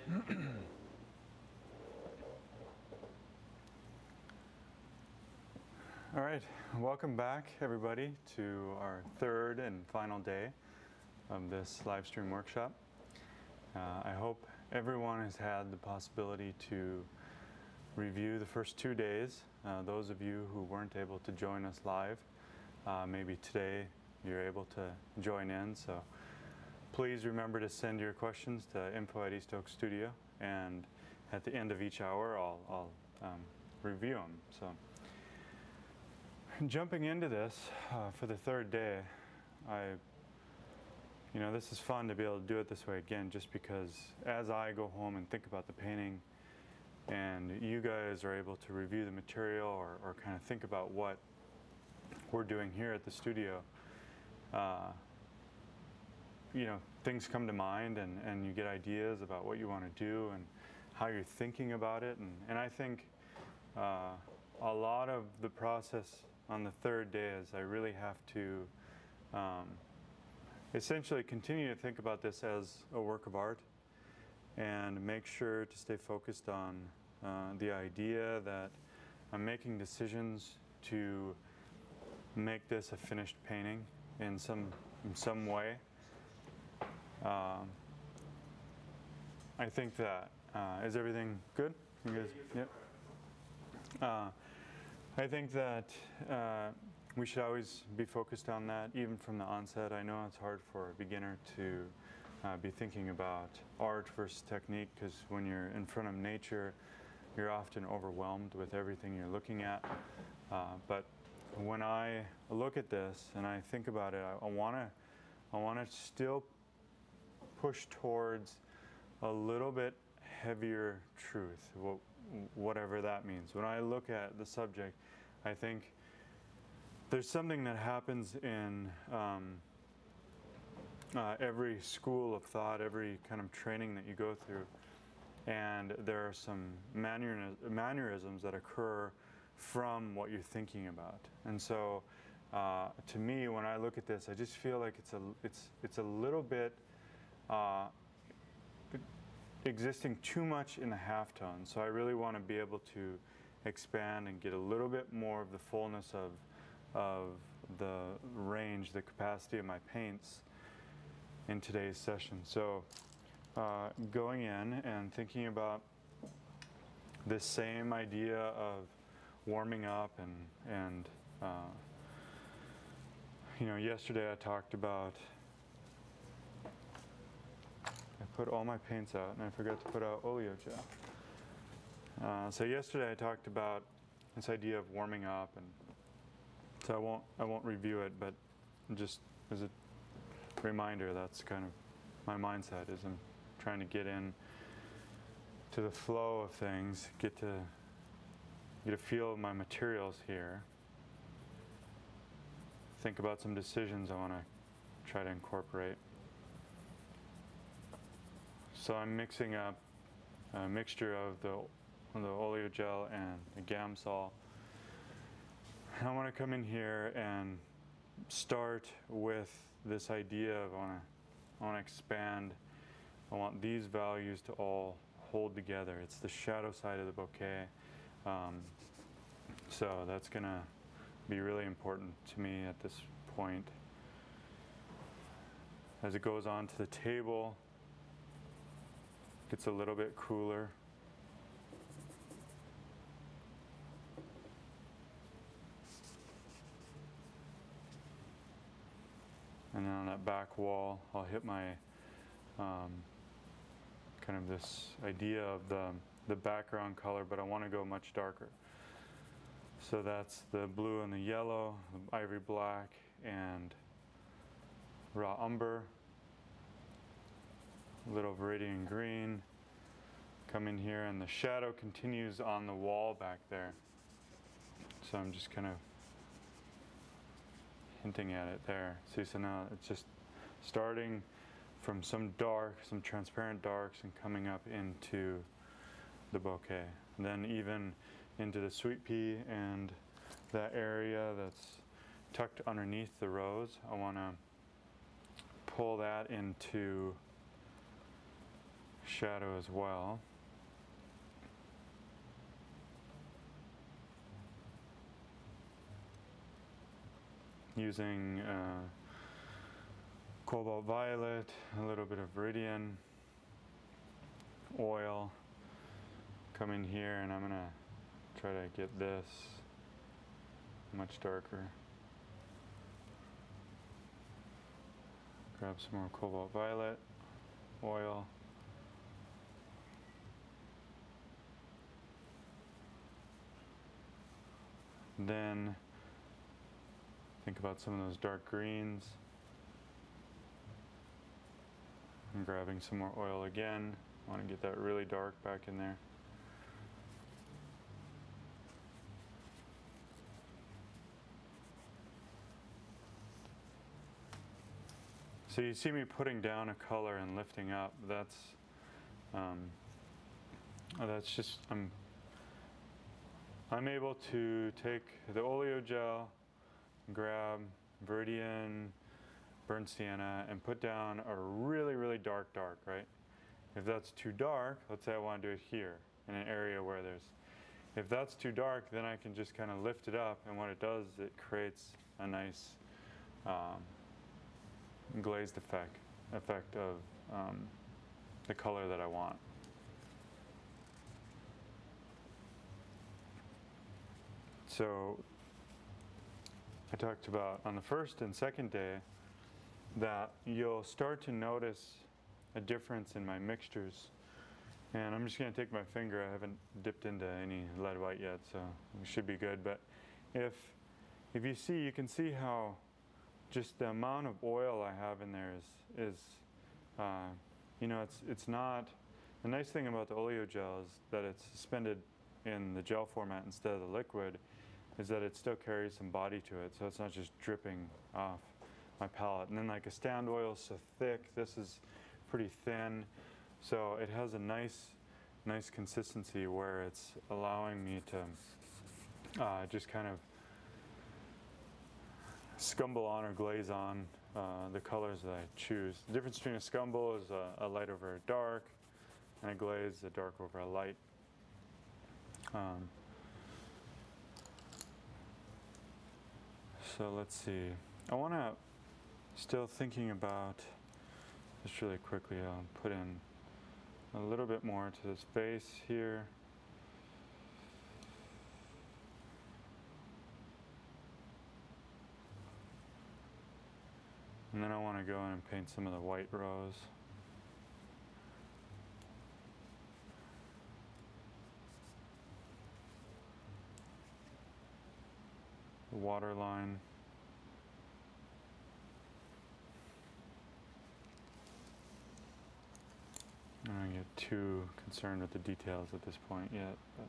All right, welcome back everybody to our third and final day of this live stream workshop. I hope everyone has had the possibility to review the first 2 days. Those of you who weren't able to join us live, maybe today you're able to join in. So please remember to send your questions to info@EastOakStudio, and at the end of each hour I'll review them. So jumping into this for the third day, this is fun to be able to do it this way again, just because as I go home and think about the painting and you guys are able to review the material or kind of think about what we're doing here at the studio, things come to mind and you get ideas about what you want to do and how you're thinking about it. And I think a lot of the process on the third day is I really have to essentially continue to think about this as a work of art and make sure to stay focused on the idea that I'm making decisions to make this a finished painting in some way. I think that is everything good? You guys, yep. I think that we should always be focused on that, even from the onset. I know it's hard for a beginner to be thinking about art versus technique, because when you're in front of nature, you're often overwhelmed with everything you're looking at. But when I look at this and I think about it, I want to still push towards a little bit heavier truth, whatever that means. When I look at the subject, I think there's something that happens in every school of thought, every kind of training that you go through, and there are some mannerisms that occur from what you're thinking about. And so to me, when I look at this, I just feel like it's a little bit existing too much in the halftone. So I really want to be able to expand and get a little bit more of the fullness of the range, the capacity of my paints in today's session. So going in and thinking about this same idea of warming up and yesterday I talked about, I put all my paints out and I forgot to put out oleo gel. So yesterday I talked about this idea of warming up, and so I won't review it, but just as a reminder, that's kind of my mindset, is I'm trying to get in to the flow of things, get a feel of my materials here, think about some decisions I want to try to incorporate. So I'm mixing up a mixture of the oleo gel and the Gamsol. I want to come in here and start with this idea of I want to expand. I want these values to all hold together. It's the shadow side of the bouquet. So that's going to be really important to me at this point. As it goes on to the table, it gets a little bit cooler. And then on that back wall, I'll hit my kind of this idea of the background color, but I want to go much darker. So that's the blue and the yellow, the ivory black, and raw umber, a little viridian green. Come in here, and the shadow continues on the wall back there. So I'm just kind of hinting at it there. See, so now it's just starting from some dark, some transparent darks, and coming up into the bouquet. And then even into the sweet pea and that area that's tucked underneath the rose, I want to pull that into shadow as well. Using cobalt violet, a little bit of viridian oil. Come in here and I'm gonna try to get this much darker. Grab some more cobalt violet oil. Then think about some of those dark greens. I'm grabbing some more oil again. I want to get that really dark back in there. So you see me putting down a color and lifting up. That's just I'm able to take the oleo gel, grab viridian, burnt sienna, and put down a really dark, right? If that's too dark, let's say I want to do it here in an area where if that's too dark, then I can just kind of lift it up, and what it does, it creates a nice glazed effect of the color that I want. So I talked about on the first and second day that you'll start to notice a difference in my mixtures. And I'm just going to take my finger. I haven't dipped into any lead white yet, so it should be good. But if you see, you can see how just the amount of oil I have in there is you know, it's not, the nice thing about the oleo gel is that it's suspended in the gel format instead of the liquid, is that it still carries some body to it, so it's not just dripping off my palette. And then like a stand oil is so thick, this is pretty thin, so it has a nice consistency where it's allowing me to just kind of scumble on or glaze on the colors that I choose. The difference between a scumble is a light over a dark, and a glaze, a dark over a light. So let's see. I want to, still thinking about, just really quickly, I'll put in a little bit more to this base here. And then I want to go in and paint some of the white rows. The water line. I don't get too concerned with the details at this point yet, but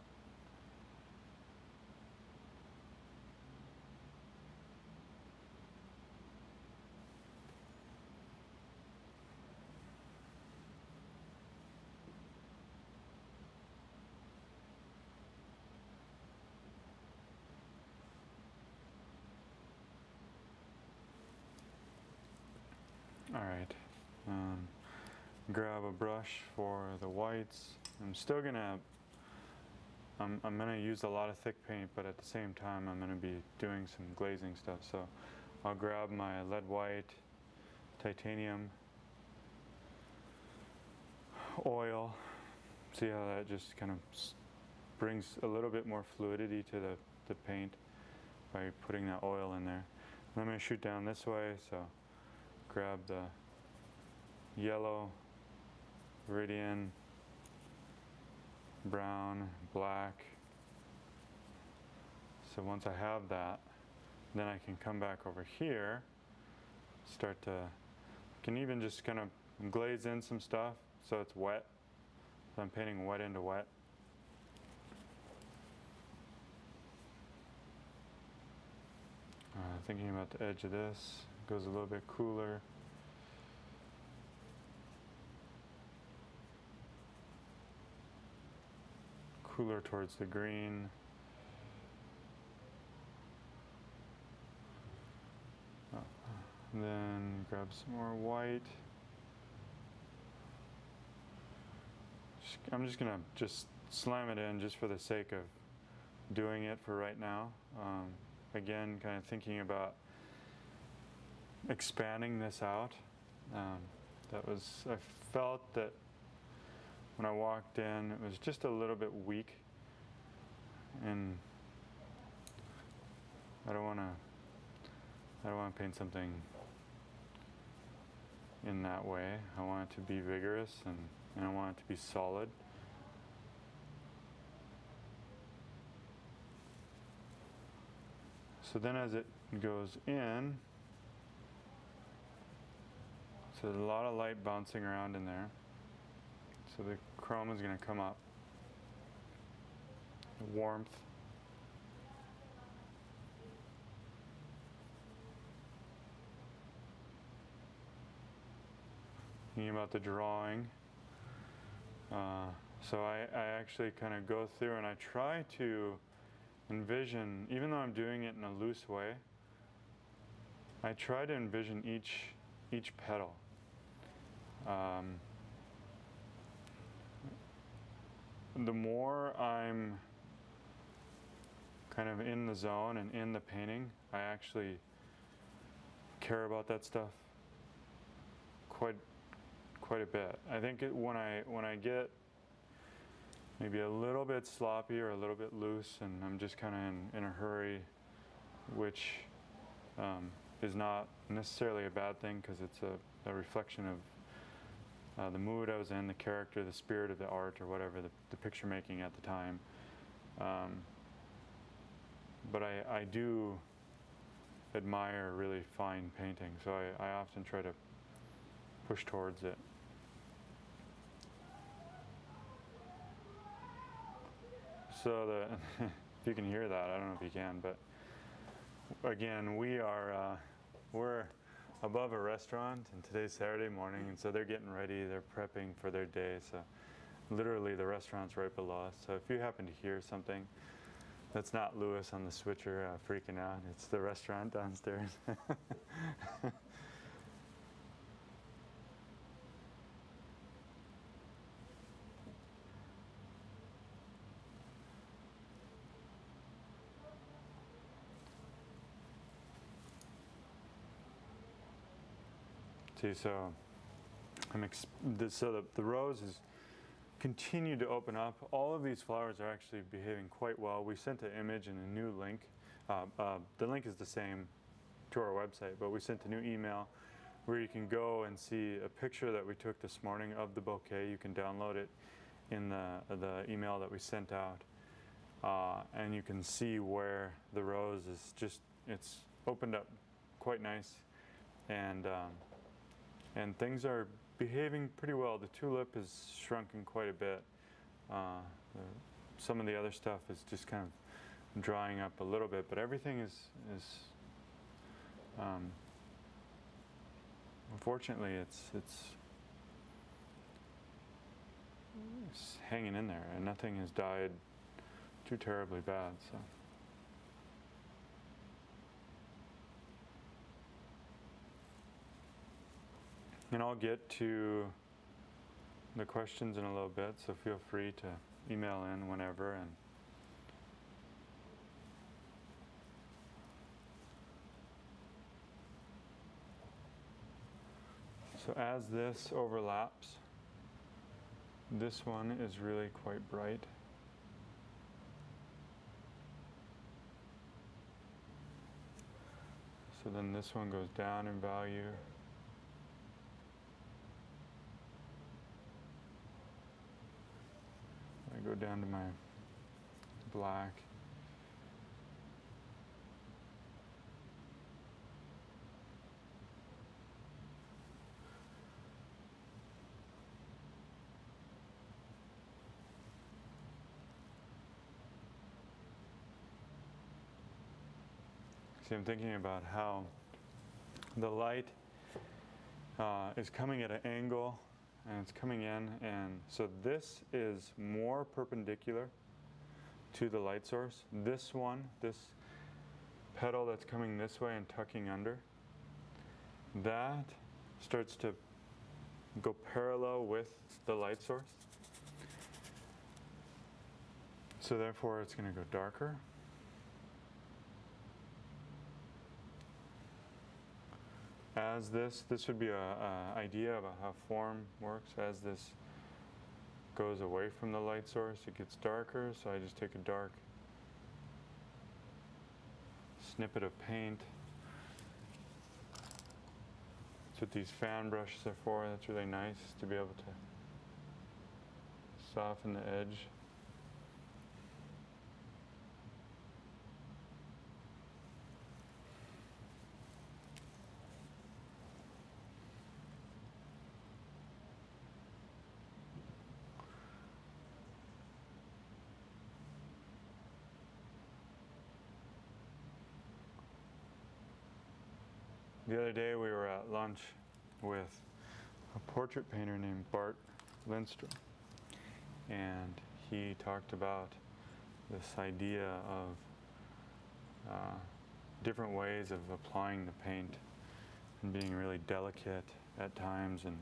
all right. Grab a brush for the whites. I'm still gonna, I'm gonna use a lot of thick paint, but at the same time I'm gonna be doing some glazing stuff. So I'll grab my lead white, titanium oil. See how that just kind of brings a little bit more fluidity to the paint by putting that oil in there. And I'm gonna shoot down this way, so grab the yellow, viridian, brown, black. So once I have that, then I can come back over here, start to, can even just kind of glaze in some stuff so it's wet. So I'm painting wet into wet. Thinking about the edge of this, goes a little bit cooler. Cooler towards the green. And then grab some more white. I'm just gonna slam it in just for the sake of doing it for right now. Again, kind of thinking about expanding this out. I felt that when I walked in, it was just a little bit weak, and I don't want to paint something in that way. I want it to be vigorous, and I want it to be solid. So then as it goes in, so there's a lot of light bouncing around in there. So the chrome is going to come up. The warmth. Thinking about the drawing. So I actually kind of go through and I try to envision, even though I'm doing it in a loose way, I try to envision each petal. The more I'm kind of in the zone and in the painting, I actually care about that stuff quite a bit. I think when I get maybe a little bit sloppy or a little bit loose, and I'm just kind of in a hurry, which is not necessarily a bad thing because it's a reflection of the mood I was in, the character, the spirit of the art, or whatever, the picture making at the time. But I do admire really fine painting, so I often try to push towards it. So if you can hear that, I don't know if you can, but again, we're above a restaurant, and today's Saturday morning, and so they're getting ready, they're prepping for their day, so literally the restaurant's right below us. So if you happen to hear something, that's not Lewis on the switcher freaking out, it's the restaurant downstairs. See, so the roses continue to open up. All of these flowers are actually behaving quite well. We sent an image and a new link. The link is the same to our website, but we sent a new email where you can go and see a picture that we took this morning of the bouquet. You can download it in the email that we sent out, and you can see where the rose is it's opened up quite nice, and things are behaving pretty well. The tulip is shrunken quite a bit. Some of the other stuff is just kind of drying up a little bit, but everything is unfortunately it's hanging in there, and nothing has died too terribly bad. So. And I'll get to the questions in a little bit, so feel free to email in whenever. And so as this overlaps, this one is really quite bright. So then this one goes down in value. I go down to my black. See, I'm thinking about how the light is coming at an angle, and it's coming in, and so this is more perpendicular to the light source. This one, this petal that's coming this way and tucking under, that starts to go parallel with the light source. So therefore it's going to go darker. As this would be a idea about how form works. As this goes away from the light source, it gets darker, so I just take a dark snippet of paint. That's what these fan brushes are for. That's really nice, to be able to soften the edge. The other day we were at lunch with a portrait painter named Bart Lindstrom, and he talked about this idea of different ways of applying the paint and being really delicate at times and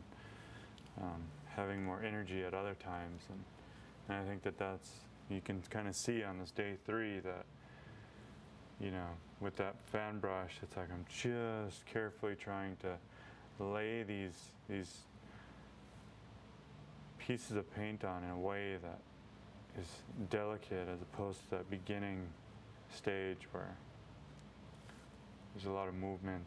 having more energy at other times. And I think that's, you can kind of see on this day 3 that, you know, with that fan brush, it's like I'm just carefully trying to lay these pieces of paint on in a way that is delicate, as opposed to that beginning stage where there's a lot of movement.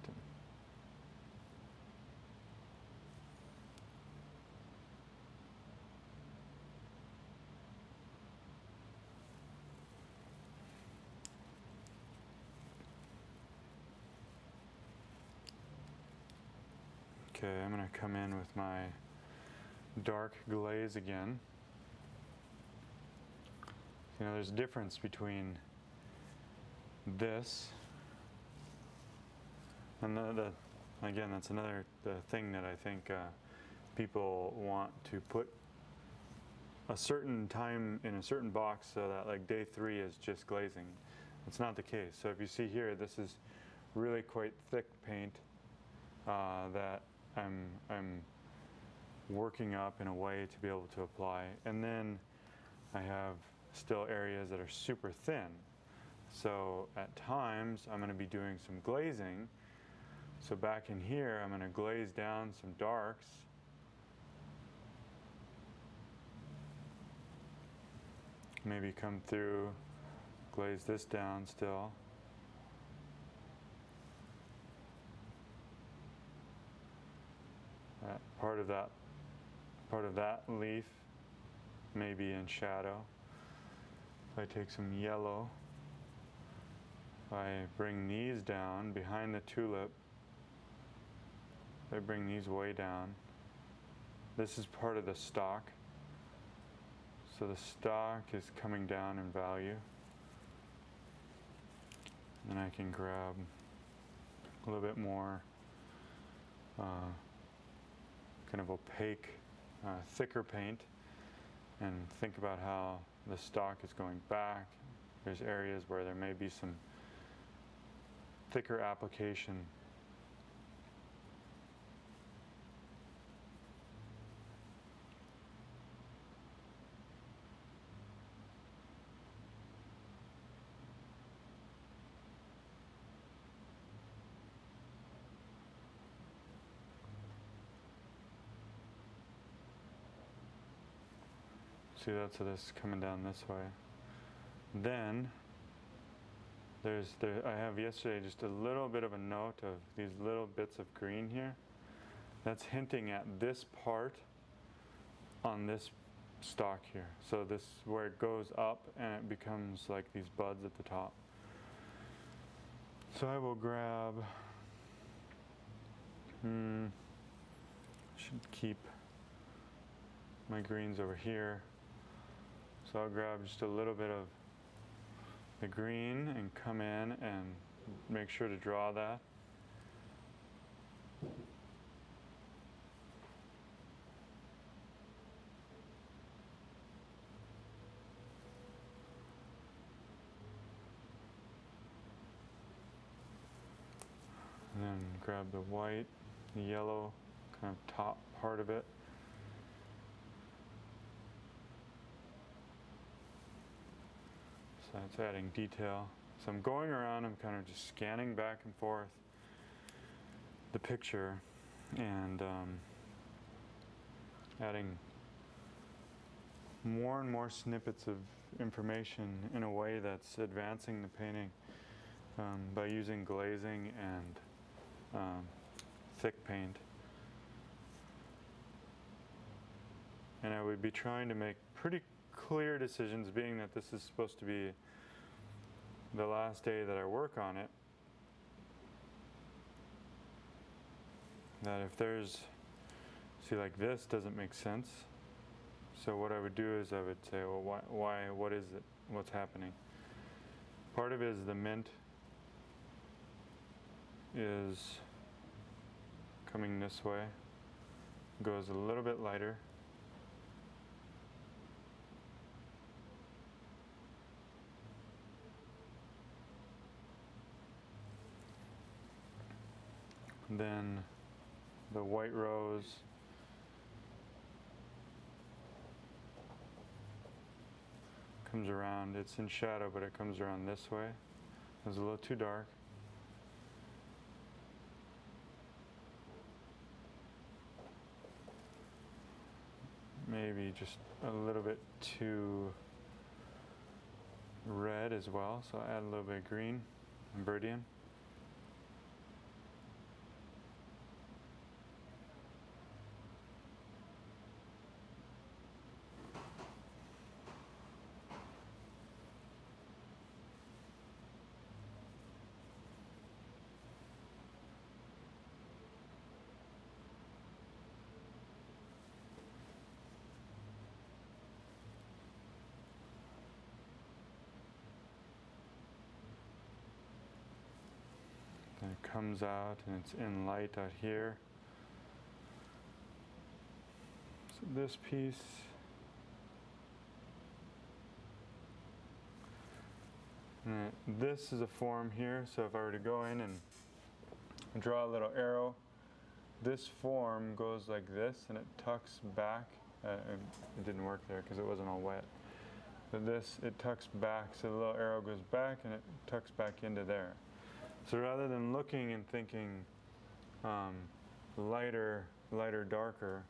Okay, I'm going to come in with my dark glaze again. You know, there's a difference between this and again, that's another thing that I think people want to put a certain time in a certain box, so that like day 3 is just glazing. It's not the case. So if you see here, this is really quite thick paint that I'm working up in a way to be able to apply. And then I have still areas that are super thin. So at times I'm going to be doing some glazing. So back in here I'm going to glaze down some darks. Maybe come through, glaze this down still. Part of that leaf may be in shadow. If I take some yellow, if I bring these down behind the tulip, if I bring these way down, this is part of the stalk. So the stalk is coming down in value. And I can grab a little bit more kind of opaque, thicker paint, and think about how the stalk is going back. There's areas where there may be some thicker application. See that? So this is coming down this way. Then I have yesterday just a little bit of a note of these little bits of green here. That's hinting at this part on this stalk here. So this where it goes up and it becomes like these buds at the top. So I will grab, should keep my greens over here. So I'll grab just a little bit of the green and come in and make sure to draw that. And then grab the white, the yellow, kind of top part of it. So it's adding detail. So I'm going around, I'm kind of just scanning back and forth the picture and adding more and more snippets of information in a way that's advancing the painting by using glazing and thick paint. And I would be trying to make pretty clear decisions, being that this is supposed to be the last day that I work on it, that if there's, see, like this doesn't make sense. So what I would do is I would say, well, why, what is it, what's happening? Part of it is the mint is coming this way, goes a little bit lighter. Then the white rose comes around, it's in shadow, but it comes around this way. It was a little too dark. Maybe just a little bit too red as well, so I'll add a little bit of green and Viridian. And it comes out and it's in light out here. So this piece, and this is a form here, so if I were to go in and draw a little arrow, this form goes like this and it tucks back. It didn't work there because it wasn't all wet. But this, it tucks back, so the little arrow goes back and it tucks back into there. So rather than looking and thinking lighter, darker,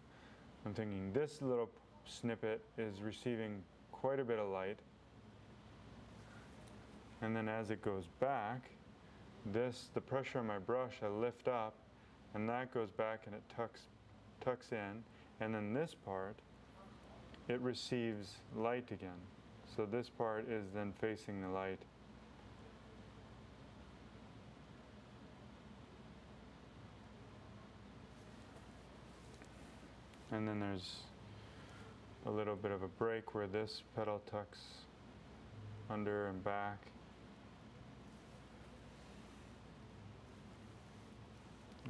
I'm thinking this little snippet is receiving quite a bit of light. And then as it goes back, the pressure on my brush, I lift up, and that goes back and it tucks in. And then this part, it receives light again. So this part is then facing the light. And then there's a little bit of a break where this petal tucks under and back.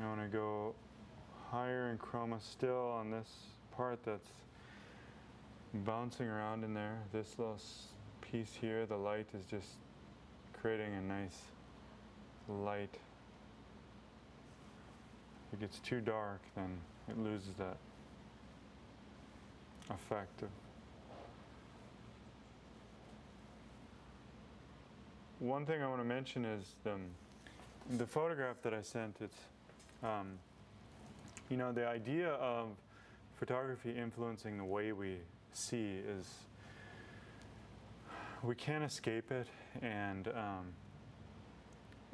I want to go higher in chroma still on this part that's bouncing around in there. This little piece here, the light is just creating a nice light. If it gets too dark, then it loses that effect. One thing I want to mention is the photograph that I sent. It's you know, the idea of photography influencing the way we see is, we can't escape it, and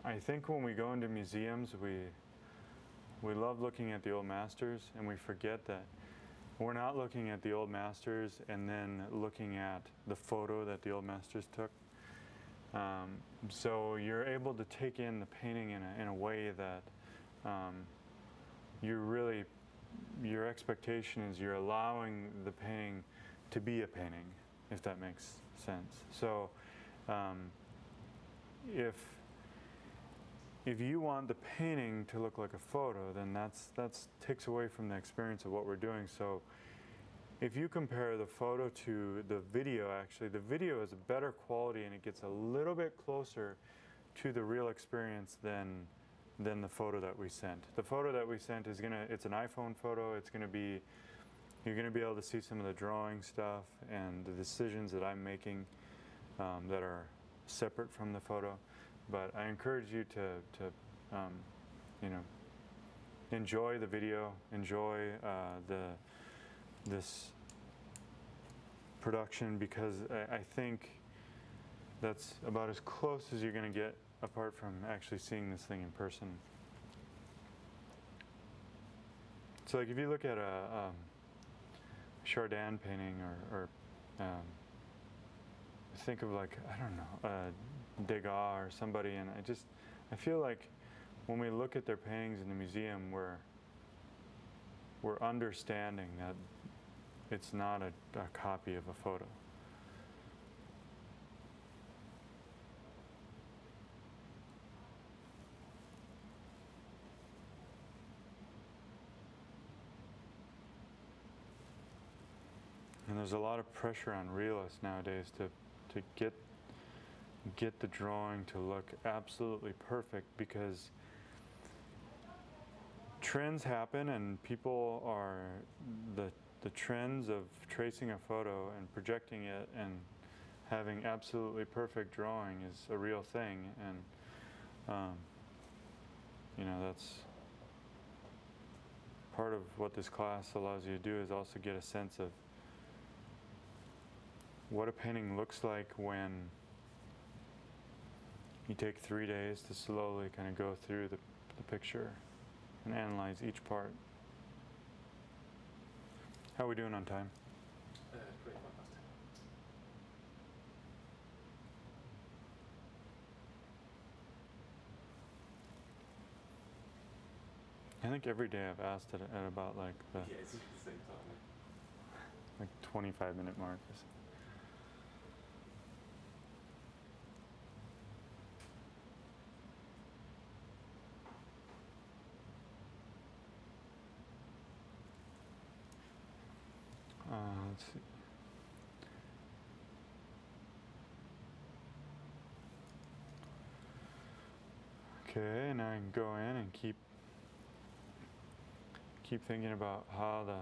I think when we go into museums, we love looking at the old masters, and we forget that we're not looking at the old masters and then looking at the photo that the old masters took. So you're able to take in the painting in a way that your expectation is you're allowing the painting to be a painting, if that makes sense. So if you want the painting to look like a photo, then that's takes away from the experience of what we're doing. So if you compare the photo to the video, actually, the video is a better quality and it gets a little bit closer to the real experience than the photo that we sent. The photo that we sent is it's an iPhone photo. It's gonna be, you're gonna be able to see some of the drawing stuff and the decisions that I'm making that are separate from the photo. But I encourage you to you know, enjoy the video, enjoy this production, because I think that's about as close as you're going to get apart from actually seeing this thing in person. So like if you look at a Chardin painting, or think of like, I don't know, Degas or somebody, and I feel like when we look at their paintings in the museum, we're understanding that it's not a copy of a photo. And there's a lot of pressure on realists nowadays to get the drawing to look absolutely perfect, because trends happen, and people are the trends of tracing a photo and projecting it and having absolutely perfect drawing is a real thing. And you know, that's part of what this class allows you to do, is also get a sense of what a painting looks like when you take 3 days to slowly kind of go through the picture and analyze each part. How are we doing on time? 25 past 10. I think every day I've asked it at about like the Yeah, it's the same time. like 25-minute mark. Let's see. Okay, and I can go in and keep thinking about how the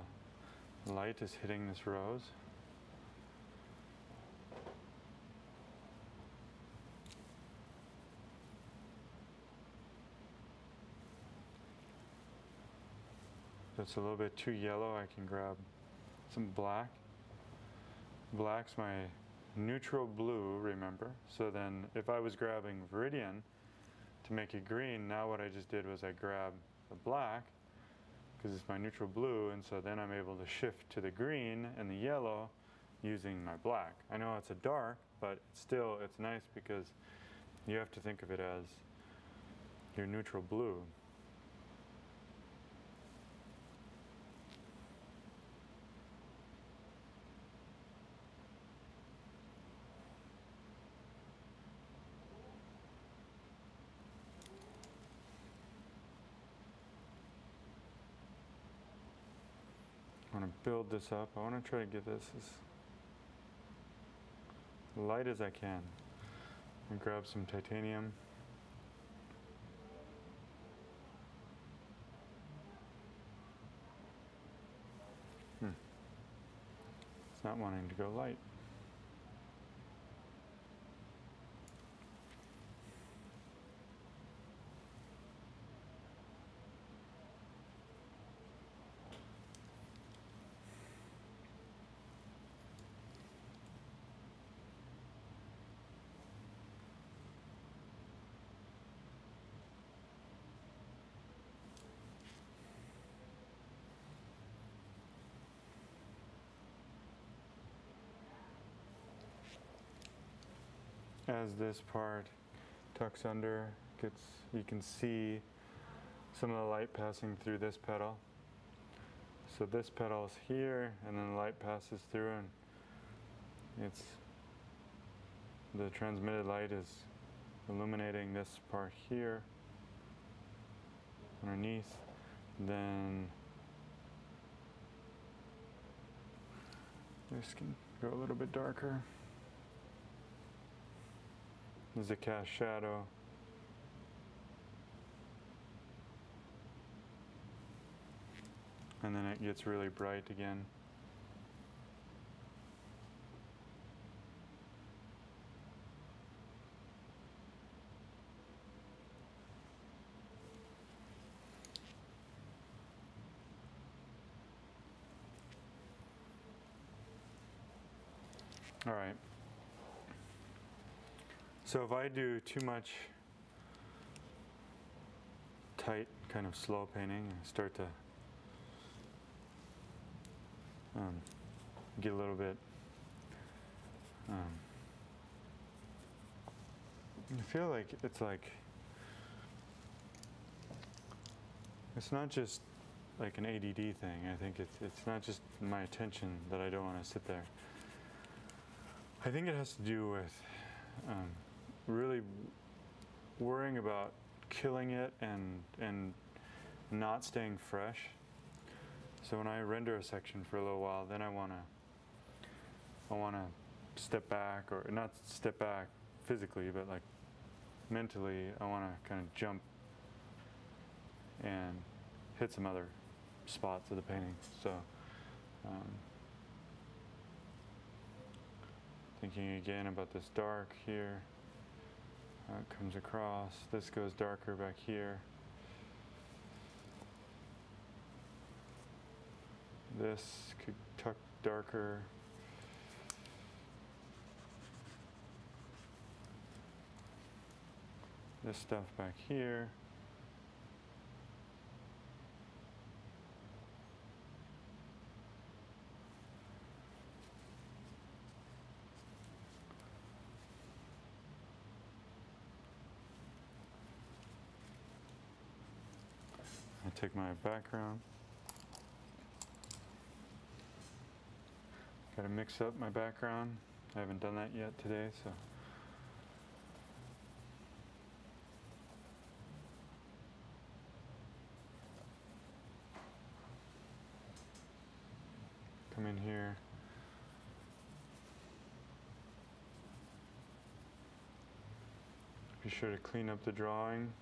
light is hitting this rose. If it's a little bit too yellow, I can grab some black. Black's my neutral blue, remember? So then if I was grabbing Viridian to make it green, now what I just did was I grabbed the black, because it's my neutral blue, and so then I'm able to shift to the green and the yellow using my black. I know it's a dark, but still it's nice because you have to think of it as your neutral blue. I want to build this up. I want to try to get this as light as I can. And grab some titanium. It's not wanting to go light. As this part tucks under, you can see some of the light passing through this petal. So this petal is here, and then the light passes through, and the transmitted light is illuminating this part here underneath. Then this can go a little bit darker. This is a cast shadow. And then it gets really bright again. All right. So if I do too much tight, kind of slow painting, I start to get a little bit. I feel like it's not just like an ADD thing. I think it's not just my attention that I don't want to sit there. I think it has to do with really worrying about killing it and not staying fresh. So when I render a section for a little while, then I wanna step back, or not step back physically, but like mentally, I wanna kind of jump and hit some other spots of the painting. So thinking again about this dark here, how it comes across. This goes darker back here. This could tuck darker. This stuff back here. I take my background. Got to mix up my background. I haven't done that yet today, so. Come in here. Be sure to clean up the drawing.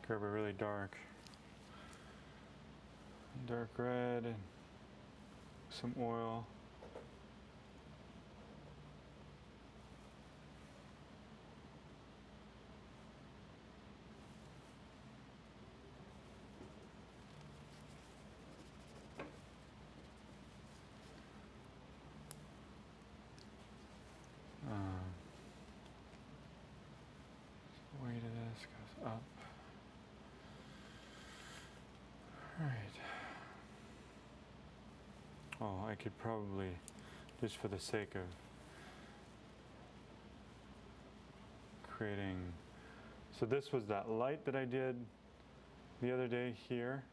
Grab a really dark red and some oil. The weight of this goes up. Right. Oh, I could probably, just for the sake of creating, so this was that light that I did the other day here,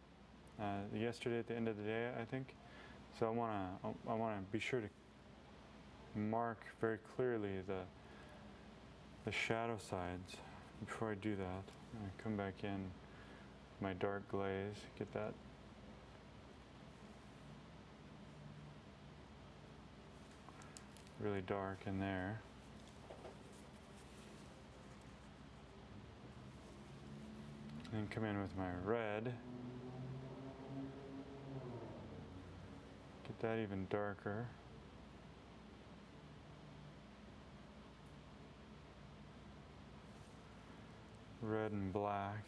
yesterday at the end of the day, I think. So I wanna be sure to mark very clearly the shadow sides. Before I do that, I come back in my dark glaze, get that really dark in there. And then come in with my red, get that even darker. Red and black.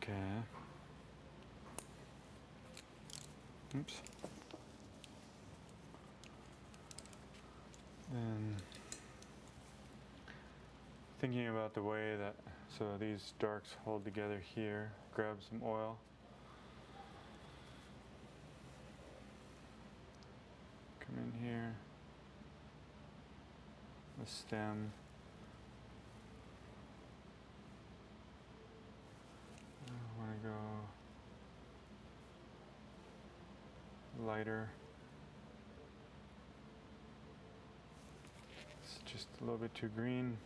Okay. Oops. Then thinking about the way that, so these darks hold together here, grab some oil. Come in here. The stem. lighter. It's just a little bit too green.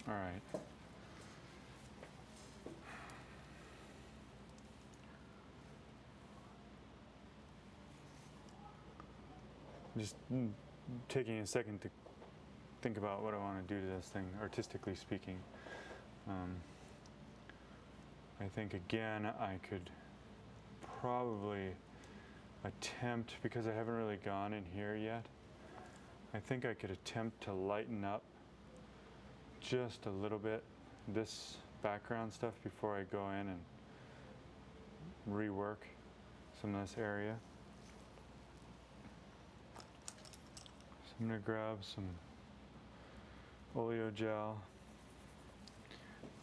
All right. Just taking a second to think about what I want to do to this thing, artistically speaking. I think again I could probably attempt, because I haven't really gone in here yet, I think I could attempt to lighten up just a little bit this background stuff before I go in and rework some of this area. So I'm going to grab some oleo gel,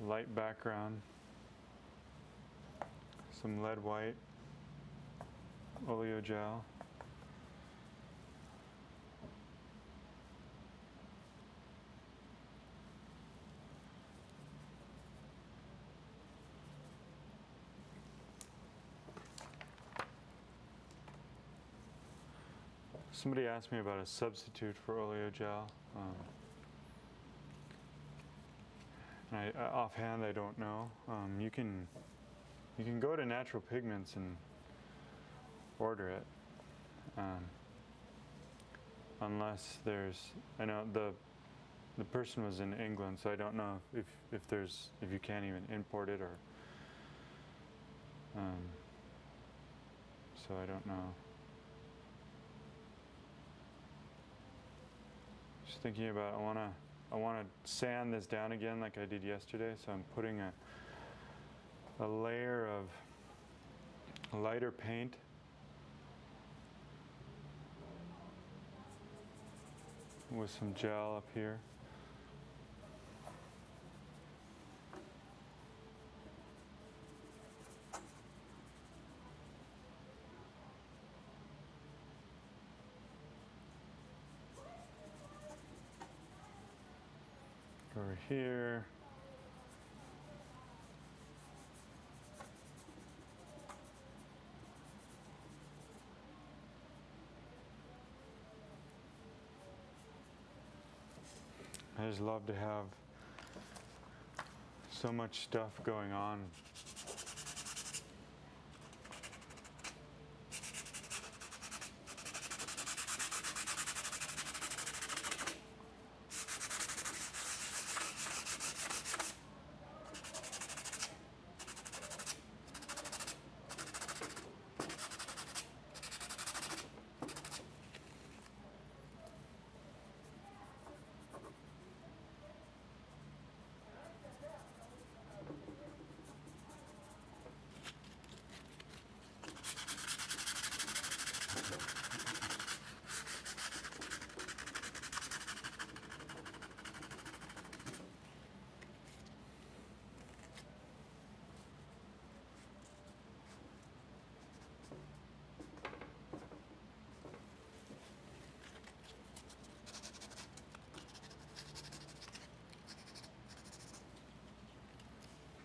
light background, some lead white, oleo gel, somebody asked me about a substitute for oleo gel. And offhand, I don't know. You can go to Natural Pigments and order it, unless there's. I know the person was in England, so I don't know if you can't even import it, or so I don't know. Just thinking about, I want to sand this down again like I did yesterday, so I'm putting a layer of lighter paint with some gel up here. Over here. I just love to have so much stuff going on.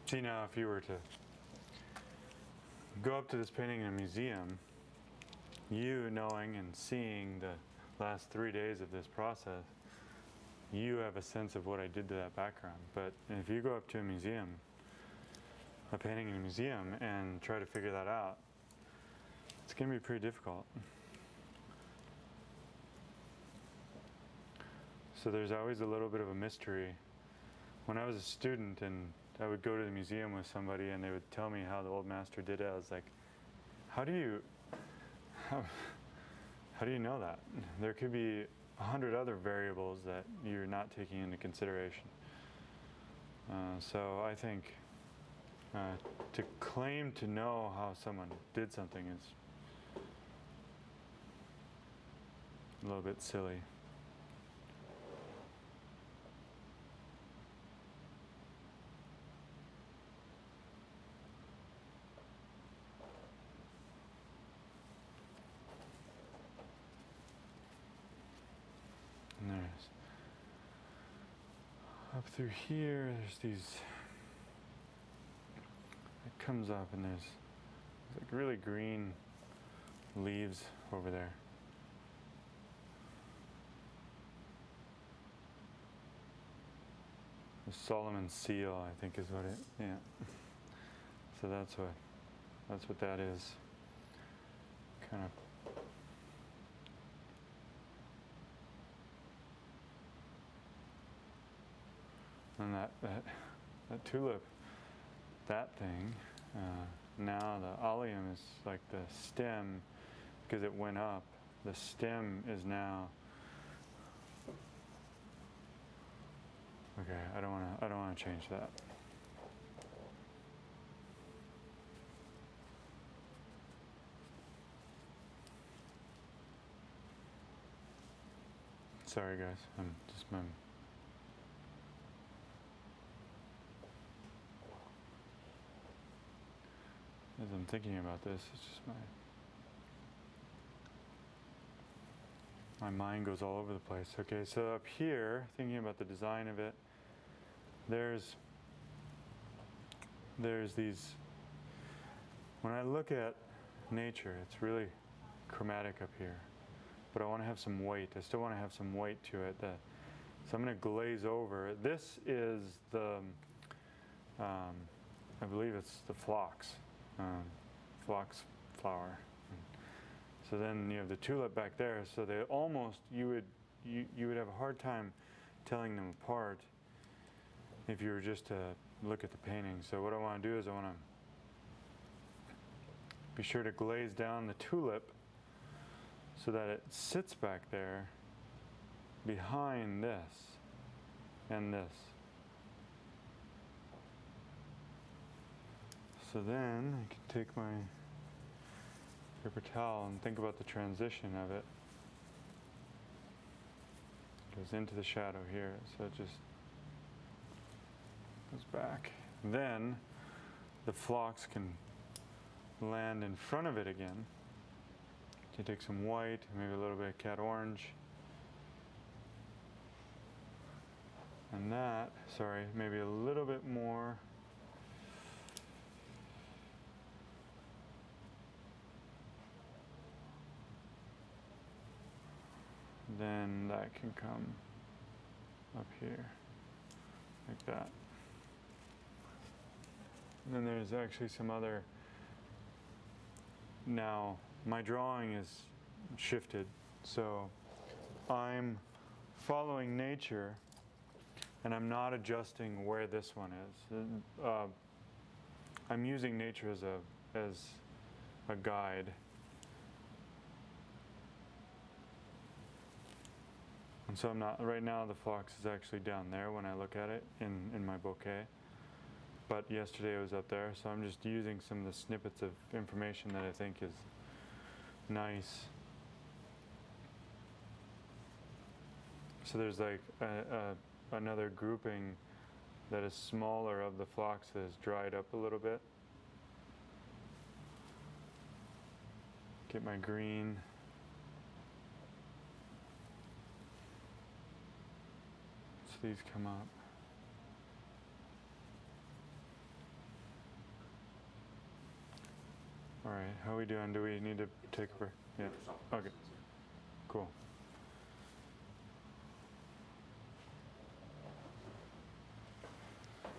See, now if you were to go up to this painting in a museum, you knowing and seeing the last 3 days of this process, you have a sense of what I did to that background. But if you go up to a museum, a painting in a museum, and try to figure that out, it's going to be pretty difficult. So there's always a little bit of a mystery. When I was a student and I would go to the museum with somebody and they would tell me how the old master did it, I was like, how do you know that? There could be 100 other variables that you're not taking into consideration. So I think to claim to know how someone did something is a little bit silly. And there's through here, there's these, it comes up and there's like really green leaves over there. The Solomon seal, I think is what it, yeah. So that's what that is. Kind of. And that tulip, that thing, now the allium is like the stem, because it went up. The stem is now. Okay, I don't want to change that. Sorry guys, as I'm thinking about this, it's just my mind goes all over the place. Okay, so up here, thinking about the design of it, there's these, when I look at nature, it's really chromatic up here, but I want to have some weight. I still want to have some weight to it. So I'm going to glaze over. This is the, I believe it's the phlox flower. So then you have the tulip back there. So they almost, you would have a hard time telling them apart if you were just to look at the painting. So what I want to do is I want to be sure to glaze down the tulip so that it sits back there behind this and this. So then I can take my paper towel and think about the transition of it. It goes into the shadow here, so it just goes back. Then the phlox can land in front of it again. You take some white, maybe a little bit of cat orange. And that, sorry, maybe a little bit more. Then that can come up here, like that. And then there's actually some other, now my drawing is shifted, so I'm following nature and I'm not adjusting where this one is. I'm using nature as a guide. And so I'm not, right now the phlox is actually down there when I look at it in my bouquet. But yesterday it was up there, so I'm just using some of the snippets of information that I think is nice. So there's like another grouping that is smaller of the phlox that has dried up a little bit. Get my green. So these come up. All right, how are we doing? Do we need to take a break? Yeah. Okay. Cool.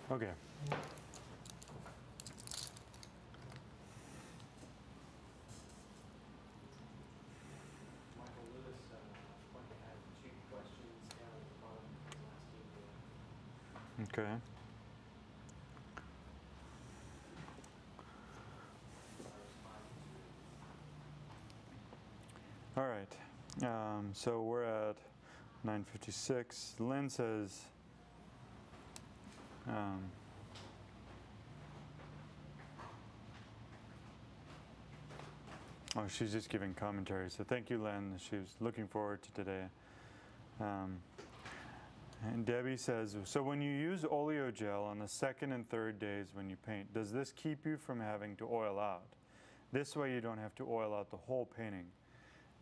Okay. Michael Lewis had 2 questions down at the bottom. He's asking Okay. All right, so we're at 9:56. Lynn says, oh, she's just giving commentary. So thank you, Lynn. She was looking forward to today. And Debbie says, so when you use oleo gel on the 2nd and 3rd days when you paint, does this keep you from having to oil out? This way you don't have to oil out the whole painting.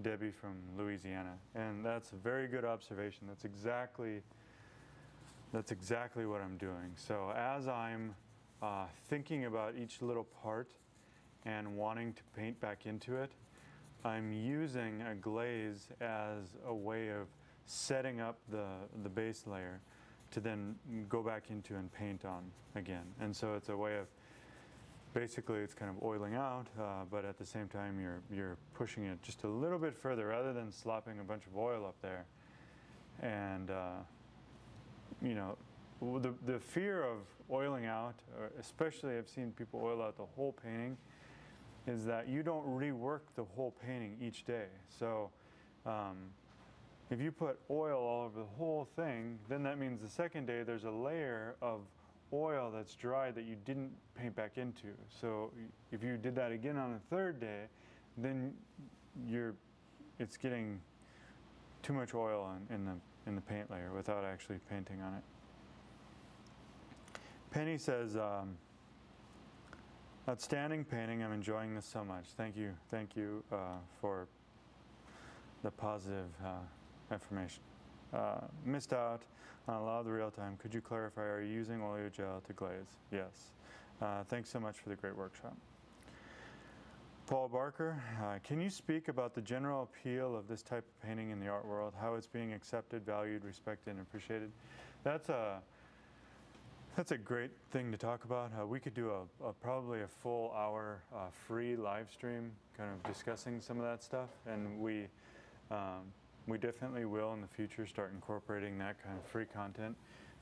Debbie from Louisiana. And that's a very good observation. That's exactly That's exactly what I'm doing. So as I'm thinking about each little part and wanting to paint back into it, I'm using a glaze as a way of setting up the base layer to then go back into and paint on again. And so it's a way of, basically it's kind of oiling out, but at the same time you're pushing it just a little bit further rather than slopping a bunch of oil up there. And you know, the fear of oiling out, or especially I've seen people oil out the whole painting, is that you don't rework the whole painting each day. So if you put oil all over the whole thing, then that means the second day there's a layer of oil that's dry that you didn't paint back into. So if you did that again on the third day, then it's getting too much oil in the paint layer without actually painting on it. Penny says, outstanding painting. I'm enjoying this so much. Thank you for the positive information. Missed out on a lot of the real time. Could you clarify, are you using oleo gel to glaze? Yes. Thanks so much for the great workshop. Paul Barker, can you speak about the general appeal of this type of painting in the art world, how it's being accepted, valued, respected, and appreciated? That's a great thing to talk about. We could do probably a full hour free live stream kind of discussing some of that stuff, and we definitely will in the future start incorporating that kind of free content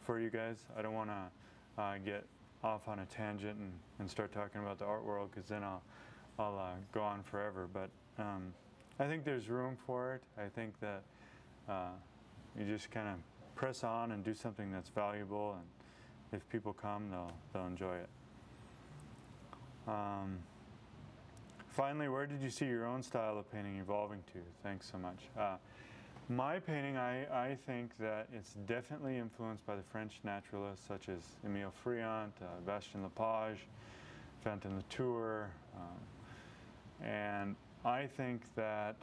for you guys. I don't want to get off on a tangent and start talking about the art world, because then I'll go on forever. But I think there's room for it. I think that you just kind of press on and do something that's valuable, and if people come, they'll enjoy it. Finally, where did you see your own style of painting evolving to? Thanks so much. My painting, I think that it's definitely influenced by the French naturalists such as Émile Friant, Bastien Lepage, Fantin Latour, and I think that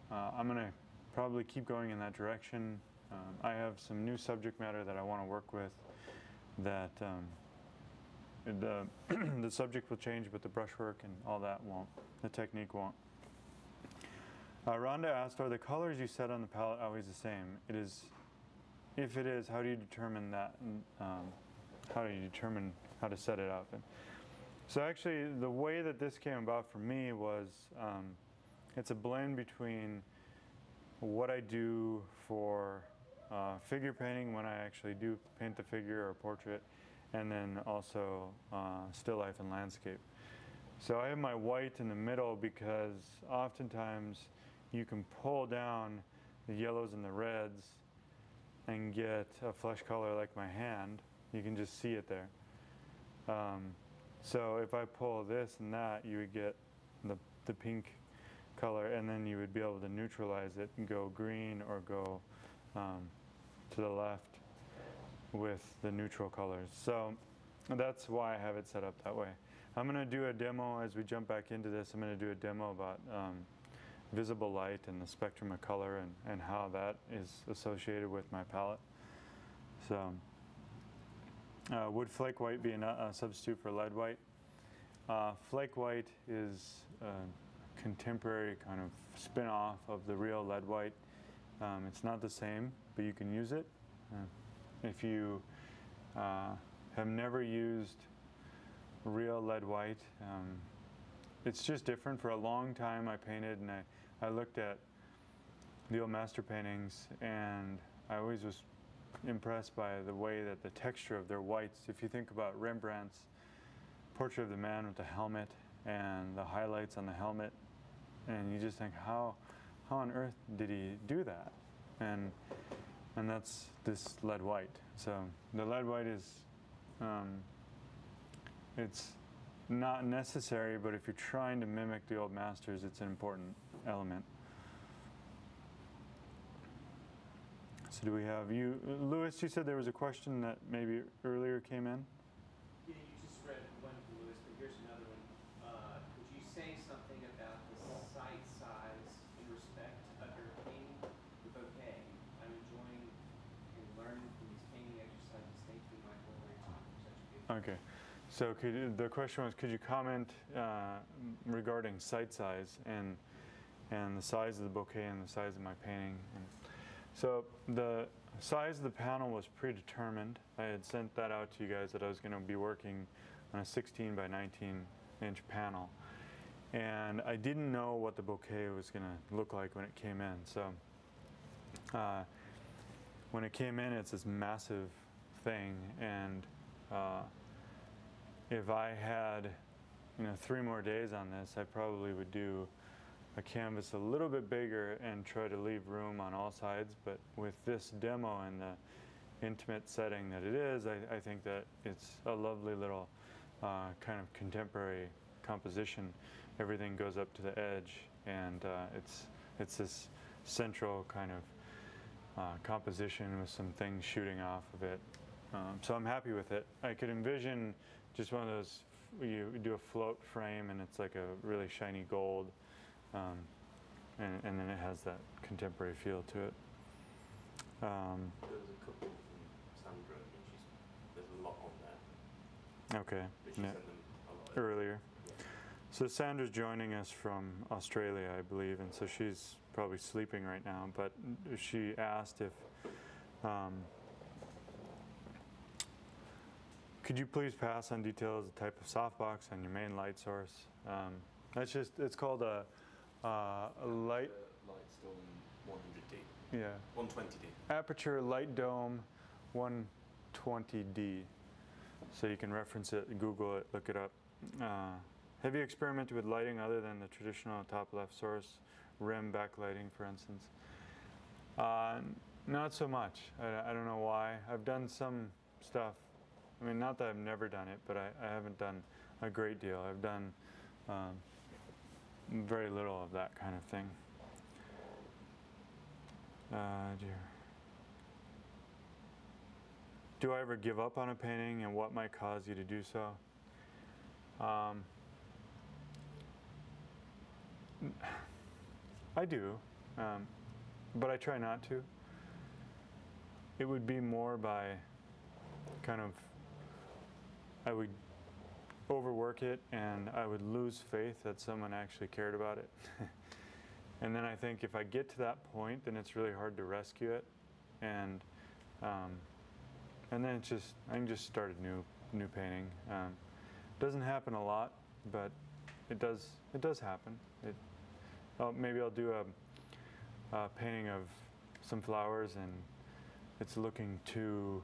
I'm going to probably keep going in that direction. I have some new subject matter that I want to work with that the subject will change, but the brushwork and all that won't. The technique won't. Rhonda asked, are the colors you set on the palette always the same? It is. If it is, how do you determine that? How do you determine how to set it up? And so actually, the way that this came about for me was, it's a blend between what I do for figure painting when I actually do paint the figure or portrait, and then also still life and landscape. So I have my white in the middle because oftentimes you can pull down the yellows and the reds and get a flesh color like my hand. You can just see it there. So if I pull this and that, you would get the pink color, and then you would be able to neutralize it and go green or go to the left with the neutral colors. So that's why I have it set up that way. I'm going to do a demo as we jump back into this. I'm going to do a demo about visible light and the spectrum of color and how that is associated with my palette. So would flake white be a substitute for lead white? Flake white is a contemporary kind of spin-off of the real lead white. It's not the same, but you can use it. If you have never used real lead white, it's just different. For a long time I painted and I looked at the old master paintings, and I always was impressed by the way that the texture of their whites. If you think about Rembrandt's Portrait of the Man with the helmet and the highlights on the helmet, and you just think, how on earth did he do that? And that's this lead white. So the lead white is, it's not necessary, but if you're trying to mimic the old masters, it's an important element. So do we have you, Louis? You said there was a question that maybe earlier came in. Yeah, you just read one from Lewis, but here's another one. Could you say something about the site size in respect of your painting the bouquet? I'm enjoying and learning from these painting exercises Okay. So the question was, could you comment regarding site size and the size of the bouquet and the size of my painting? And so the size of the panel was predetermined. I had sent that out to you guys that I was going to be working on a 16 by 19 inch panel. And I didn't know what the bouquet was going to look like when it came in. So when it came in, it's this massive thing. And if I had 3 more days on this, I probably would do a canvas a little bit bigger and try to leave room on all sides. But with this demo and the intimate setting that it is, I think that it's a lovely little kind of contemporary composition. Everything goes up to the edge, and it's this central kind of composition with some things shooting off of it. So I'm happy with it. I could envision just one of those, you do a float frame and it's like a really shiny gold, and then it has that contemporary feel to it. There was a couple from Sandra, and there's a lot on there. Okay. But she Yeah. sent them a lot Earlier. Yeah. So Sandra's joining us from Australia, I believe, and so she's probably sleeping right now, but she asked if could you please pass on details of the type of softbox and your main light source? It's called a light, Lightstone 100D. yeah, 120D. Aperture Light Dome 120D. So you can reference it, Google it, look it up. Have you experimented with lighting other than the traditional top left source, rim backlighting, for instance? Not so much. I don't know why. I've done some stuff. I mean, not that I've never done it, but I haven't done a great deal. I've done very little of that kind of thing. Do I ever give up on a painting, and what might cause you to do so? I do, but I try not to. It would be more by kind of, I would overwork it and I would lose faith that someone actually cared about it. And then I think if I get to that point, then it's really hard to rescue it. And then it's just, I can just start a new painting. Doesn't happen a lot, but it does happen. Maybe I'll do a painting of some flowers and it's looking too,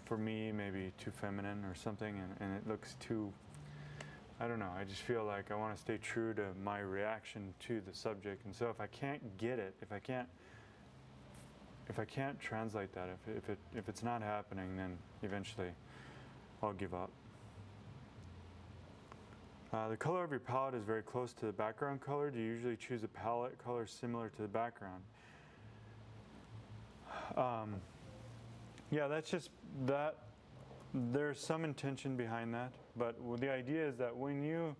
for me, maybe too feminine or something, and it looks too, I don't know, I just feel like I want to stay true to my reaction to the subject. And so if I can't get it, if I can't translate that, if it's not happening, then eventually I'll give up. The color of your palette is very close to the background color. Do you usually choose a palette color similar to the background? Yeah, that's just that. There's some intention behind that, but the idea is that when you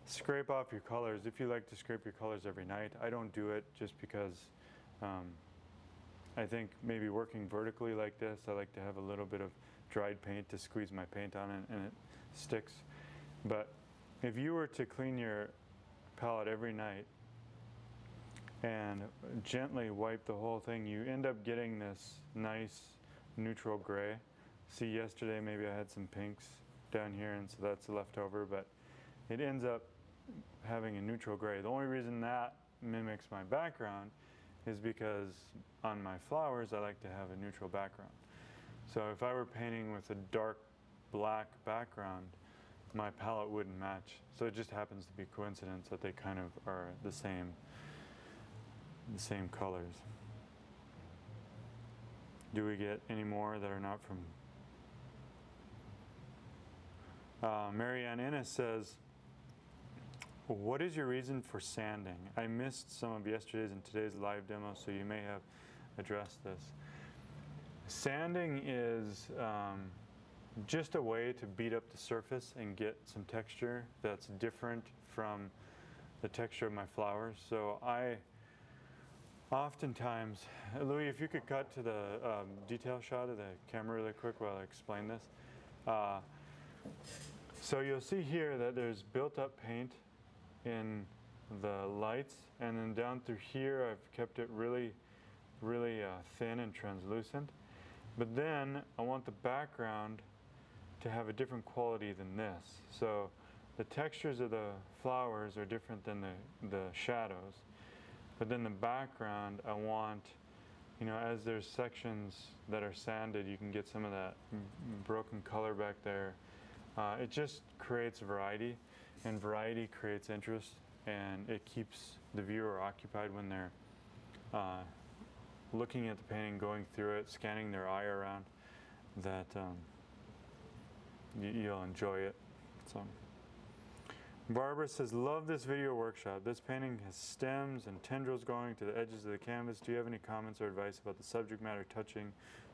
scrape off your colors, if you like to scrape your colors every night, I don't do it just because I think maybe working vertically like this, I like to have a little bit of dried paint to squeeze my paint on it and it sticks. But if you were to clean your palette every night and gently wipe the whole thing, you end up getting this nice neutral gray. See, yesterday maybe I had some pinks down here, and so that's left over, but it ends up having a neutral gray. The only reason that mimics my background is because on my flowers I like to have a neutral background. So if I were painting with a dark black background, my palette wouldn't match. So it just happens to be coincidence that they kind of are the same colors. Do we get any more that are not from? Marianne Innes says, what is your reason for sanding? I missed some of yesterday's and today's live demo, so you may have addressed this. Sanding is just a way to beat up the surface and get some texture that's different from the texture of my flowers. So I oftentimes, Louis, if you could cut to the detail shot of the camera really quick while I explain this. Uh, so you'll see here that there's built up paint in the lights, and then down through here I've kept it really thin and translucent. But then I want the background to have a different quality than this. So the textures of the flowers are different than the shadows. But then the background, I want, you know, as there's sections that are sanded, you can get some of that broken color back there. It just creates variety, and variety creates interest, and it keeps the viewer occupied when they're looking at the painting, going through it, scanning their eye around, that you'll enjoy it. So, Barbara says, love this video workshop. This painting has stems and tendrils going to the edges of the canvas. Do you have any comments or advice about the subject matter touching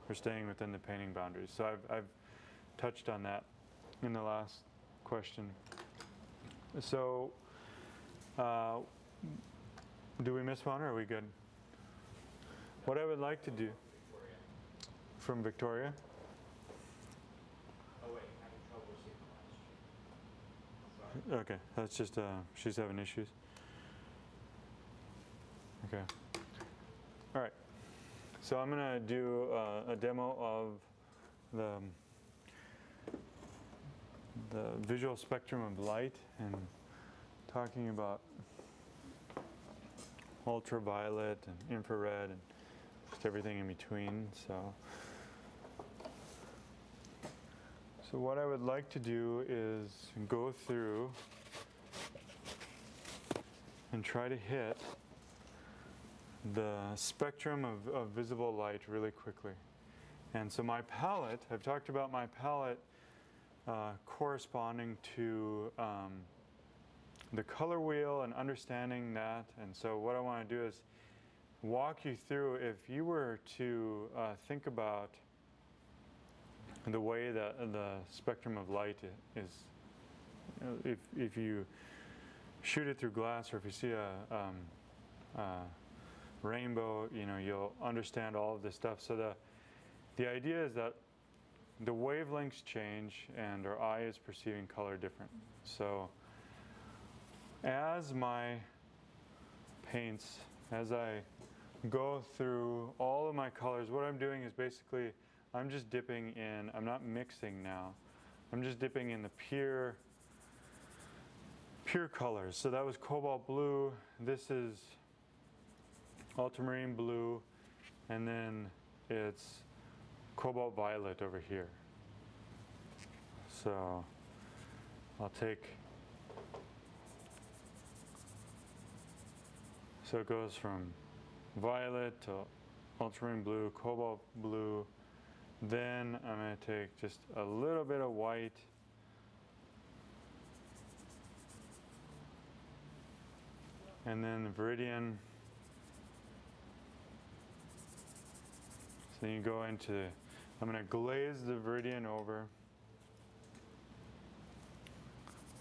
or staying within the painting boundaries? So I've touched on that in the last question. So, do we miss one, or are we good? What I would like to do from Victoria. Oh wait, having trouble seeing the last. Okay, that's just she's having issues. Okay. All right. So I'm gonna do a demo of the visual spectrum of light, and talking about ultraviolet and infrared and just everything in between. So what I would like to do is go through and try to hit the spectrum of visible light really quickly. And so my palette, I've talked about my palette corresponding to the color wheel and understanding that. And so what I want to do is walk you through, if you were to think about the way that the spectrum of light is, if you shoot it through glass, or if you see a rainbow, you know, you'll understand all of this stuff. So the idea is that the wavelengths change and our eye is perceiving color different. So as my paints, as I go through all of my colors, what I'm doing is basically I'm just dipping in, I'm not mixing now, I'm just dipping in the pure colors. So that was cobalt blue, this is ultramarine blue, and then it's cobalt violet over here. So I'll take, so it goes from violet to ultramarine blue, cobalt blue, then I'm going to take just a little bit of white, and then the viridian. So you go into, I'm going to glaze the viridian over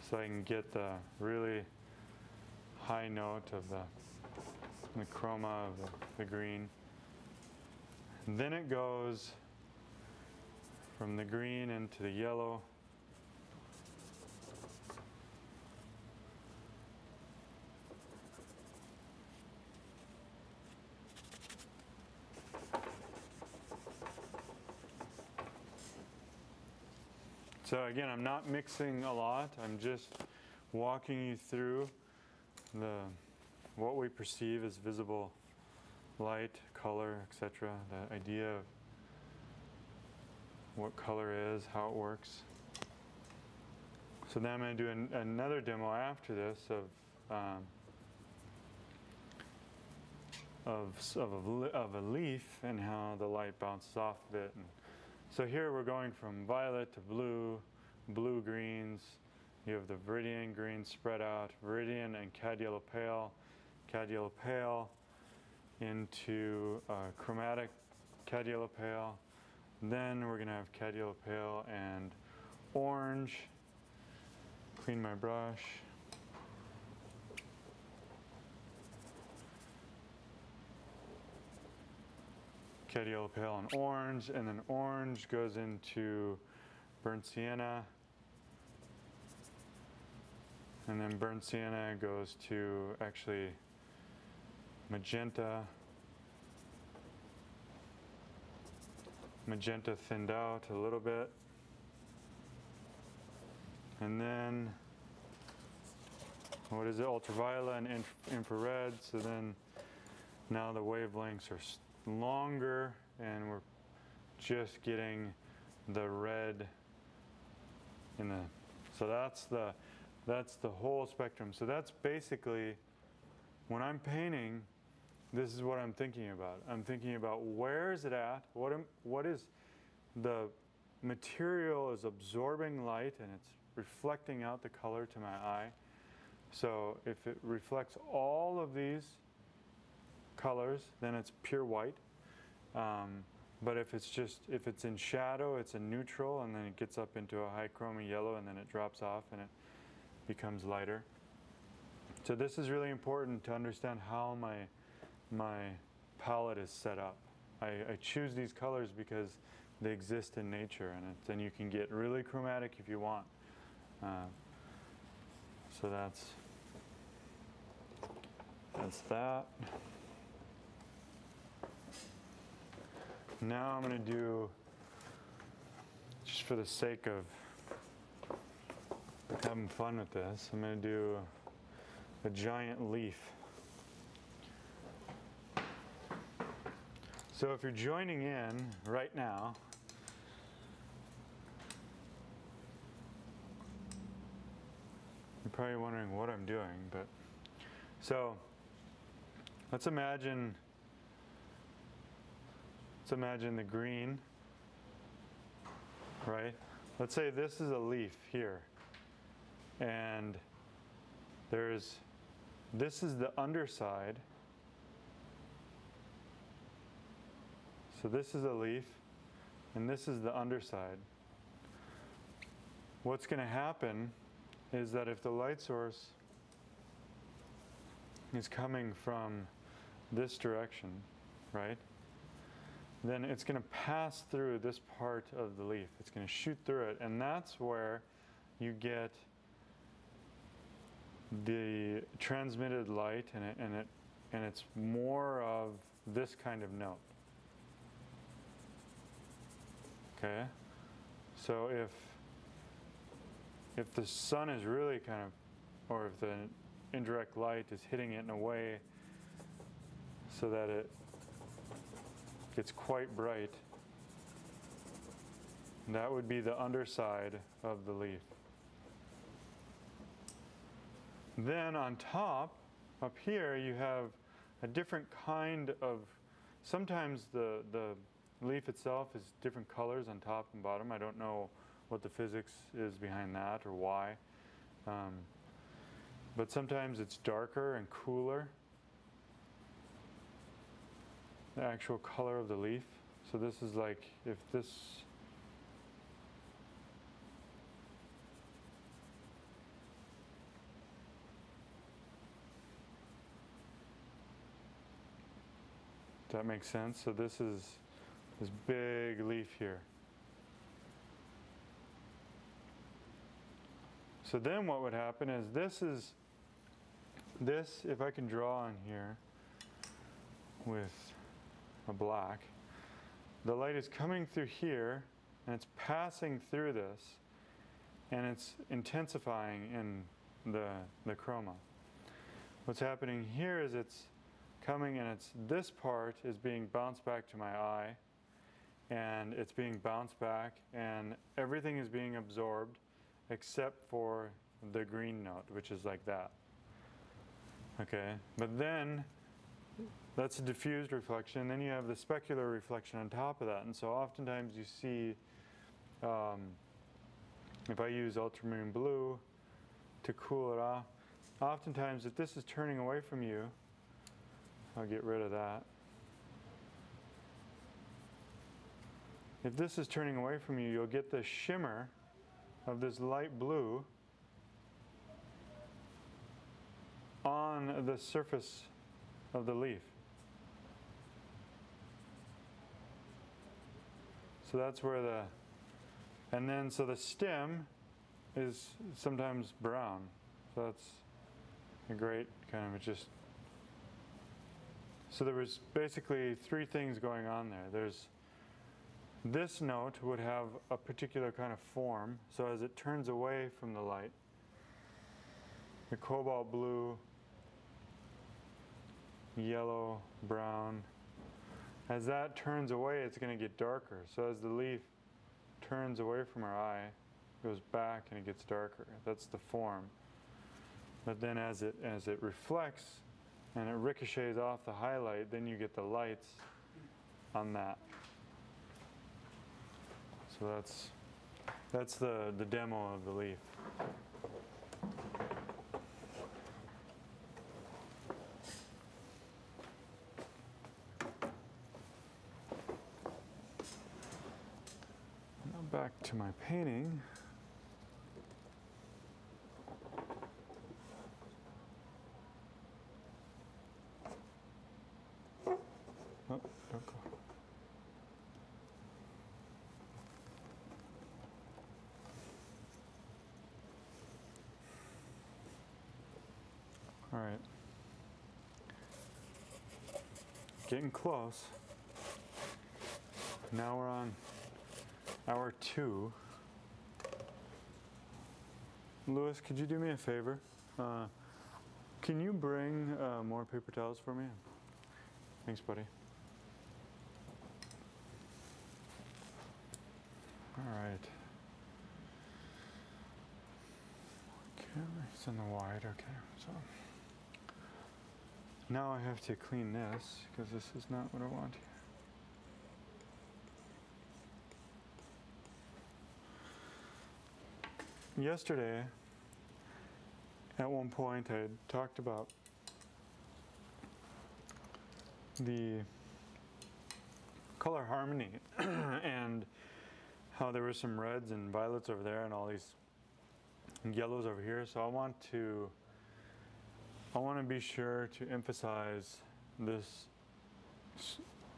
so I can get the really high note of the chroma of the green. And then it goes from the green into the yellow. So again, I'm not mixing a lot. I'm just walking you through what we perceive as visible light, color, etc. The idea of what color is, how it works. So then I'm going to do another demo after this of a leaf and how the light bounces off of it. And so here we're going from violet to blue, blue greens. You have the viridian green spread out, viridian and cad yellow pale into chromatic cad yellow pale. Then we're going to have cad yellow pale and orange. Clean my brush. Cad yellow pale and orange, and then orange goes into burnt sienna, and then burnt sienna goes to actually magenta. Magenta thinned out a little bit. And then, what is it? Ultraviolet and infrared. So then now the wavelengths are longer and we're just getting the red in the, so that's the whole spectrum. So that's basically, when I'm painting, this is what I'm thinking about. I'm thinking about where is it at? What is the material is absorbing light and it's reflecting out the color to my eye. So if it reflects all of these colors, then it's pure white. But if it's in shadow, it's a neutral, and then it gets up into a high chroma yellow, and then it drops off and it becomes lighter. So this is really important to understand how my palette is set up. I choose these colors because they exist in nature, and then you can get really chromatic if you want. So that's that. Now I'm going to do, just for the sake of having fun with this, I'm going to do a giant leaf. So if you're joining in right now, you're probably wondering what I'm doing, but so let's imagine the green, right? Let's say this is a leaf here, and this is the underside. So this is a leaf, and this is the underside. What's going to happen is that if the light source is coming from this direction, right, then it's going to pass through this part of the leaf. It's going to shoot through it, and that's where you get the transmitted light, and it's more of this kind of note. Okay, so if the sun is really kind of, or if the indirect light is hitting it in a way so that it gets quite bright, that would be the underside of the leaf. Then on top, up here, you have a different kind of, sometimes the leaf itself is different colors on top and bottom. I don't know what the physics is behind that or why. But sometimes it's darker and cooler, the actual color of the leaf. So this is like, if this, does that make sense? So this is this big leaf here. So then what would happen is this, if I can draw on here with a black, the light is coming through here and it's passing through this and it's intensifying in the chroma. What's happening here is it's coming and this part is being bounced back to my eye, and it's being bounced back and everything is being absorbed except for the green note, which is like that. Okay, but then that's a diffused reflection. Then you have the specular reflection on top of that. And so oftentimes you see, if I use ultramarine blue to cool it off, oftentimes if this is turning away from you, I'll get rid of that. If this is turning away from you, you'll get the shimmer of this light blue on the surface of the leaf. So that's where And then, so the stem is sometimes brown. So that's a great kind of just. So there was basically three things going on there. There's this note would have a particular kind of form. So as it turns away from the light, the cobalt blue, yellow, brown, as that turns away, it's going to get darker. So as the leaf turns away from our eye, goes back and it gets darker. That's the form. But then as it reflects and it ricochets off the highlight, then you get the lights on that. So that's the demo of the leaf. Now back to my painting. Oh, don't go. All right. Getting close. Now we're on hour 2. Louis, could you do me a favor? Can you bring more paper towels for me? Thanks, buddy. All right. Okay, it's in the wide, okay. So now I have to clean this because this is not what I want here. Yesterday, at one point, I had talked about the color harmony and how there were some reds and violets over there and all these yellows over here. So I want to be sure to emphasize this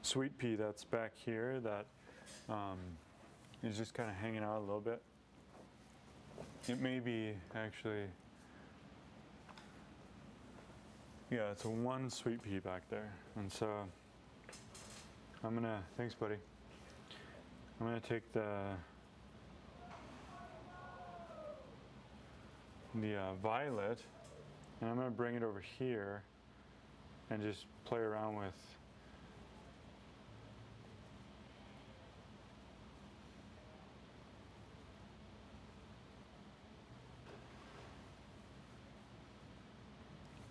sweet pea that's back here that is just kind of hanging out a little bit. It may be actually, yeah, it's a one sweet pea back there. And so I'm gonna, thanks buddy. I'm gonna take the violet and I'm gonna bring it over here and just play around with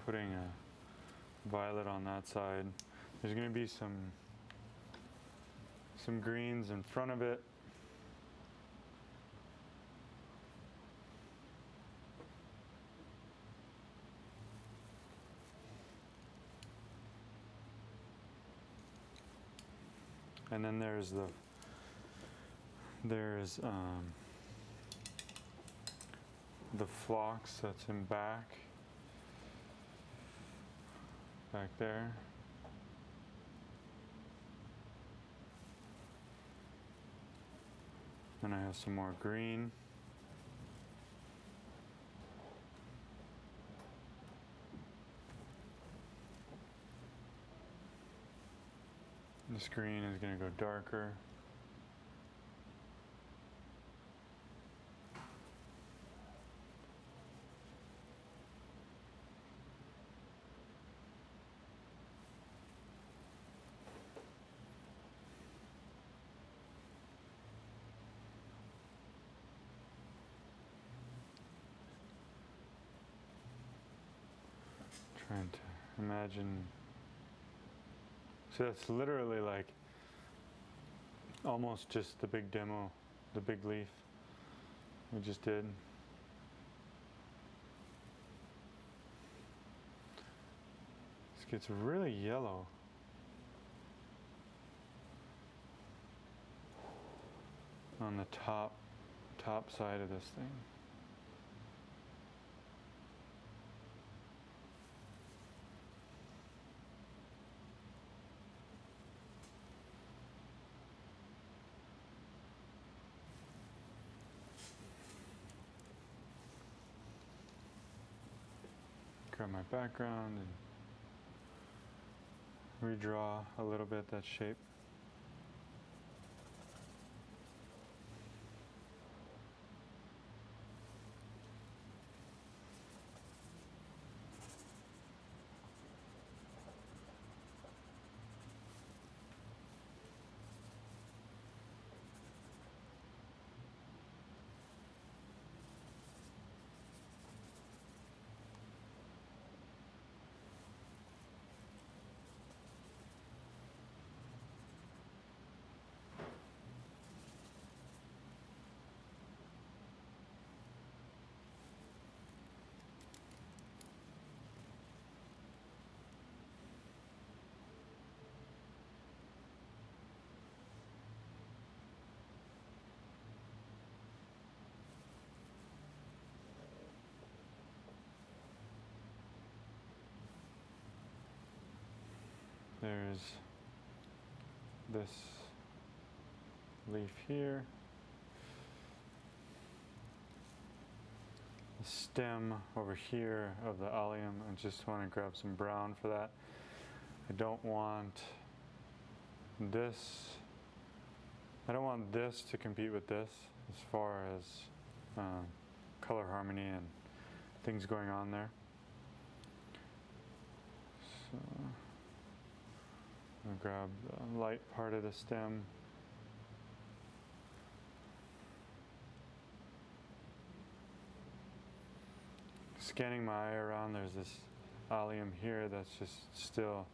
putting a violet on that side. There's going to be some greens in front of it. And then there's the phlox that's in back there. And I have some more green. This green is going to go darker. Trying to imagine. So that's literally like almost just the big demo, the big leaf we just did. This gets really yellow. On the top side of this thing. grab my background and redraw a little bit that shape. There's this leaf here, the stem over here of the allium. I just want to grab some brown for that. I don't want this. I don't want this to compete with this as far as color harmony and things going on there. So I'll grab the light part of the stem. Scanning my eye around, there's this allium here that's just still,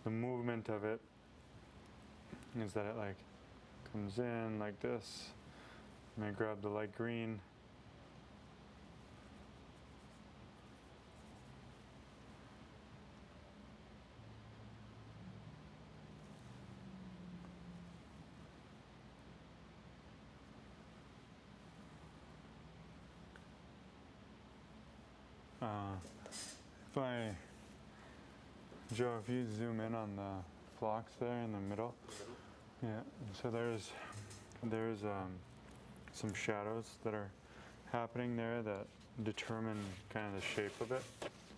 the movement of it is that it like comes in like this, and I grab the light green. Joe, if you zoom in on the phlox there in the middle, yeah. So there's some shadows that are happening there that determine kind of the shape of it.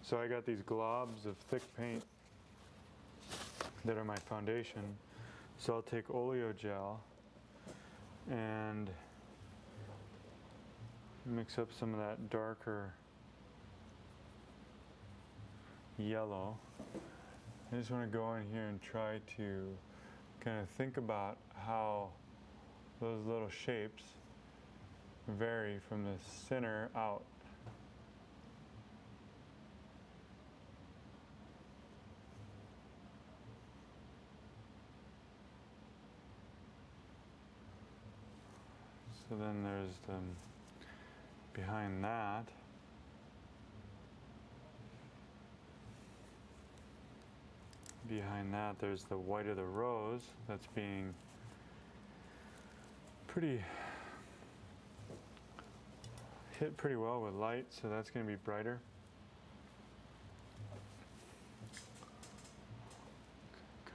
So I got these globs of thick paint that are my foundation. So I'll take oleo gel and mix up some of that darker yellow. I just want to go in here and try to kind of think about how those little shapes vary from the center out. So then there's the behind that. Behind that, there's the white of the rose that's being hit pretty well with light, so that's going to be brighter.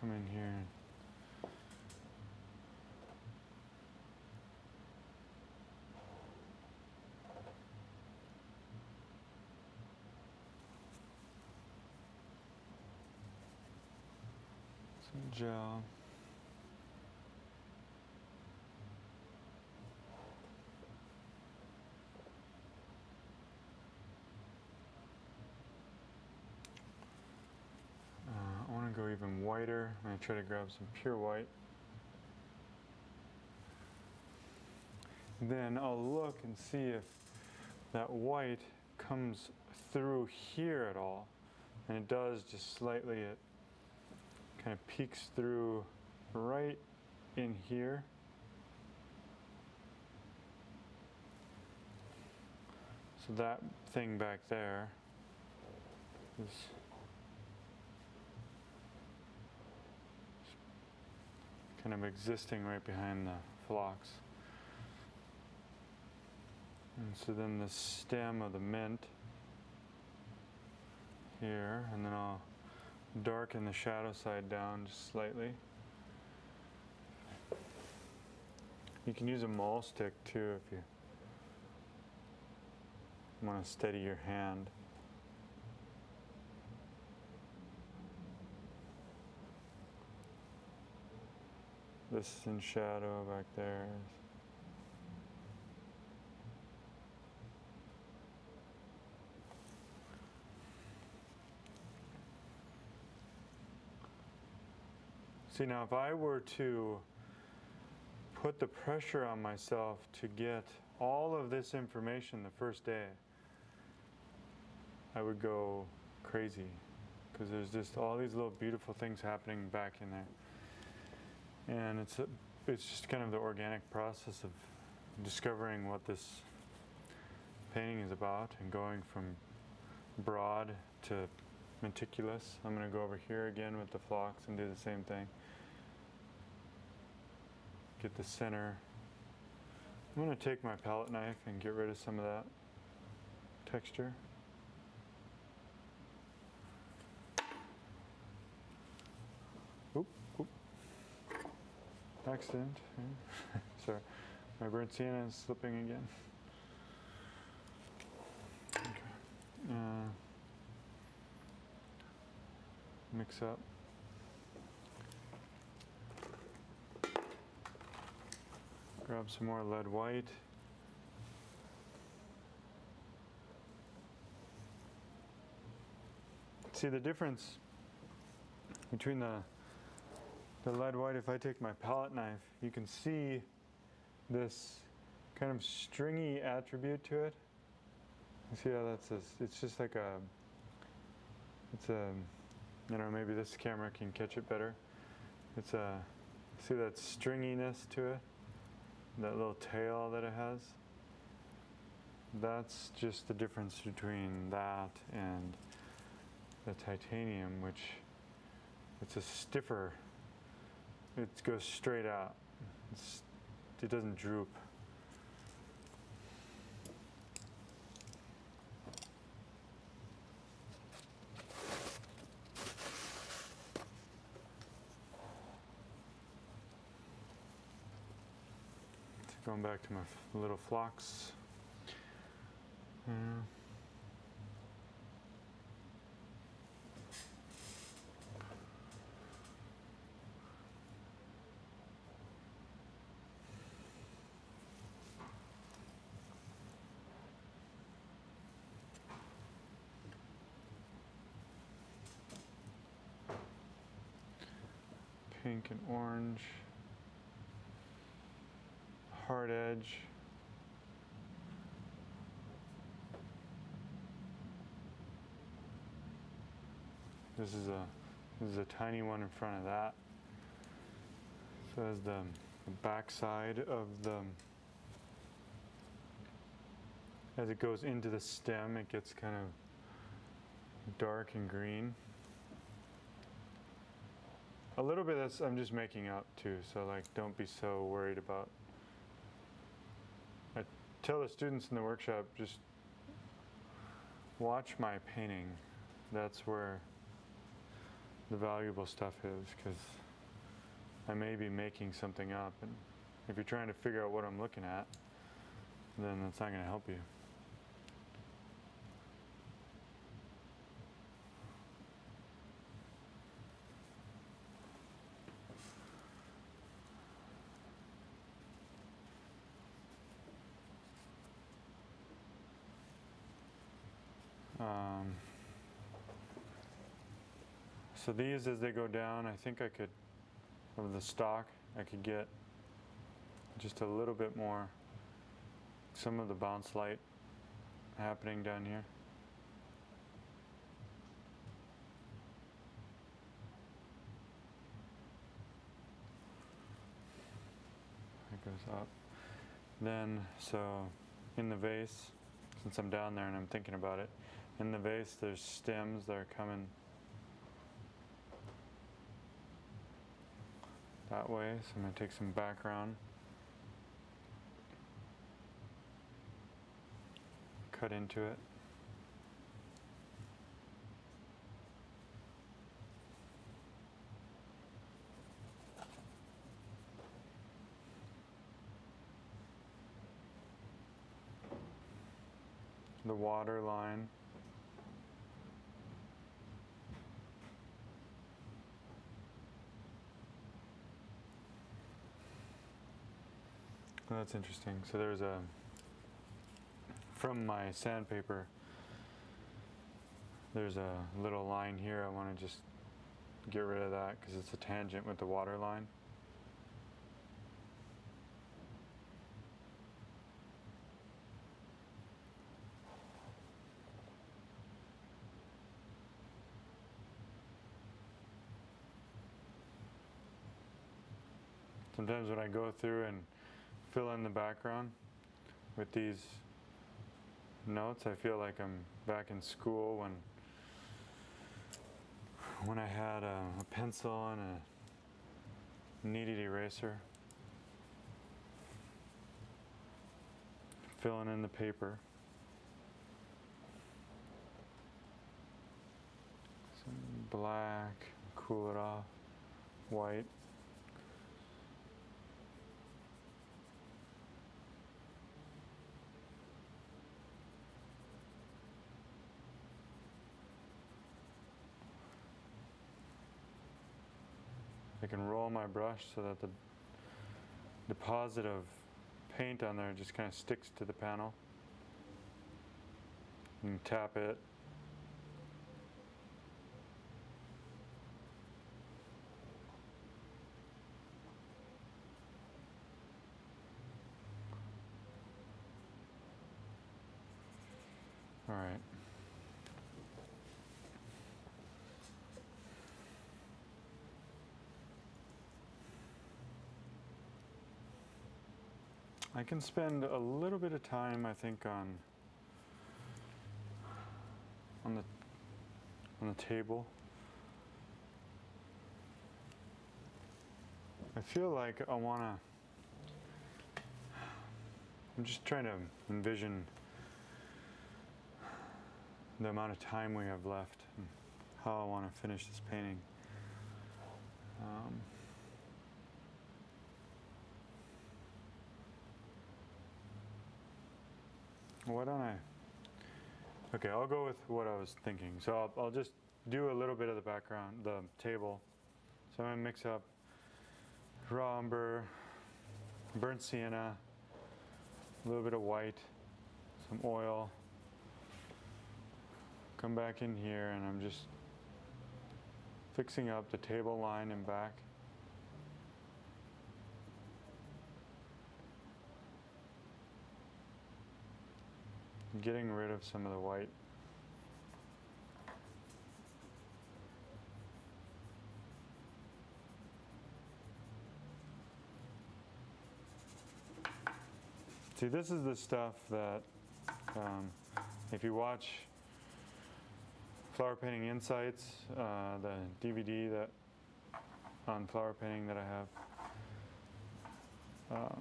Come in here. Some gel. I want to go even whiter. I'm going to try to grab some pure white. Then I'll look and see if that white comes through here at all. And it does, just slightly. It kind of peeks through right in here. So that thing back there is kind of existing right behind the phlox. And so then the stem of the mint here, and then I'll darken the shadow side down just slightly. You can use a mole stick too if you want to steady your hand. this is in shadow back there. See, now if I were to put the pressure on myself to get all of this information the first day, I would go crazy, because there's just all these little beautiful things happening back in there. And it's just kind of the organic process of discovering what this painting is about and going from broad to meticulous. I'm going to go over here again with the flocks and do the same thing. Get the center. I'm going to take my palette knife and get rid of some of that texture. Oop, oop. Accident. Sorry, my burnt sienna is slipping again. Okay. Mix up. Grab some more lead white. See the difference between the lead white. If I take my palette knife, you can see this kind of stringy attribute to it. You see how that's it's just like you know, maybe this camera can catch it better. It's see that stringiness to it? That little tail that it has? That's just the difference between that and the titanium, which it's a stiffer. It goes straight out. It doesn't droop. Going back to my little flocks. Pink and orange. Hard edge. This is a tiny one in front of that. So as the back side of as it goes into the stem, it gets kind of dark and green. A little bit of this I'm just making up too, so like don't be so worried about. I tell the students in the workshop, just watch my painting. That's where the valuable stuff is, because I may be making something up, and if you're trying to figure out what I'm looking at, then that's not going to help you. So these, as they go down, I think I could, of the stock, I could get just a little bit more, some of the bounce light happening down here. It goes up. Then, so in the vase, since I'm down there and I'm thinking about it, in the vase there's stems that are coming that way, so I'm going to take some background, cut into it. The water line. Well, that's interesting. So there's a, from my sandpaper, there's a little line here. I want to just get rid of that because it's a tangent with the water line. Sometimes when I go through and fill in the background with these notes, I feel like I'm back in school when I had a pencil and a kneaded eraser, filling in the paper. Some black, cool it off, white. I can roll my brush so that the deposit of paint on there just kind of sticks to the panel. You can tap it. All right. I can spend a little bit of time, I think, on the table. I feel like I want to. I'm just trying to envision the amount of time we have left and how I want to finish this painting. Why don't I? Okay, I'll go with what I was thinking. So I'll just do a little bit of the background, the table. So I'm going to mix up raw umber, burnt sienna, a little bit of white, some oil. Come back in here and I'm just fixing up the table line and back. Getting rid of some of the white. See, this is the stuff that, if you watch Flower Painting Insights, the DVD that on flower painting that I have,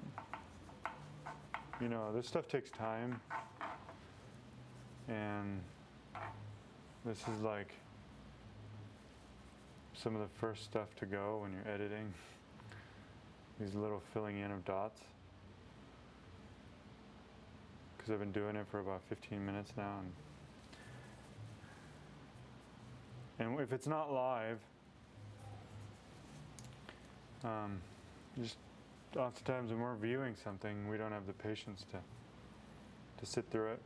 you know, this stuff takes time. And this is like some of the first stuff to go when you're editing. These little filling in of dots. Because I've been doing it for about 15 minutes now. And if it's not live, just oftentimes when we're viewing something, we don't have the patience to sit through it.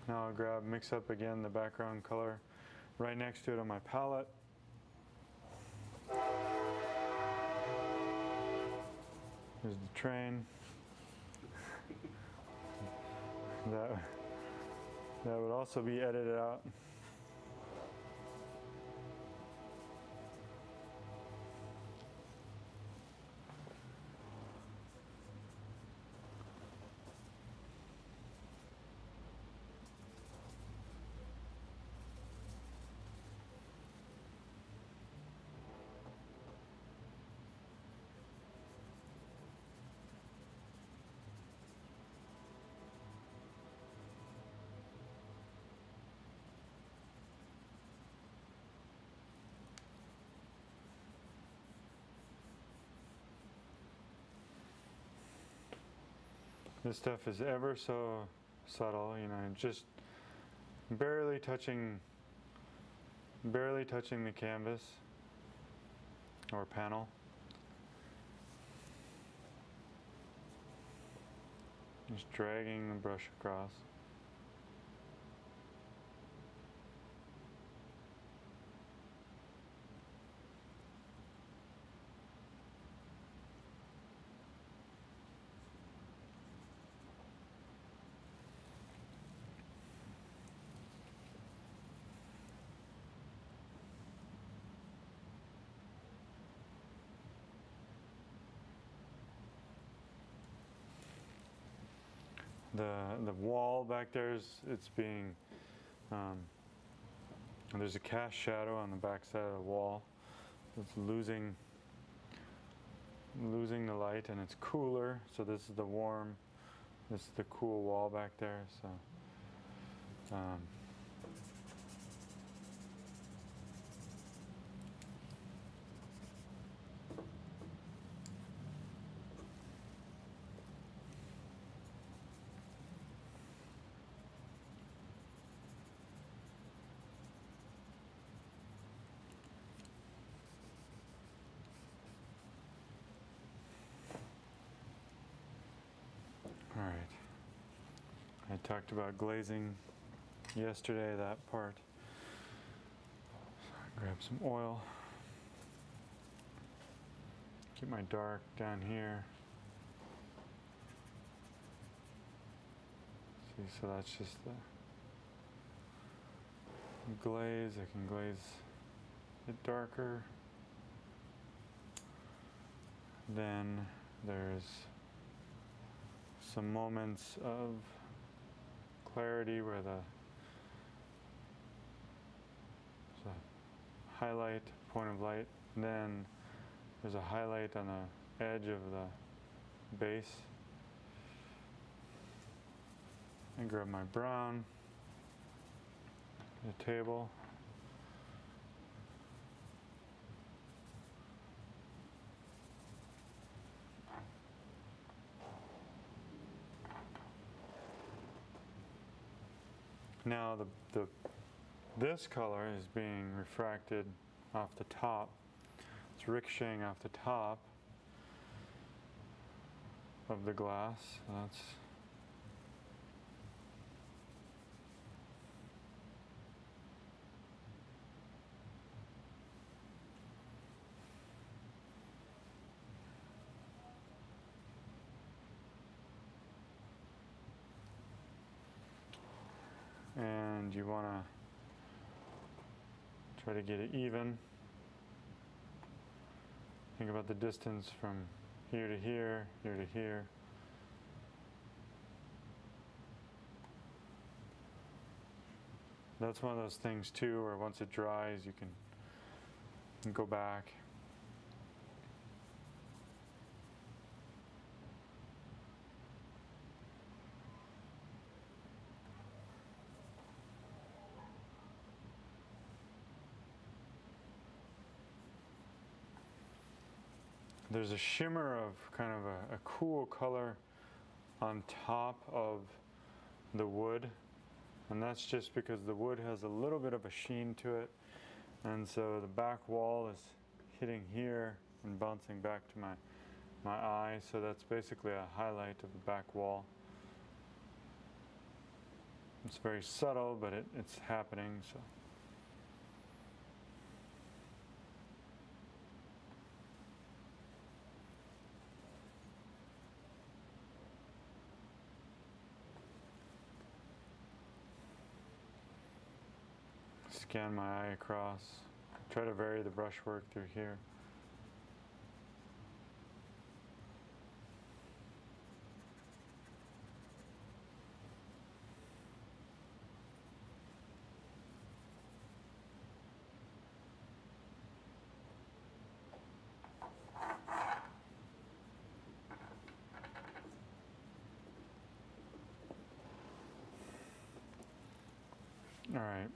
Now I'll mix up again the background color right next to it on my palette. There's the train. That would also be edited out. This stuff is ever so subtle, you know, just barely touching barely touching the canvas or panel. Just dragging the brush across. The wall back there is, it's being, there's a cast shadow on the back side of the wall. It's losing the light, and it's cooler. So this is the warm, this is the cool wall back there. So all right. I talked about glazing yesterday, that part. Grab some oil. Keep my dark down here. See, so that's just the glaze. I can glaze it darker. Then there's some moments of clarity where there's a highlight, point of light. Then there's a highlight on the edge of the base. And grab my brown, the table. Now this color is being refracted off the top. It's ricocheting off the top of the glass. So that's and you want to try to get it even. Think about the distance from here to here, here to here. That's one of those things too, where once it dries, you can go back. There's a shimmer of kind of a cool color on top of the wood, and that's just because the wood has a little bit of a sheen to it, and so the back wall is hitting here and bouncing back to my eye, so that's basically a highlight of the back wall. It's very subtle, but it's happening. So. Scan my eye across. Try to vary the brushwork through here. All right.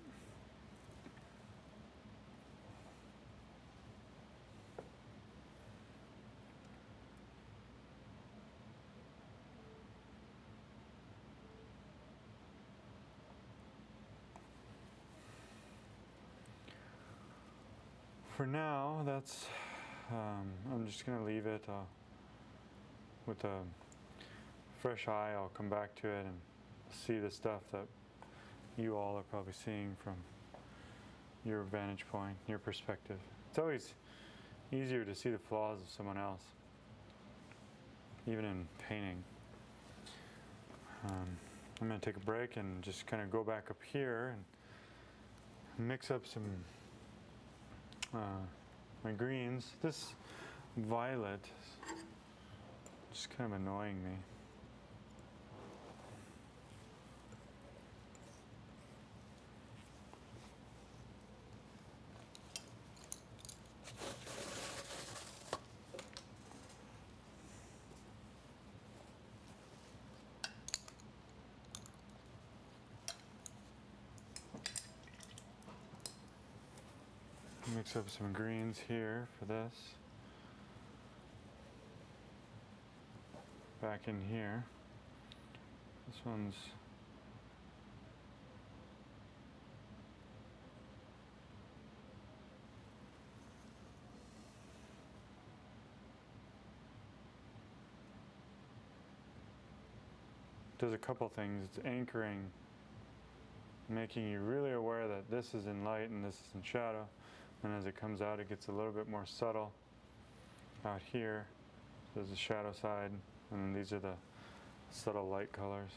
for now, that's, I'm just going to leave it with a fresh eye. I'll come back to it and see the stuff that you all are probably seeing from your vantage point, your perspective. It's always easier to see the flaws of someone else, even in painting. I'm going to take a break and just kind of go back up here and mix up some my greens. This violet is just kind of annoying me. Mix up some greens here for this. Back in here. This one's does a couple things. It's anchoring, making you really aware that this is in light and this is in shadow. And as it comes out, it gets a little bit more subtle out here. There's the shadow side, and then these are the subtle light colors.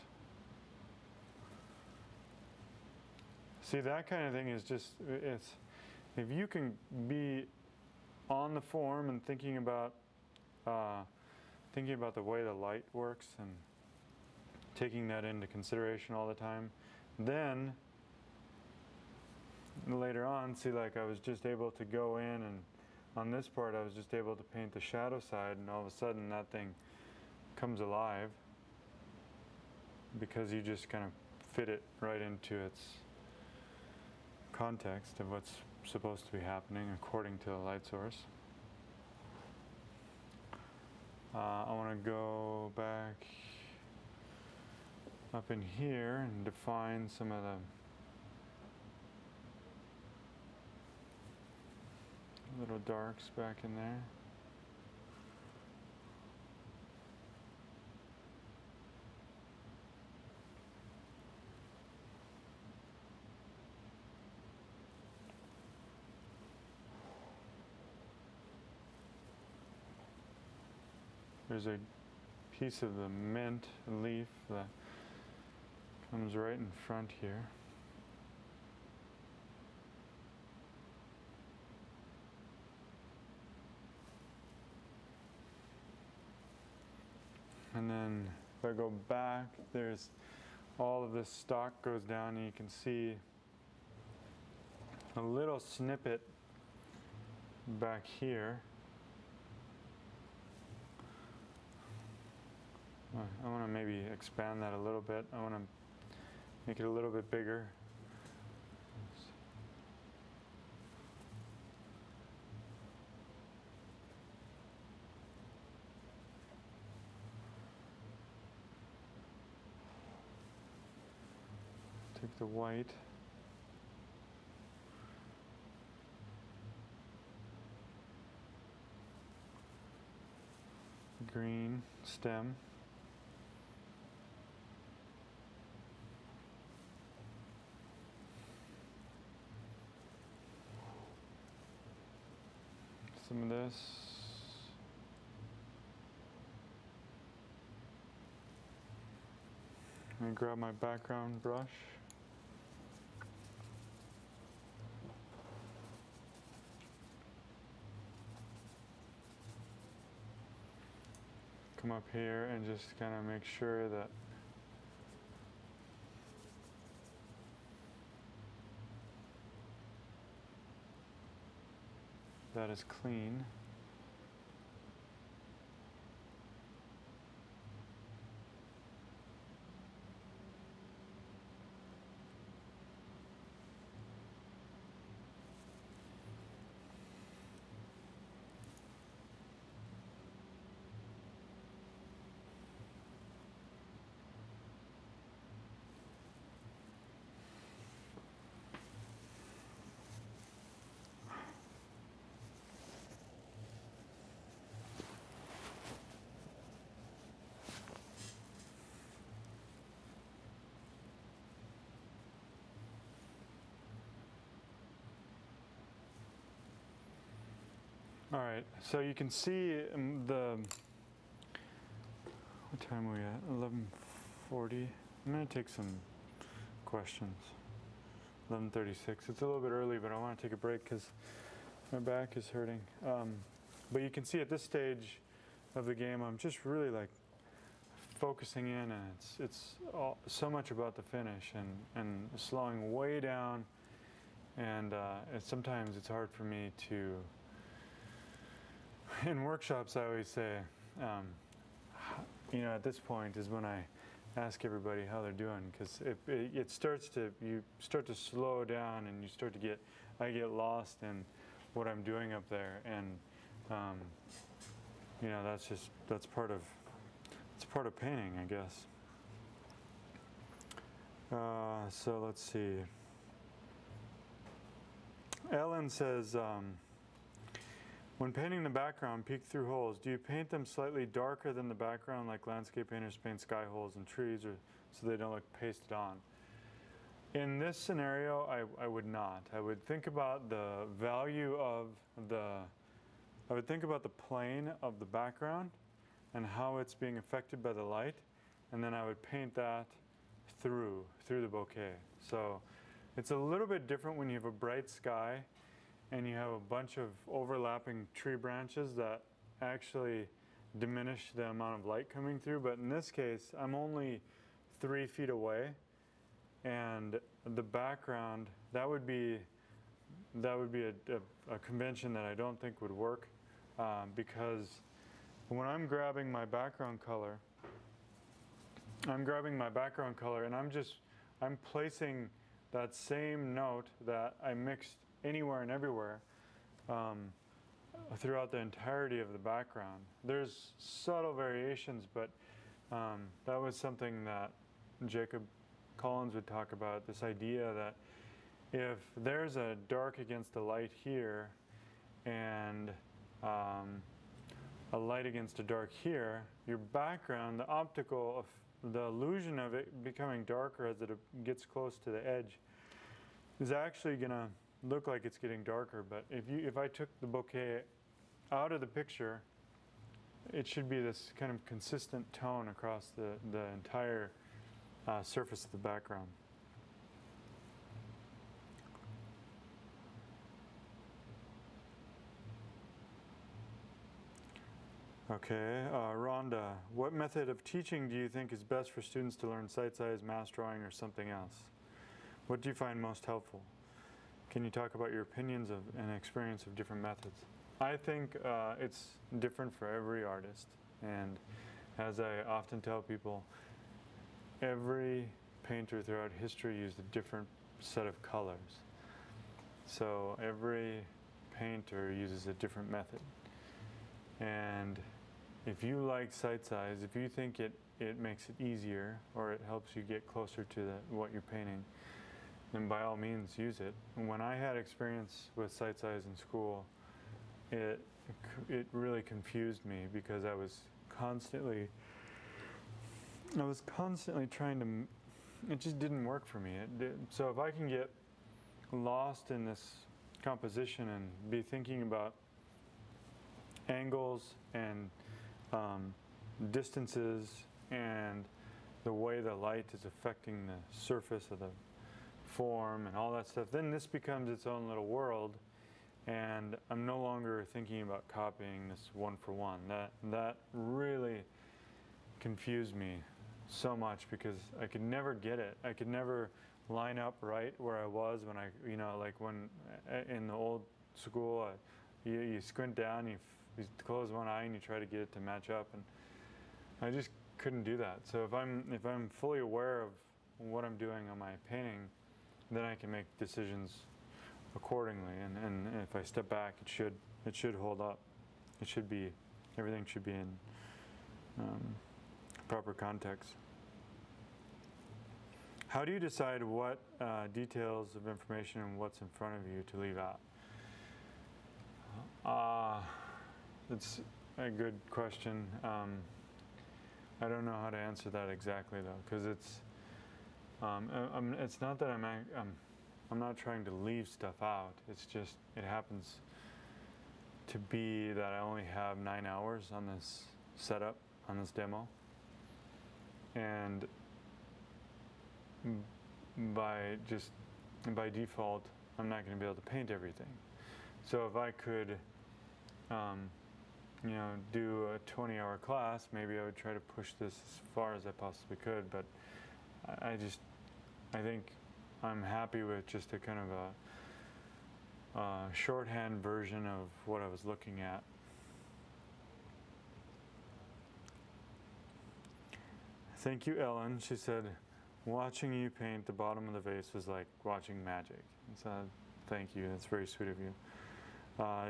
See, that kind of thing is just, it's, if you can be on the form and thinking about the way the light works and taking that into consideration all the time, then later on, see, like I was just able to go in, and on this part I was just able to paint the shadow side, and all of a sudden that thing comes alive because you just kind of fit it right into its context of what's supposed to be happening according to the light source. I want to go back up in here and define some of the little darks back in there. There's a piece of the mint leaf that comes right in front here. And then if I go back, there's all of this stalk goes down, and you can see a little snippet back here. I want to maybe expand that a little bit. I want to make it a little bit bigger. Take the white. Green stem. Some of this. I'm going to grab my background brush. Come up here and just kind of make sure that that is clean. All right, so you can see what time are we at? 11:40. I'm going to take some questions. 11:36. It's a little bit early, but I want to take a break because my back is hurting. But you can see at this stage of the game, I'm just really like focusing in, and it's so much about the finish and slowing way down. And sometimes it's hard for me to. In workshops, I always say, at this point is when I ask everybody how they're doing, because you start to slow down, and I get lost in what I'm doing up there, and that's part of painting, I guess. So let's see. Ellen says, when painting the background, peek through holes, do you paint them slightly darker than the background like landscape painters paint sky holes and trees, or so they don't look pasted on? In this scenario, I would not. I would think about the value of I would think about the plane of the background and how it's being affected by the light, and then I would paint that through the bouquet. So it's a little bit different when you have a bright sky and you have a bunch of overlapping tree branches that actually diminish the amount of light coming through. But in this case, I'm only 3 feet away, and the background, that would be a convention that I don't think would work, because when I'm grabbing my background color, and I'm placing that same note that I mixed anywhere and everywhere throughout the entirety of the background. There's subtle variations, but that was something that Jacob Collins would talk about, this idea that if there's a dark against a light here and a light against a dark here, your background, the illusion of it becoming darker as it gets close to the edge is actually going to look like it's getting darker. But if I took the bouquet out of the picture, it should be this kind of consistent tone across the entire surface of the background. Okay, Rhonda, what method of teaching do you think is best for students to learn sight size, mass drawing, or something else? What do you find most helpful? Can you talk about your opinions of and experience of different methods? I think it's different for every artist, and as I often tell people, every painter throughout history used a different set of colors. So every painter uses a different method. And if you like sight size, if you think it makes it easier or it helps you get closer to what you're painting, then by all means use it. And when I had experience with sight size in school, it really confused me because I was constantly trying to, it just didn't work for me. So if I can get lost in this composition and be thinking about angles and distances and the way the light is affecting the surface of the form and all that stuff, then this becomes its own little world, and I'm no longer thinking about copying this one for one. That really confused me so much because I could never get it. I could never line up right where I was when like when in the old school, you squint down, you close one eye and you try to get it to match up, and I just couldn't do that. So if I'm fully aware of what I'm doing on my painting, then I can make decisions accordingly. And if I step back, it should hold up. Everything should be in proper context. How do you decide what details of information and what's in front of you to leave out? It's a good question. I don't know how to answer that exactly though, because it's not that I'm not trying to leave stuff out. It's just it happens to be that I only have 9 hours on this setup, on this demo. And by default, I'm not going to be able to paint everything. So if I could, do a 20-hour class, maybe I would try to push this as far as I possibly could. But I think I'm happy with just a kind of a shorthand version of what I was looking at. Thank you, Ellen. She said, watching you paint the bottom of the vase was like watching magic. So thank you. That's very sweet of you.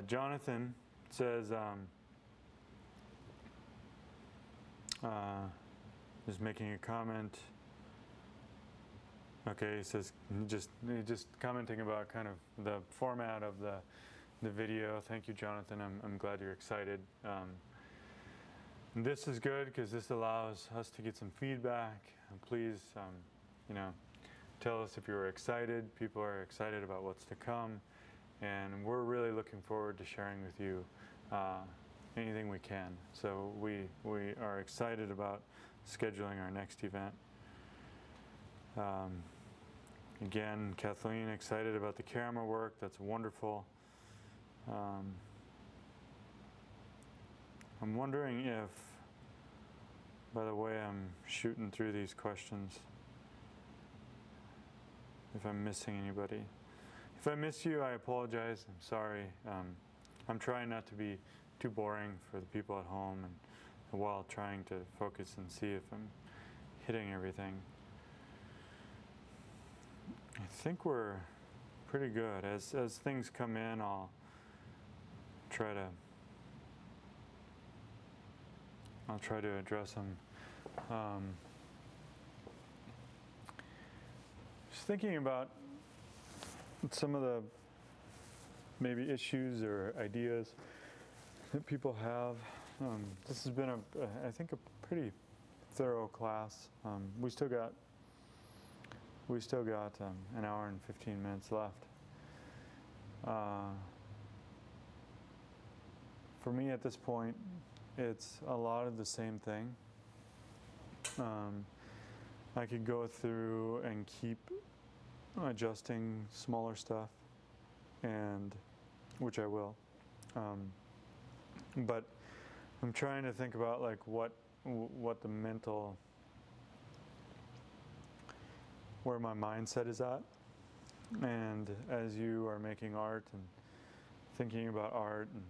Jonathan says, is making a comment. Okay, he says just commenting about kind of the format of the video. Thank you, Jonathan. I'm glad you're excited. This is good because this allows us to get some feedback. Please, tell us if you're excited. People are excited about what's to come, and we're really looking forward to sharing with you anything we can. So we are excited about scheduling our next event. Again, Kathleen, excited about the camera work. That's wonderful. I'm wondering if, by the way I'm shooting through these questions, if I'm missing anybody. If I miss you, I apologize. I'm sorry. I'm trying not to be too boring for the people at home, and while trying to focus and see if I'm hitting everything. I think we're pretty good. As things come in, I'll try to address them. Just thinking about some of the maybe issues or ideas that people have. This has been I think a pretty thorough class. We still got an hour and 15 minutes left. For me at this point, it's a lot of the same thing. I could go through and keep adjusting smaller stuff, and which I will. But I'm trying to think about like what the mental, where my mindset is at. And as you are making art and thinking about art and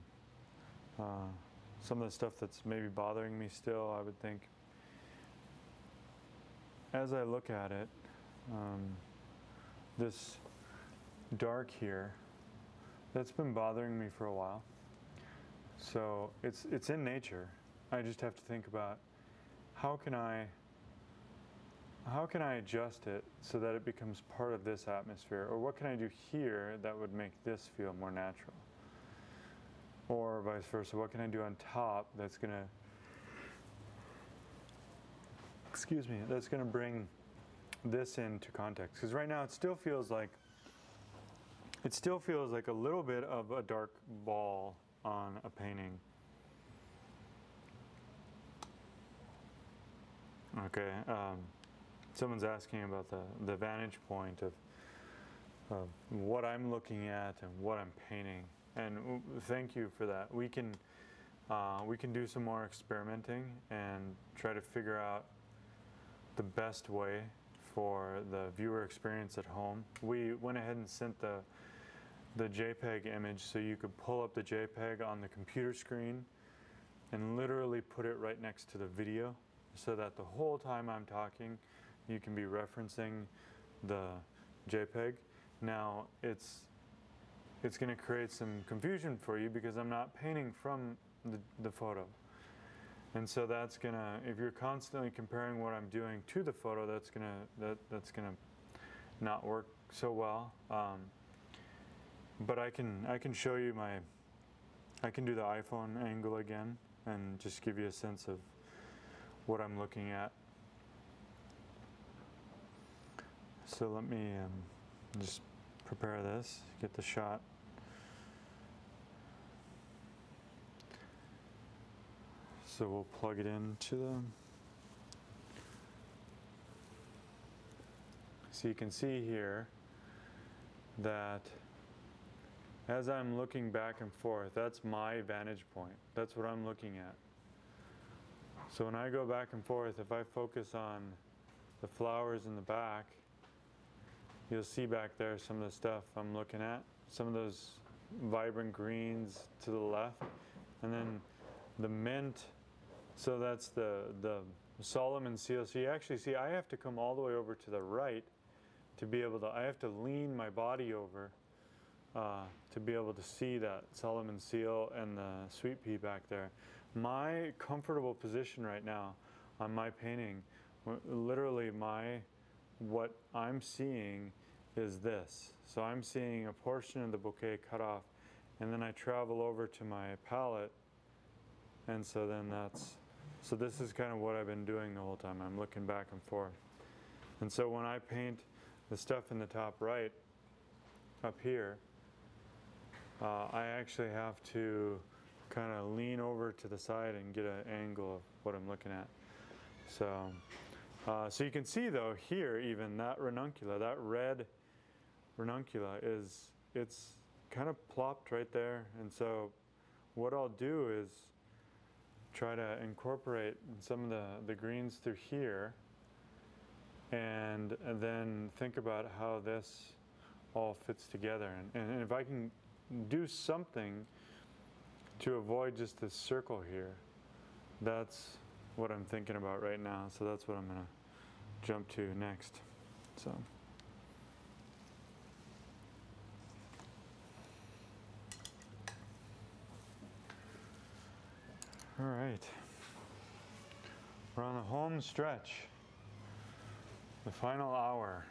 some of the stuff that's maybe bothering me still, I would think, as I look at it, this dark here, that's been bothering me for a while. So it's in nature. I just have to think about how can I adjust it so that it becomes part of this atmosphere, or what can I do here that would make this feel more natural, or vice versa. What can I do on top that's gonna, that's gonna bring this into context? Because right now it still feels like a little bit of a dark ball on a painting. Okay, someone's asking about the vantage point of what I'm looking at and what I'm painting, and thank you for that. We can do some more experimenting and try to figure out the best way for the viewer experience at home. We went ahead and sent the JPEG image so you could pull up the JPEG on the computer screen and literally put it right next to the video, so that the whole time I'm talking, you can be referencing the JPEG. Now, it's going to create some confusion for you because I'm not painting from the photo. And so that's going to, if you're constantly comparing what I'm doing to the photo, that's going to not work so well. But I can show you I can do the iPhone angle again and just give you a sense of what I'm looking at. So let me just prepare this, get the shot. So we'll plug it into the... So you can see here that as I'm looking back and forth, that's my vantage point. That's what I'm looking at. So when I go back and forth, if I focus on the flowers in the back, you'll see back there some of the stuff I'm looking at. Some of those vibrant greens to the left. And then the mint, so that's the Solomon seal. So you actually see I have to come all the way over to the right to be able to, I have to lean my body over to be able to see that Solomon seal and the sweet pea back there. My comfortable position right now on my painting, literally what I'm seeing is this. So I'm seeing a portion of the bouquet cut off, and then I travel over to my palette, and so then so this is kind of what I've been doing the whole time. I'm looking back and forth. And so when I paint the stuff in the top right, up here, I actually have to kind of lean over to the side and get an angle of what I'm looking at. So you can see though here even that ranuncula, that red ranuncula it's kind of plopped right there. And so what I'll do is try to incorporate some of the greens through here and then think about how this all fits together. And if I can do something to avoid just this circle here, that's what I'm thinking about right now. So that's what I'm going to jump to next. So. All right. We're on the home stretch. The final hour.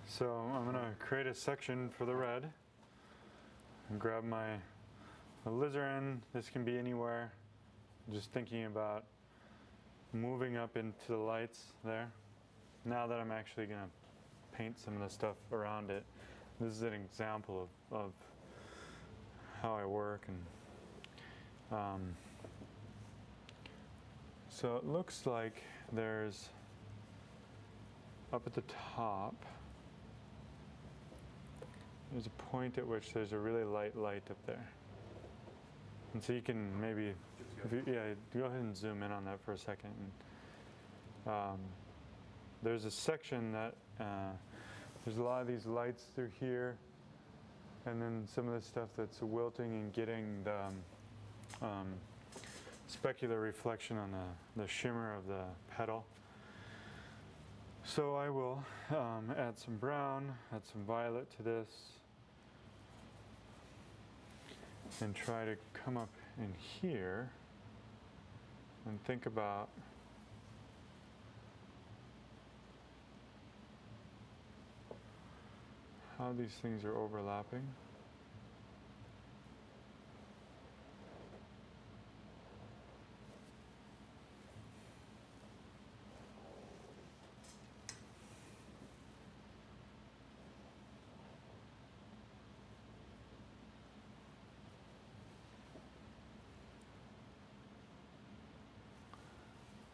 So I'm going to create a section for the red and grab my alizarin. This can be anywhere. Just thinking about moving up into the lights there. Now that I'm actually going to paint some of the stuff around it, this is an example of how I work. And so it looks like there's up at the top, there's a point at which there's a really light up there. And so you can maybe, go ahead and zoom in on that for a second. And, there's a section that, there's a lot of these lights through here, and then some of the stuff that's wilting and getting the specular reflection on the shimmer of the petal. So I will add some brown, add some violet to this, and try to come up in here and think about how these things are overlapping.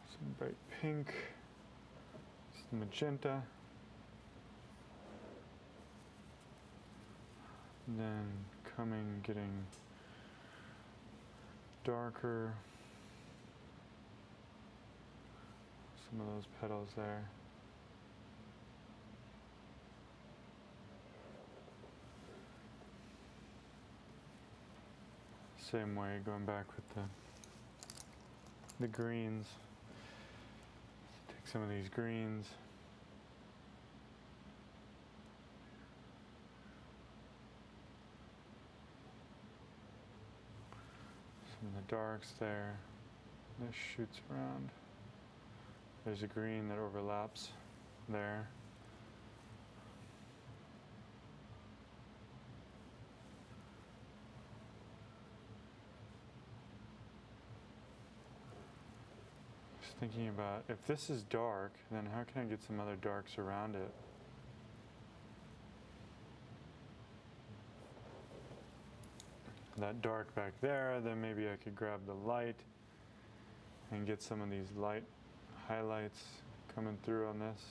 Some bright pink, some magenta. And then getting darker. Some of those petals there. Same way, going back with the greens. Take some of these greens. Some of the darks there. This shoots around. There's a green that overlaps there. Just thinking about if this is dark, then how can I get some other darks around it? That dark back there, then maybe I could grab the light and get some of these light highlights coming through on this.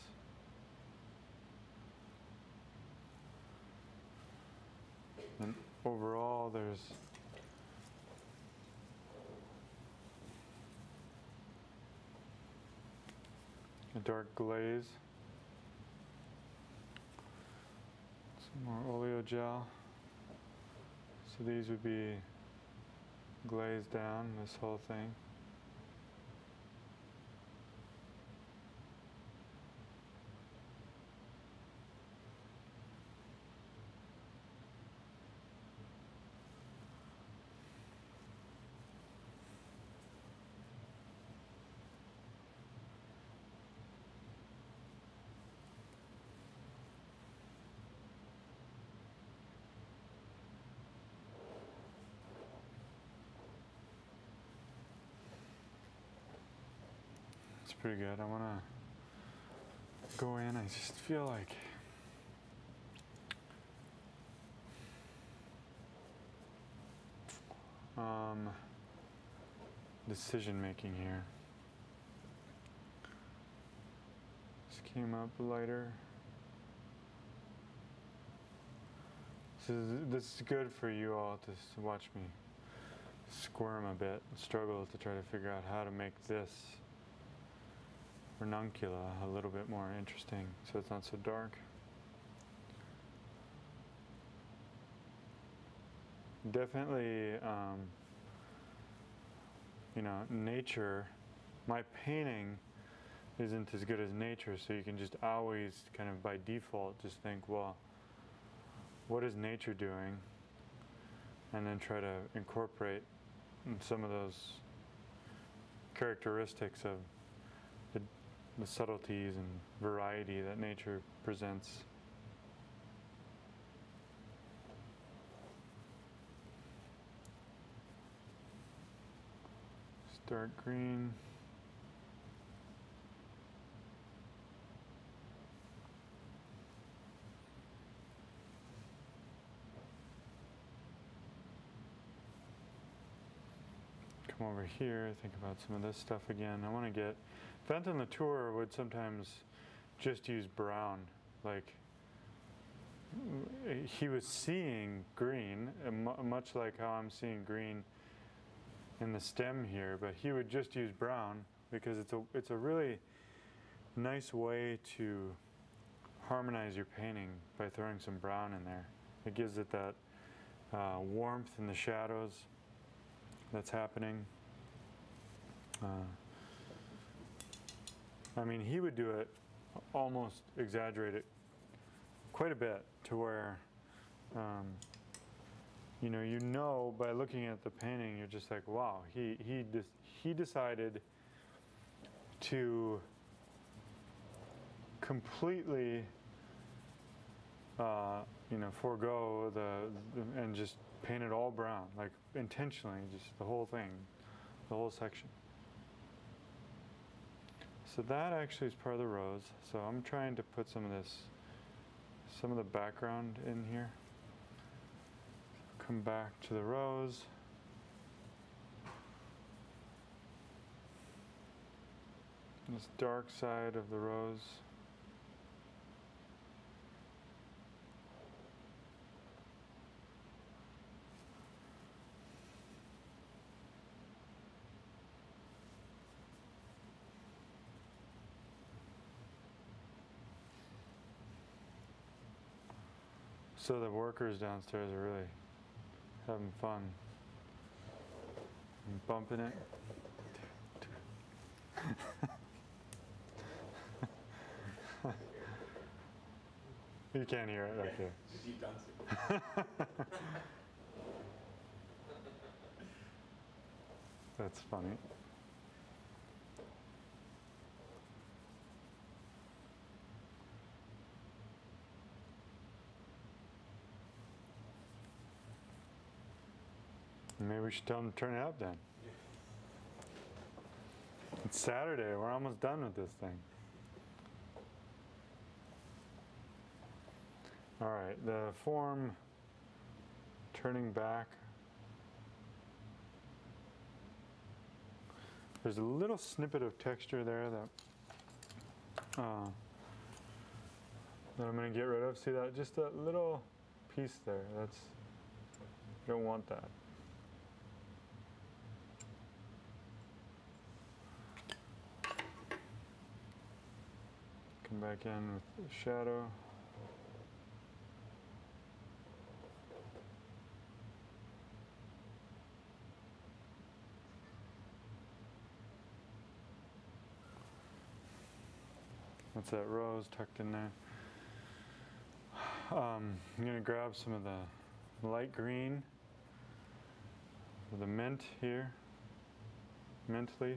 And overall, there's a dark glaze, some more oleo gel. So these would be glazed down, this whole thing. It's pretty good. I want to go in. I just feel like decision making here. Just came up lighter. This is good for you all to watch me squirm a bit, struggle to try to figure out how to make this ranuncula a little bit more interesting so it's not so dark. Definitely, nature, my painting isn't as good as nature, so you can just always kind of by default just think, well, what is nature doing? And then try to incorporate some of those characteristics of the subtleties and variety that nature presents. Dark green. Come over here, think about some of this stuff again. I want to get, Fenton Latour would sometimes just use brown, like he was seeing green, much like how I'm seeing green in the stem here, but he would just use brown because it's a really nice way to harmonize your painting by throwing some brown in there. It gives it that warmth in the shadows that's happening. I mean, he would do it, almost exaggerate it quite a bit to where you know by looking at the painting, you're just like, wow, he decided to completely forego and just paint it all brown, like intentionally, just the whole thing, the whole section. So that actually is part of the rose. So I'm trying to put some of the background in here. Come back to the rose. This dark side of the rose. So the workers downstairs are really having fun. I'm bumping it. You can't hear it, okay. Just you dancing. That's funny. Maybe we should tell them to turn it up then. It's Saturday. We're almost done with this thing. All right, the form turning back. There's a little snippet of texture there that I'm going to get rid of. See that? Just that little piece there. That's, you don't want that. Come back in with the shadow. That's that rose tucked in there. I'm going to grab some of the light green, the mint here, mint leaf.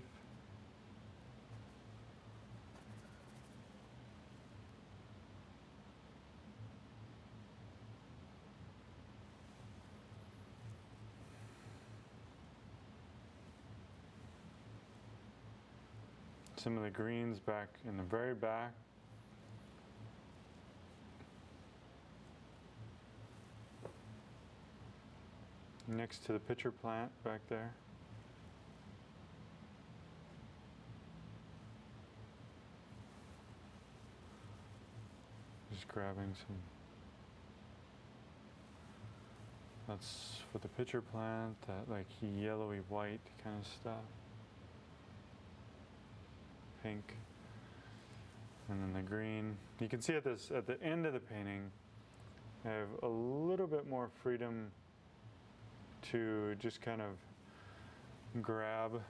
Some of the greens back in the very back. Next to the pitcher plant back there. Just grabbing some. That's for the pitcher plant, that like yellowy white kind of stuff. Pink, and then the green. You can see at the end of the painting, I have a little bit more freedom to just kind of grab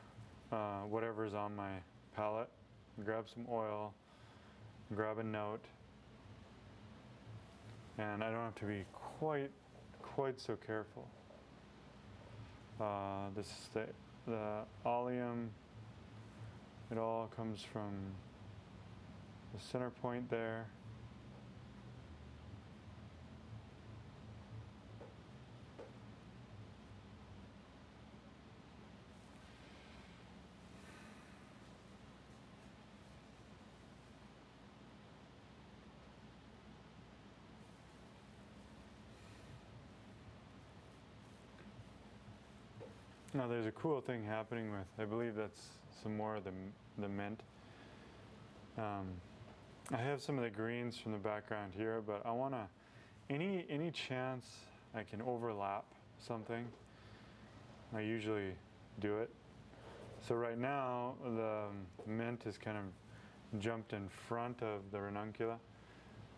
whatever's on my palette, grab some oil, grab a note, and I don't have to be quite so careful. This is the oleum. It all comes from the center point there. Now there's a cool thing happening with, I believe that's some more of the mint. I have some of the greens from the background here, but I want to, any chance I can overlap something, I usually do it. So right now the mint is kind of jumped in front of the ranuncula,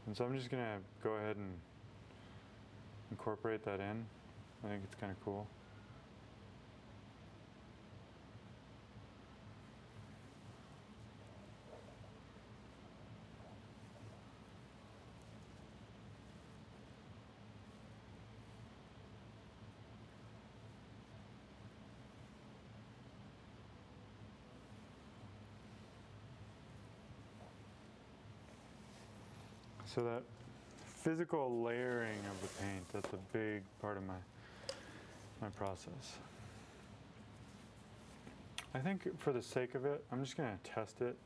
and so I'm just going to go ahead and incorporate that in. I think it's kind of cool. So that physical layering of the paint, that's a big part of my process. I think for the sake of it, I'm just going to test it.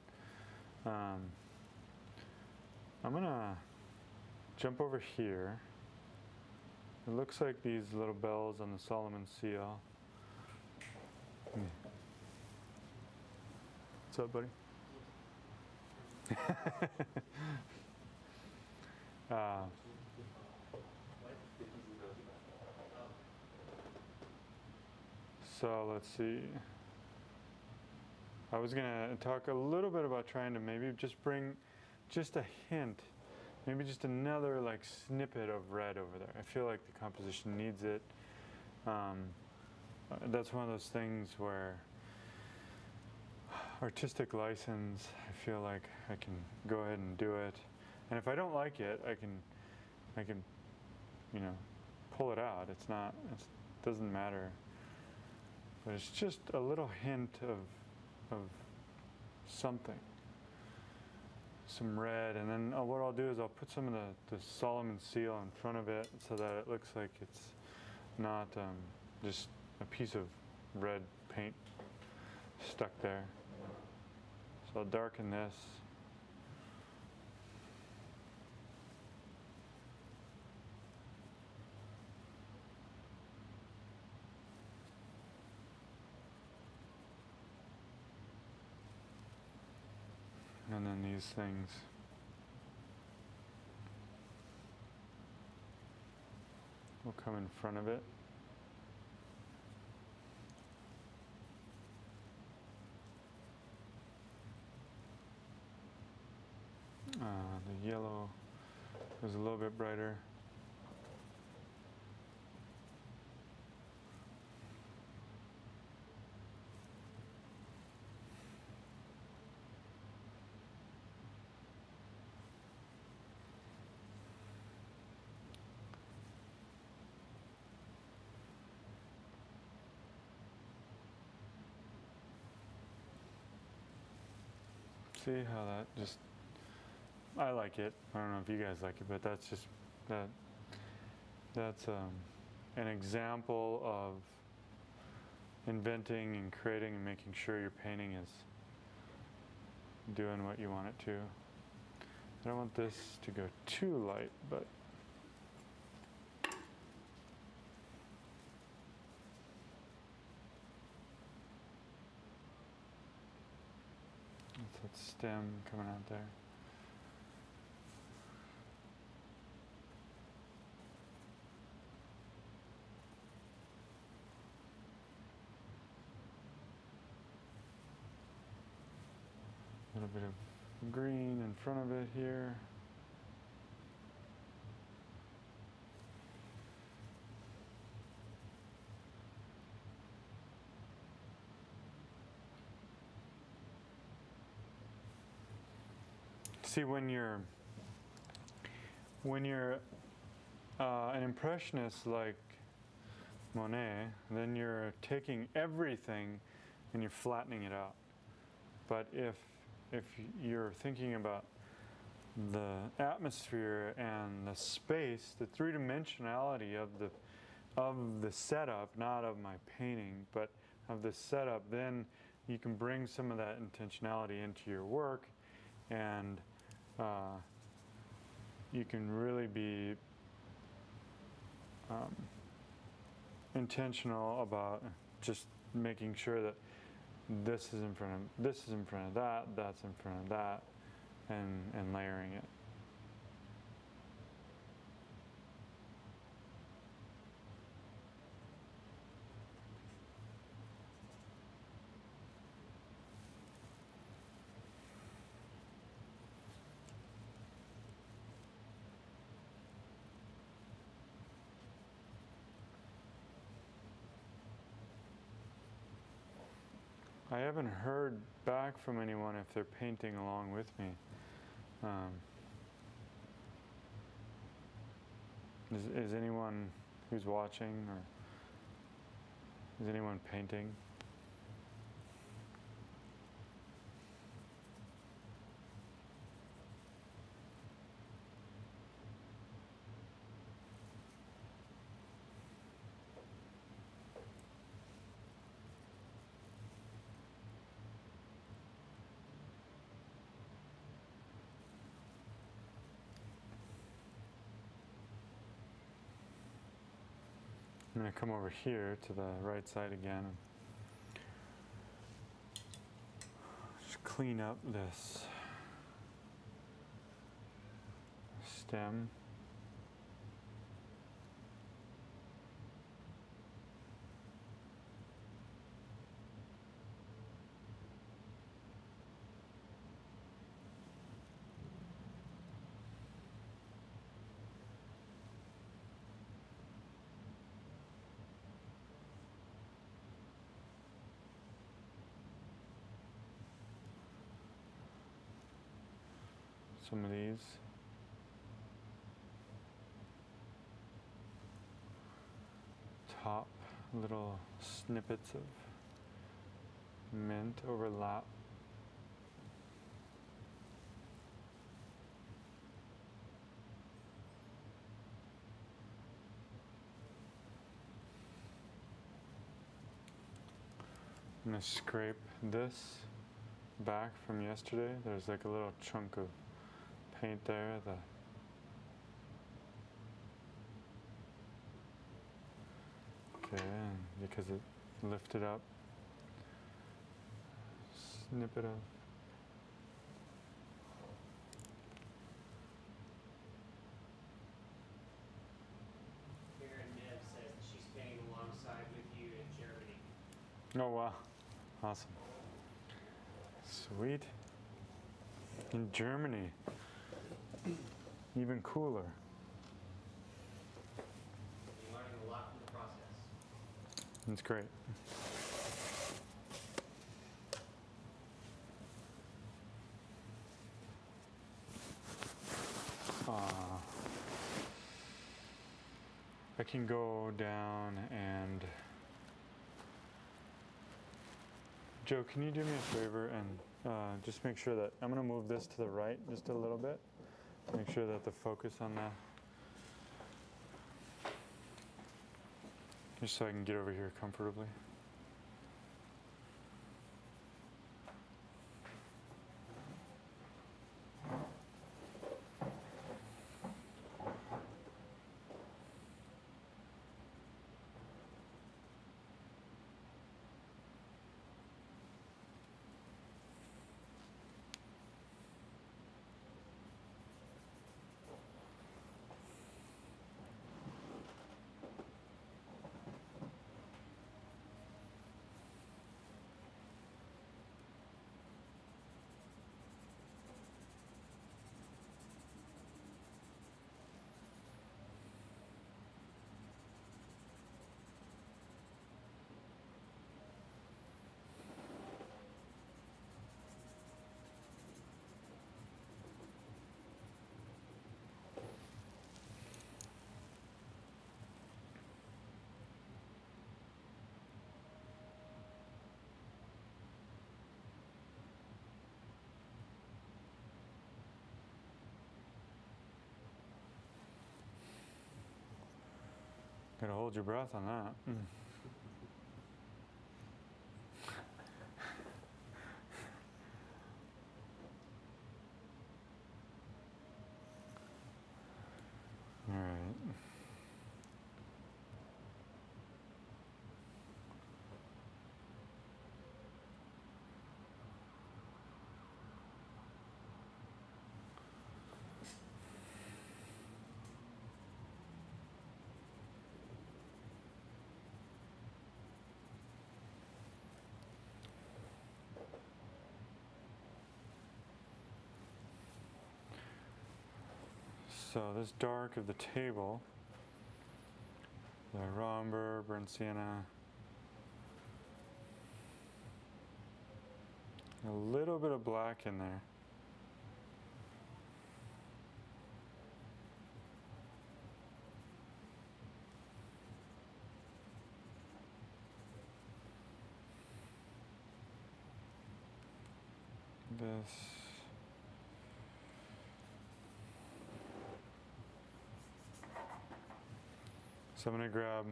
I'm going to jump over here. It looks like these little bells on the Solomon seal. What's up, buddy? So let's see. I was going to talk a little bit about trying to maybe just bring just a hint, maybe just another like snippet of red over there. I feel like the composition needs it. That's one of those things where artistic license, I feel like I can go ahead and do it. And if I don't like it, I can, you know, pull it out. It doesn't matter. But it's just a little hint of something, some red, and then what I'll do is I'll put some of the Solomon seal in front of it so that it looks like it's not just a piece of red paint stuck there. So I'll darken this. And then these things. Will come in front of it. The yellow is a little bit brighter. See how that just, I like it. I don't know if you guys like it, but that's just, that's an example of inventing and creating and making sure your painting is doing what you want it to. I don't want this to go too light, but that's that stem coming out there. A little bit of green in front of it here. See, when you're an impressionist like Monet, then you're taking everything and you're flattening it out. But if you're thinking about the atmosphere and the space, the three-dimensionality of the setup, not of my painting, but of the setup, then you can bring some of that intentionality into your work, and you can really be intentional about just making sure that this is in front of that, that's in front of that, and layering it. I haven't heard back from anyone if they're painting along with me. Is anyone who's watching, or is anyone painting? I'm going to come over here to the right side again and just clean up this stem. Some of these. Top little snippets of mint overlap. I'm going to scrape this back from yesterday. There's like a little chunk of paint there. Okay, and because it lifted up, snip it off. Karen Nev says that she's staying alongside with you in Germany. Oh wow, awesome. Sweet. In Germany. Even cooler. You're learning a lot from the process. That's great. I can go down and Joe, can you do me a favor and just make sure that I'm going to move this to the right just a little bit. Make sure that the focus on that, just so I can get over here comfortably. Gotta hold your breath on that. All right. So this dark of the table, the raw umber, burnt sienna, a little bit of black in there. This. So I'm going to grab,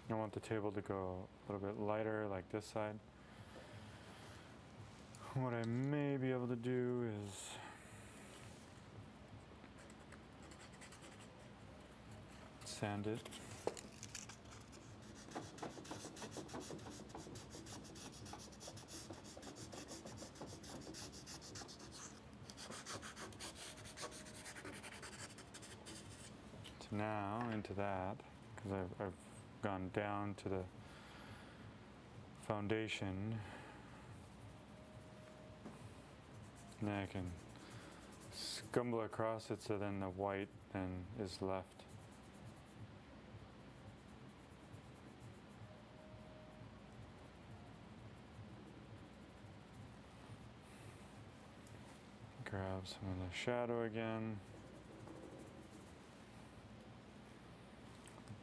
I want the table to go a little bit lighter like this side. What I may be able to do is sand it. So now into that, because I've gone down to the foundation, and then I can scumble across it so then the white then is left. Grab some of the shadow again.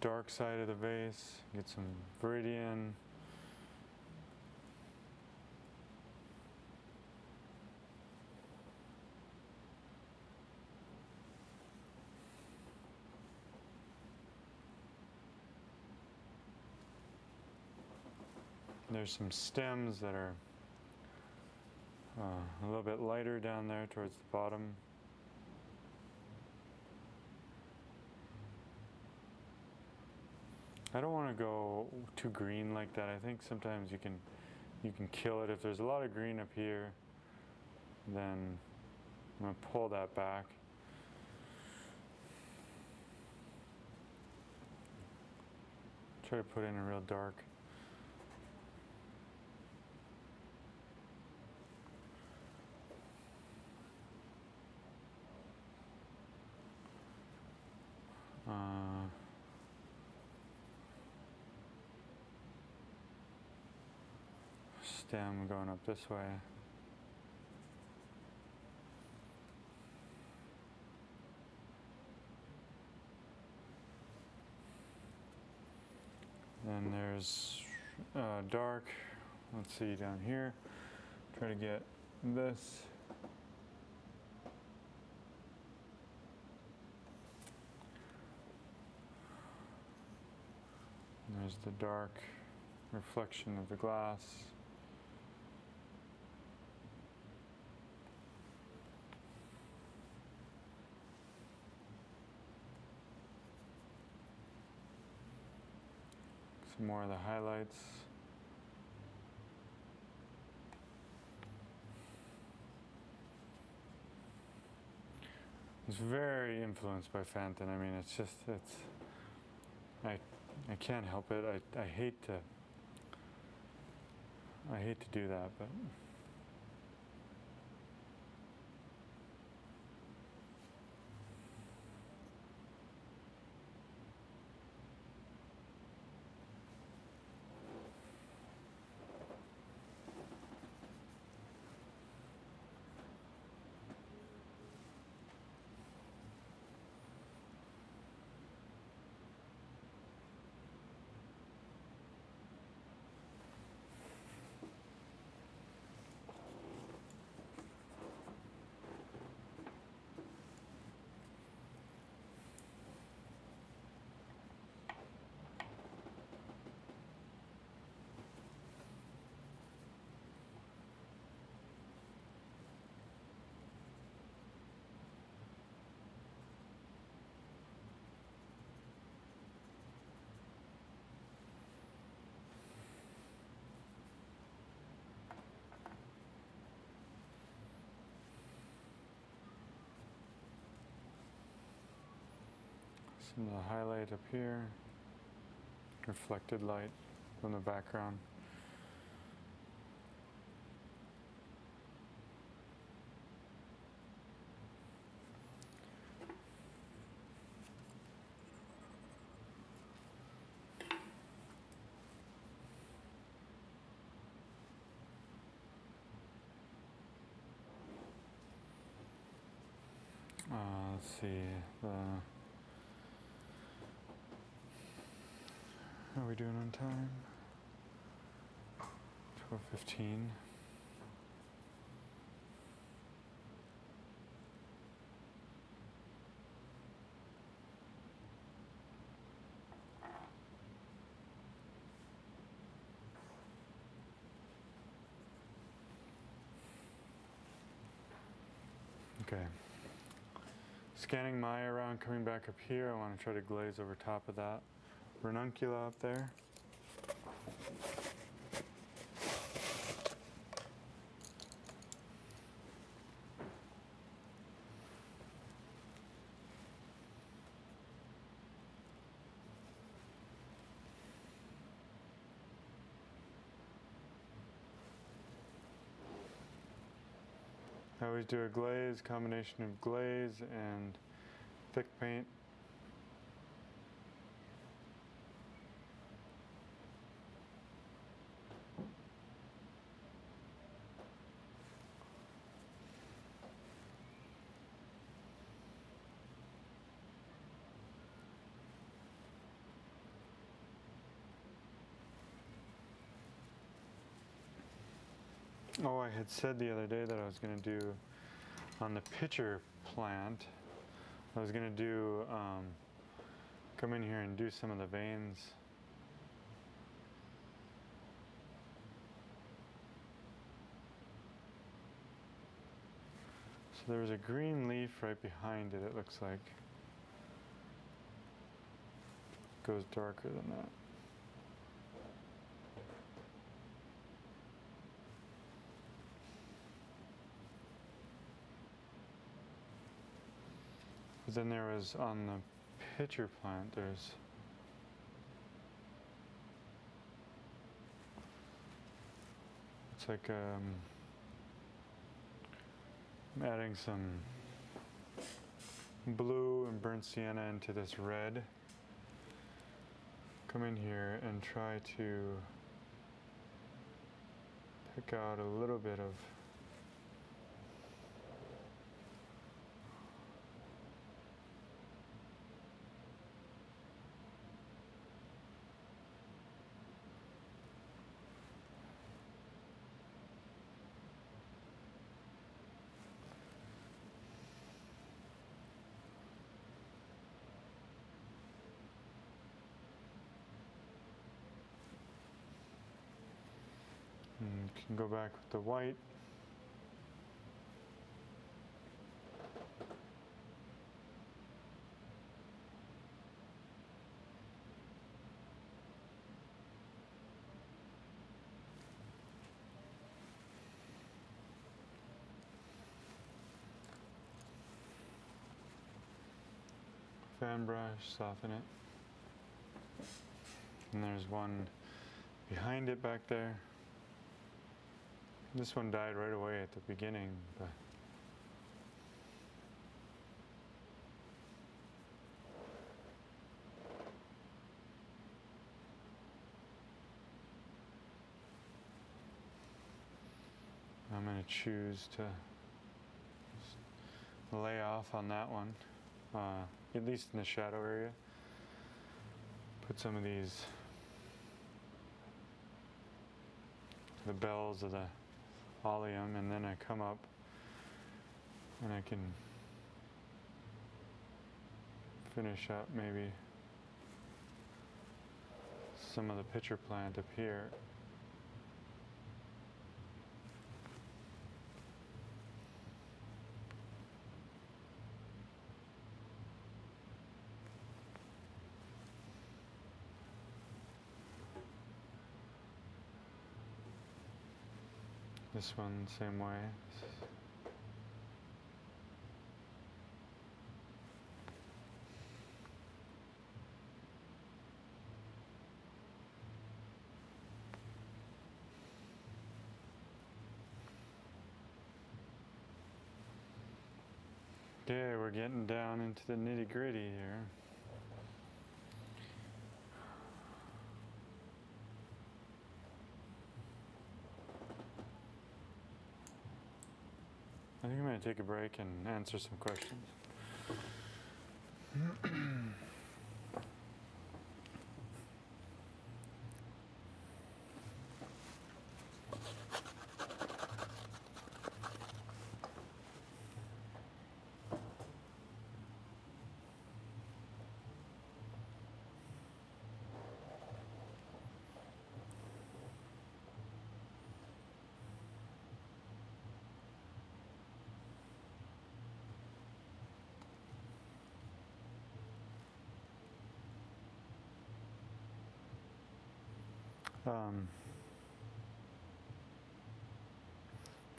Dark side of the vase, get some viridian. There's some stems that are A little bit lighter down there towards the bottom. I don't want to go too green like that. I think sometimes you can kill it. If there's a lot of green up here, then I'm going to pull that back. Try to put in a real dark. Stem going up this way. Then there's dark. Let's see down here. Try to get this. And there's the dark reflection of the glass. Some more of the highlights. It's very influenced by Fenton. I mean, I can't help it. I hate to do that, but some of the highlight up here, reflected light from the background. Let's see, how are we doing on time? 12:15. Okay. Scanning my around, coming back up here, I want to try to glaze over top of that ranuncula up there. I always do a glaze, combination of glaze and thick paint. Oh, I had said the other day that I was going to do on the pitcher plant, I was going to do, come in here and do some of the veins. So there's a green leaf right behind it, it looks like. Goes darker than that. But then there was on the pitcher plant, there's it's like I'm adding some blue and burnt sienna into this red. Come in here and try to pick out a little bit of and can go back with the white. Fan brush, soften it. And there's one behind it back there. This one died right away at the beginning, but I'm going to choose to lay off on that one, at least in the shadow area. Put some of these, the bells of the oleum, and then I come up and I can finish up maybe some of the pitcher plant up here. This one, same way. Okay, we're getting down into the nitty-gritty here. I think I'm going to take a break and answer some questions.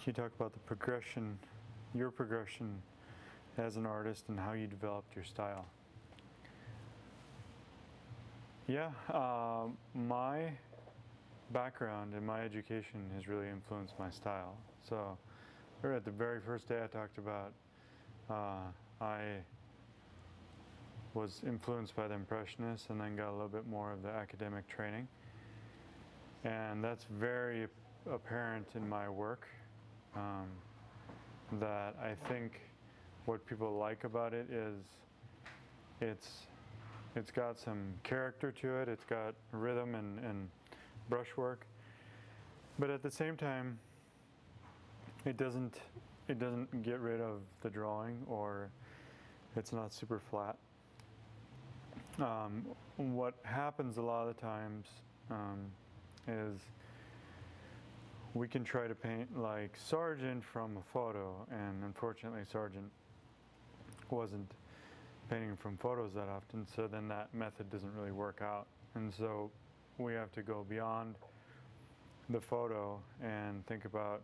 Can you talk about the progression, your progression as an artist, and how you developed your style? Yeah, my background and my education has really influenced my style. So, at the very first day I talked about, I was influenced by the Impressionists and then got a little bit more of the academic training. And that's very apparent in my work, that I think what people like about it is it's got some character to it, it's got rhythm and brushwork, but at the same time it doesn't get rid of the drawing, or it's not super flat. What happens a lot of the times is we can try to paint like Sargent from a photo, and unfortunately Sargent wasn't painting from photos that often, so then that method doesn't really work out. And so we have to go beyond the photo and think about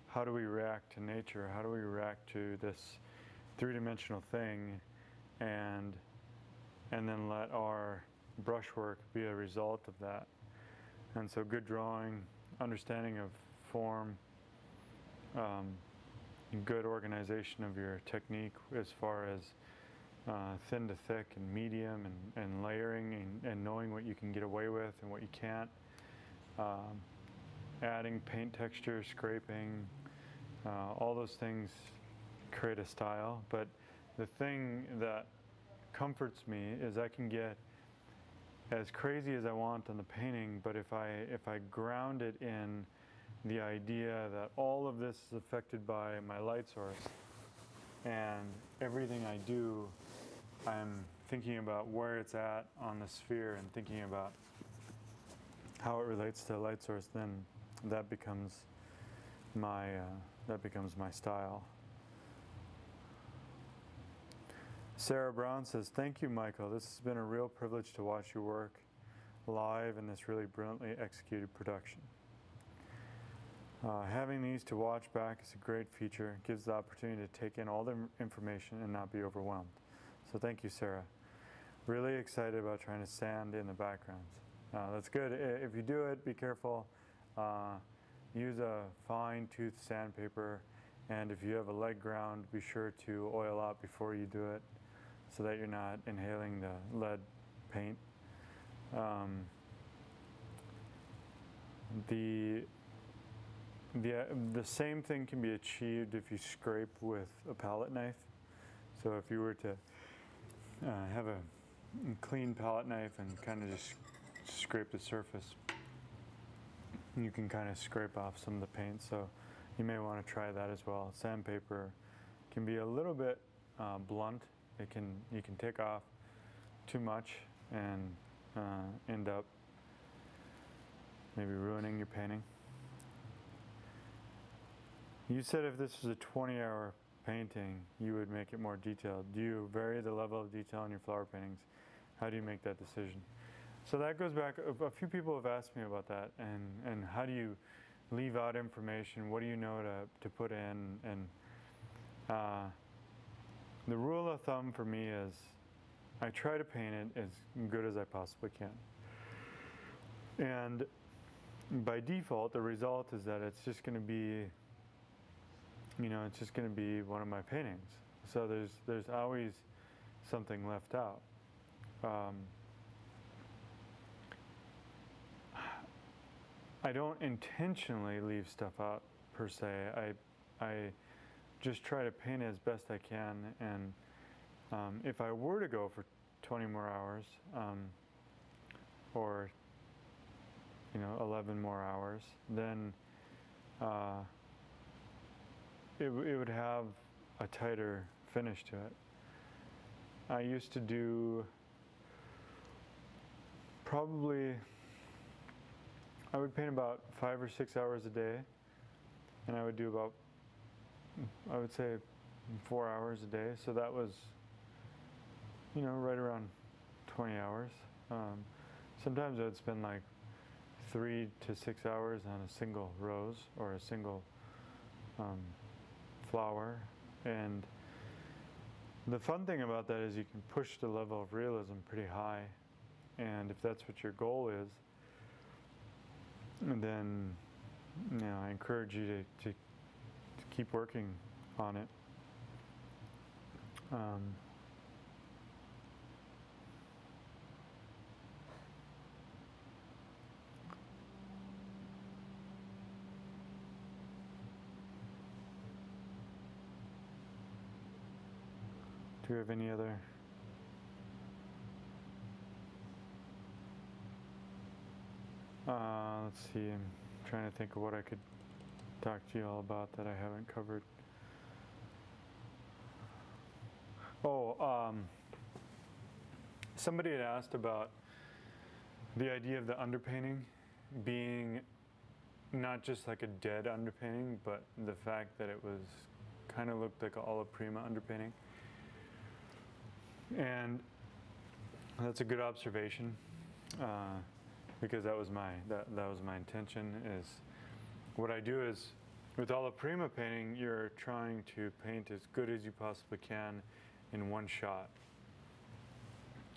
how do we react to nature, how do we react to this three-dimensional thing, and then let our brushwork be a result of that. And so good drawing, understanding of form, good organization of your technique as far as thin to thick and medium and layering and knowing what you can get away with and what you can't. Adding paint texture, scraping, all those things create a style. But the thing that comforts me is I can get as crazy as I want on the painting, but if I ground it in the idea that all of this is affected by my light source, and everything I do, I'm thinking about where it's at on the sphere and thinking about how it relates to a light source, then that becomes my style. Sarah Brown says, "Thank you, Michael. This has been a real privilege to watch your work live in this really brilliantly executed production. Having these to watch back is a great feature. It gives the opportunity to take in all the information and not be overwhelmed." So thank you, Sarah. Really excited about trying to sand in the backgrounds. That's good. If you do it, be careful. Use a fine-tooth sandpaper, and if you have a leg ground, be sure to oil out before you do it, so that you're not inhaling the lead paint. The same thing can be achieved if you scrape with a palette knife. So if you were to have a clean palette knife and kind of just scrape the surface, you can kind of scrape off some of the paint. So you may want to try that as well. Sandpaper can be a little bit blunt. You can take off too much and end up maybe ruining your painting. You said if this was a 20-hour painting, you would make it more detailed. Do you vary the level of detail in your flower paintings? How do you make that decision? So that goes back, a few people have asked me about that, and how do you leave out information? What do you know to put in? And the rule of thumb for me is I try to paint it as good as I possibly can. And by default, the result is that it's just going to be, it's just going to be one of my paintings. So there's always something left out. I don't intentionally leave stuff out per se. I just try to paint as best I can, and if I were to go for 20 more hours, or 11 more hours, then it would have a tighter finish to it. I used to do I would paint about 5 or 6 hours a day, and I would do about, I would say, 4 hours a day. So that was, right around 20 hours. Sometimes I would spend like 3 to 6 hours on a single rose or a single flower. And the fun thing about that is you can push the level of realism pretty high. And if that's what your goal is, then I encourage you to keep working on it. Do you have any other? Let's see, I'm trying to think of what I could talk to you all about that I haven't covered. Somebody had asked about the idea of the underpainting being not just like a dead underpainting, but the fact that it was kind of looked like an alla prima underpainting. And that's a good observation, because that was my intention. Is what I do is with alla prima painting, you're trying to paint as good as you possibly can in one shot.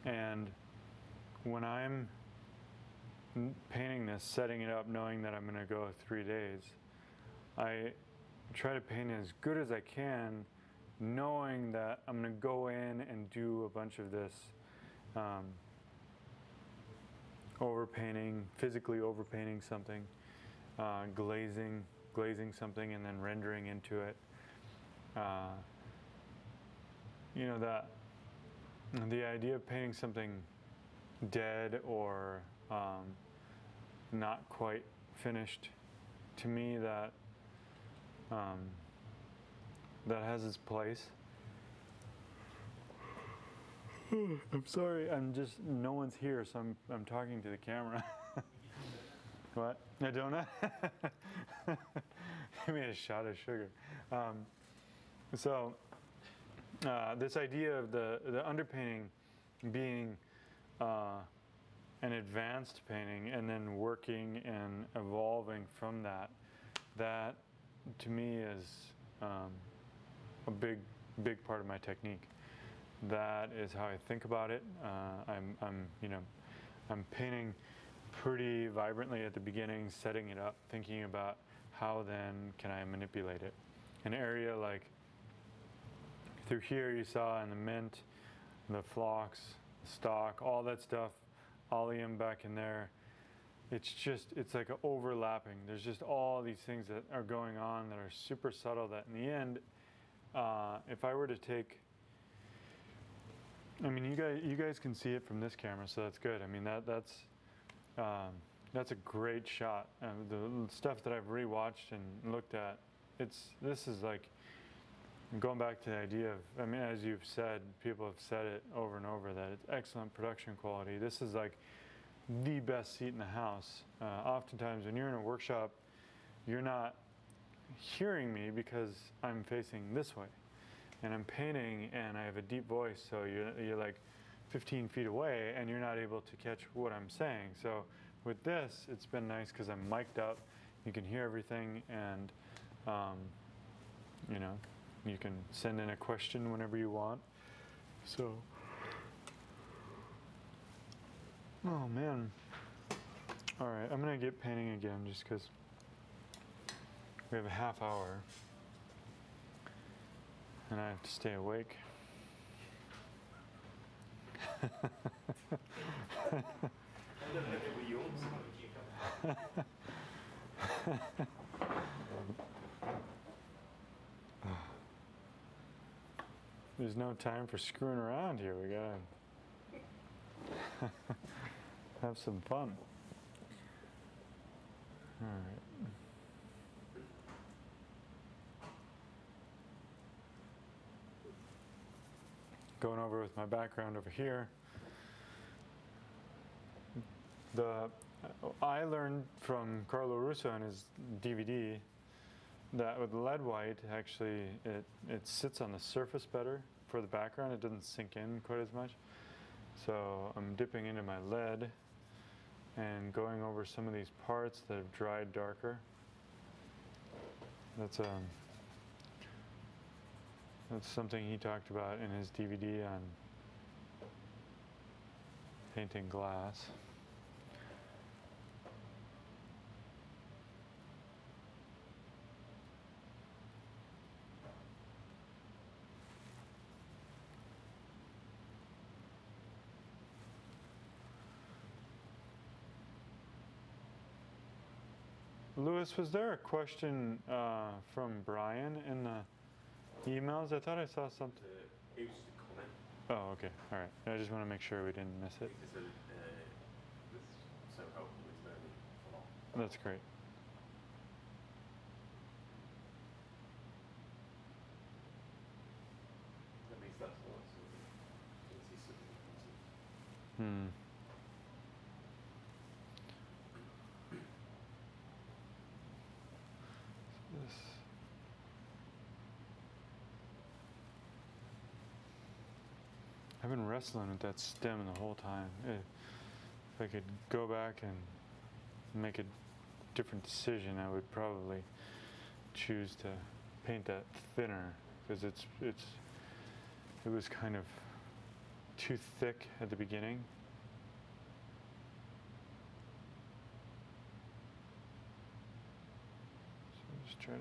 And when I'm painting this, setting it up, knowing that I'm going to go 3 days, I try to paint as good as I can, knowing that I'm going to go in and do a bunch of this overpainting, physically overpainting something, glazing something, and then rendering into it. You know, that the idea of painting something dead or not quite finished, to me, that that has its place. I'm sorry, no one's here, so I'm talking to the camera. What? A donut? Give me a shot of sugar. This idea of the underpainting being an advanced painting and then working and evolving from that to me is a big part of my technique. That is how I think about it. I'm painting pretty vibrantly at the beginning, setting it up, thinking about how then can I manipulate it. An area like through here you saw in the mint, the phlox, the stock, all that stuff, oleum back in there. It's like overlapping. There's just all these things that are going on that are super subtle that in the end, if I were to take, I mean, you guys can see it from this camera, so that's good. I mean, that's a great shot. The stuff that I've rewatched and looked at, this is like, going back to the idea of, I mean, as you've said, people have said it over and over, that it's excellent production quality. This is like the best seat in the house. Oftentimes when you're in a workshop, you're not hearing me because I'm facing this way. And I'm painting and I have a deep voice, so you're like 15 feet away and you're not able to catch what I'm saying. So with this, it's been nice because I'm mic'd up, you can hear everything, and you know, you can send in a question whenever you want. So, oh man. All right, I'm gonna get painting again just because we have a half hour and I have to stay awake. There's no time for screwing around here. We gotta have some fun. All right. Going over with my background over here. I learned from Carlo Russo in his DVD that with lead white, actually, it sits on the surface better for the background. It doesn't sink in quite as much. So I'm dipping into my lead and going over some of these parts that have dried darker. That's something he talked about in his DVD on painting glass. Louis, was there a question from Brian in the emails? I thought I saw something. It was just a comment. Oh, okay. All right. I just want to make sure we didn't miss it. This is so helpful with learning a lot. That's great. At least that's what I sort of consistency. I've been wrestling with that stem the whole time. If I could go back and make a different decision, I would probably choose to paint that thinner, because it was kind of too thick at the beginning. So just try to.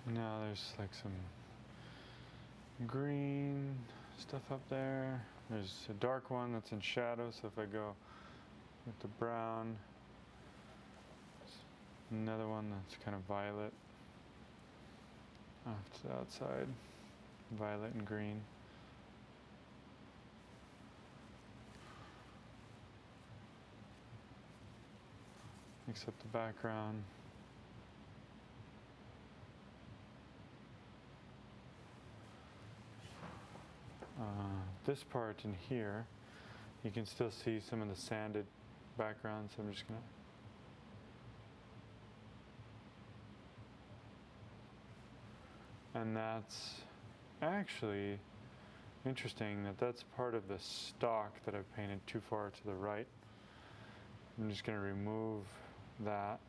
Now there's like some green stuff up there. There's a dark one that's in shadow, so if I go with the brown, another one that's kind of violet off to the outside, violet and green. Mix up the background. This part in here, you can still see some of the sanded background, so I'm just going to... And that's actually interesting that that's part of the stock that I've painted too far to the right. I'm just going to remove that.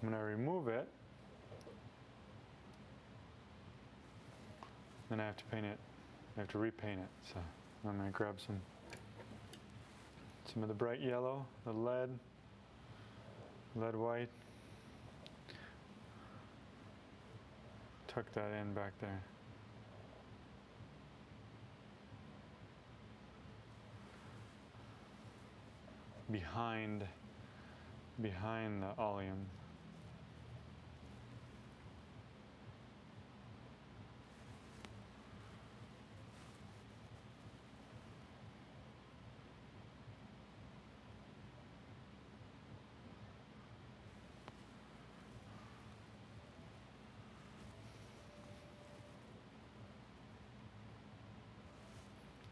When I remove it, then I have to paint it. I have to repaint it. So I'm going to grab some of the bright yellow, the lead white. Tuck that in back there. Behind the oleum.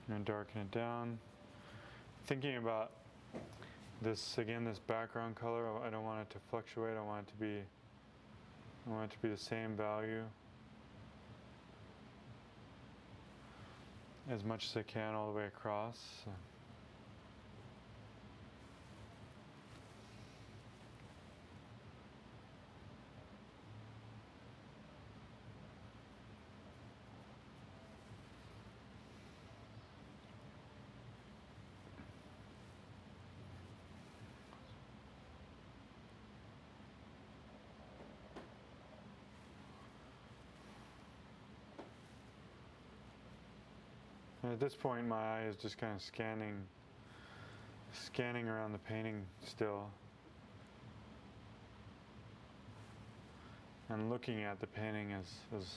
And darken it down. Thinking about this again, this background color, I don't want it to fluctuate. I want it to be the same value as much as I can all the way across. So. And at this point, my eye is just kind of scanning around the painting still, and looking at the painting as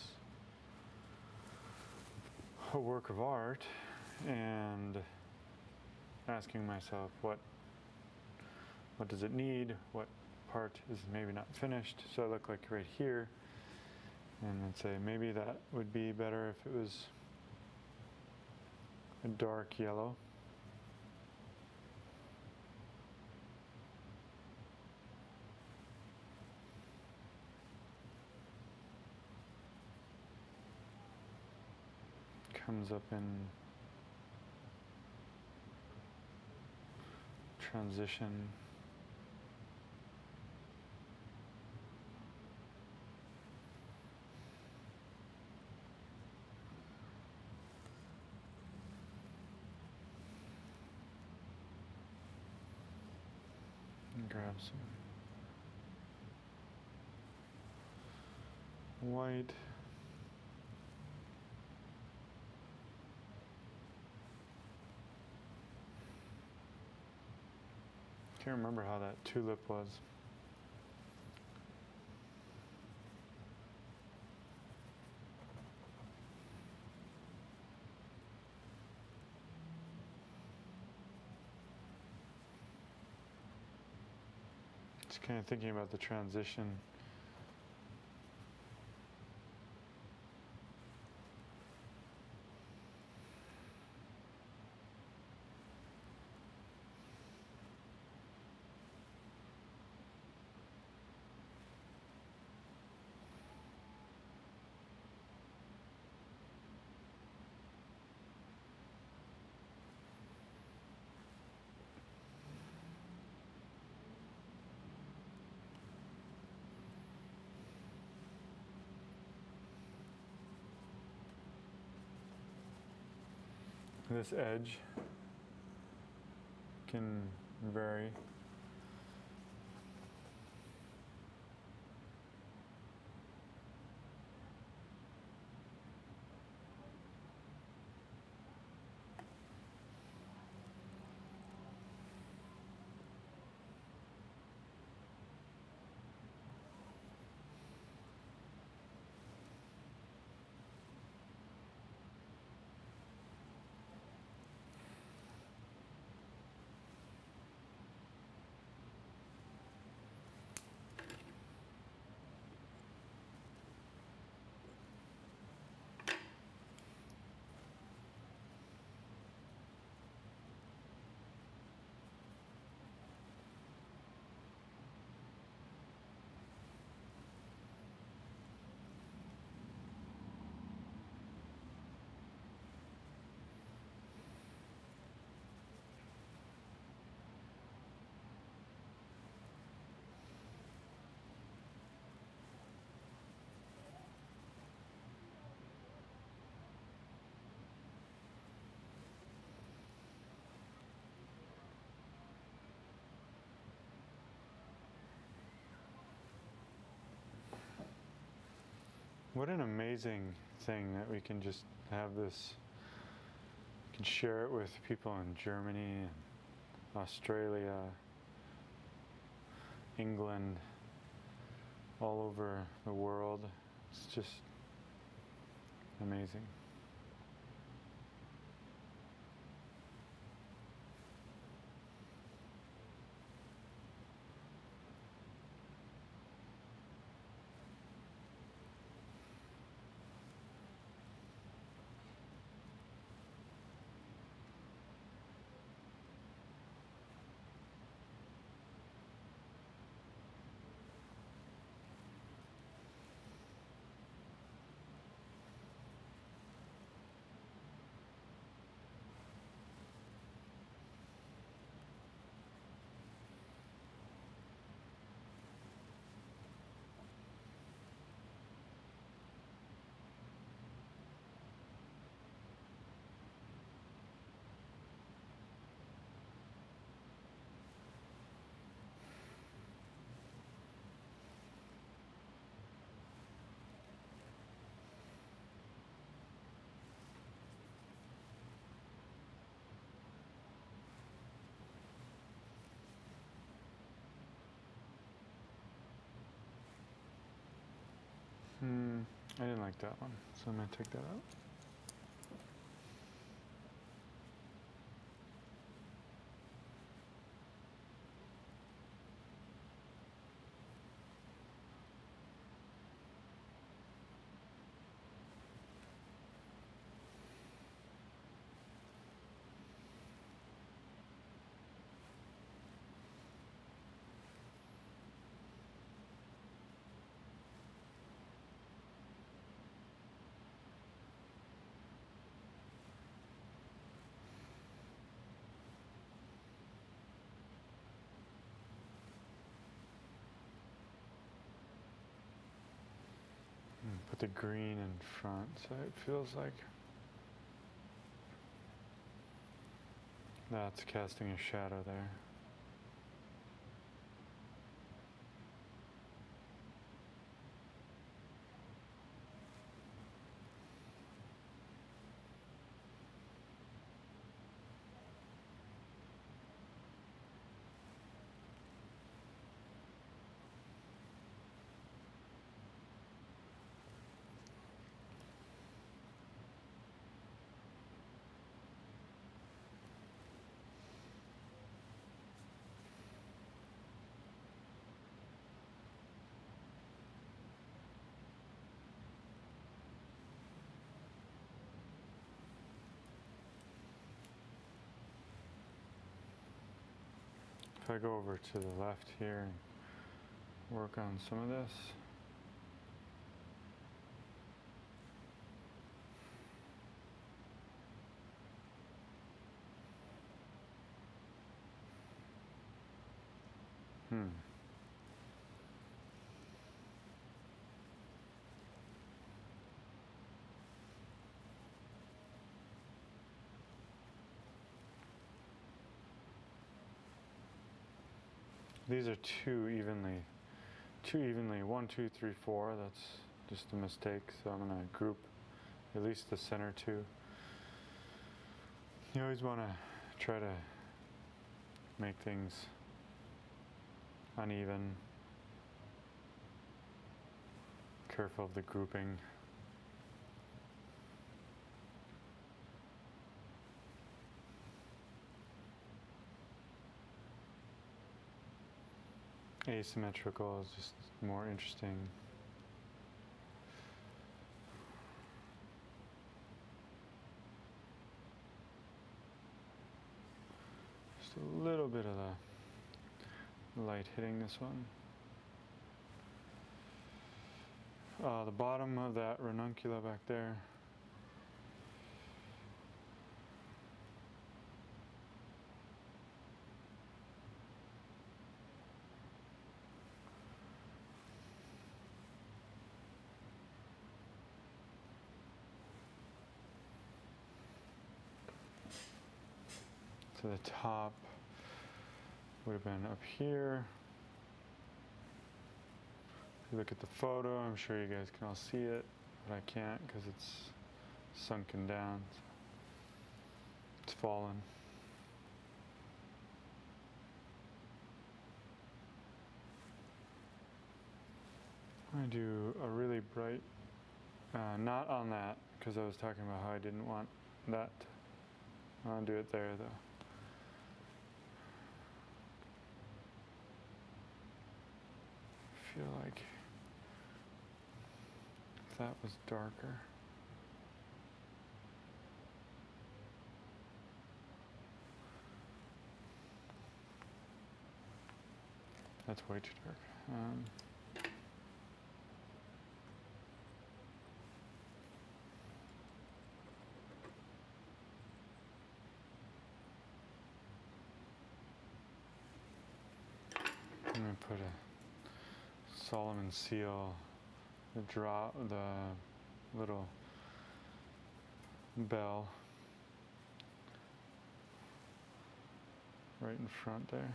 a work of art, and asking myself what does it need, what part is maybe not finished. So I look like right here, and then say maybe that would be better if it was a dark yellow. Comes up in transition. And grab some white. Can't remember how that tulip was. Just kind of thinking about the transition. This edge can vary. What an amazing thing that we can just have this, we can share it with people in Germany and Australia, England, all over the world. It's just amazing. I didn't like that one, so I'm going to take that out. Put the green in front, so it feels like that's casting a shadow there. if I go over to the left here and work on some of this. These are too evenly, 1, 2, 3, 4, that's just a mistake, so I'm gonna group at least the center two. You always wanna try to make things uneven, careful of the grouping. Asymmetrical is just more interesting. Just a little bit of the light hitting this one. The bottom of that ranuncula back there. So the top would have been up here. If you look at the photo, I'm sure you guys can all see it, but I can't because it's sunken down. It's fallen. I do a really bright, not on that, because I was talking about how I didn't want that. I'll do it there though. I feel like if that was darker. That's way too dark. I'm going to put a Solomon seal, the little bell right in front there.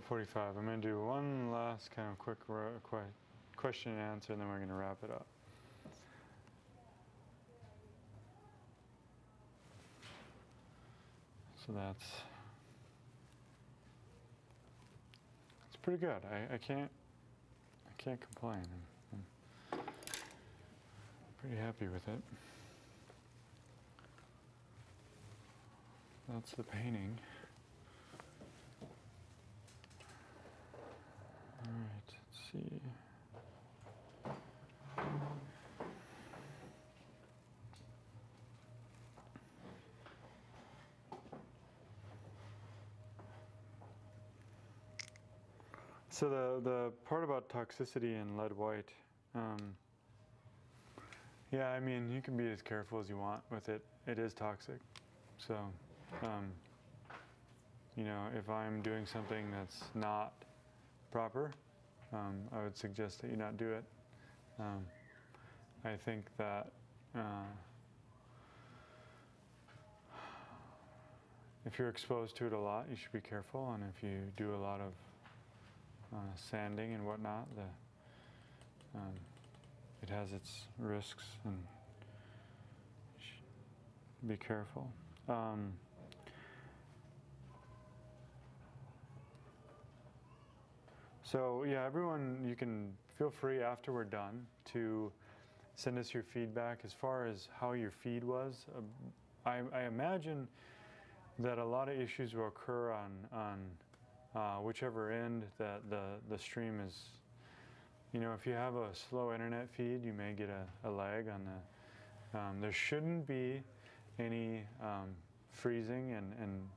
.45. I'm going to do one last kind of quick question and answer, and then we're going to wrap it up. So that's pretty good. I can't complain. I'm pretty happy with it. That's the painting. All right, let's see. So the part about toxicity in lead white, yeah, I mean, you can be as careful as you want with it. It is toxic. So, you know, if I'm doing something that's not proper, I would suggest that you not do it. I think that if you're exposed to it a lot, you should be careful, and if you do a lot of sanding and whatnot, it has its risks, and you should be careful. So yeah, everyone, you can feel free after we're done to send us your feedback as far as how your feed was. I imagine that a lot of issues will occur on whichever end that the stream is. You know, if you have a slow internet feed, you may get a lag on the. There shouldn't be any freezing and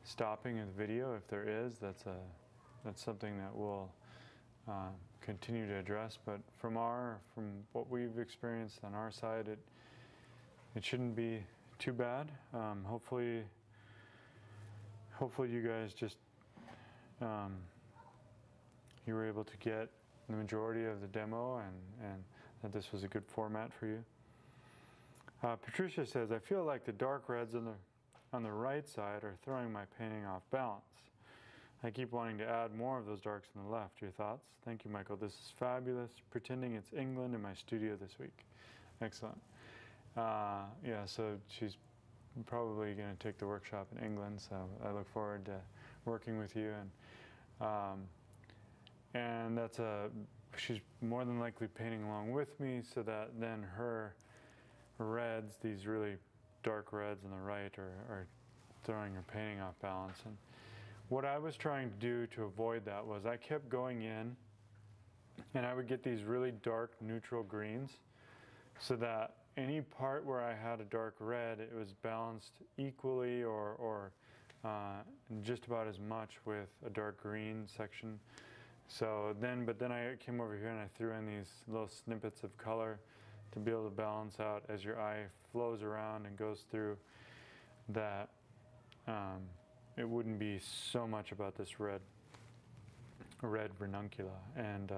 stopping of the video. If there is, that's something that we'll continue to address. But from what we've experienced on our side, it shouldn't be too bad. Hopefully you guys just you were able to get the majority of the demo and that this was a good format for you. Patricia says, I feel like the dark reds on the right side are throwing my painting off balance. I keep wanting to add more of those darks on the left. Your thoughts? Thank you, Michael. This is fabulous. Pretending it's England in my studio this week. Excellent. Yeah, so she's probably going to take the workshop in England, so I look forward to working with you. And she's more than likely painting along with me, so that then her reds, these really dark reds on the right, are throwing her painting off balance. And what I was trying to do to avoid that was I kept going in and I would get these really dark neutral greens so that any part where I had a dark red, it was balanced equally or just about as much with a dark green section. But then I came over here and I threw in these little snippets of color to be able to balance out as your eye flows around and goes through that. It wouldn't be so much about this red ranuncula. And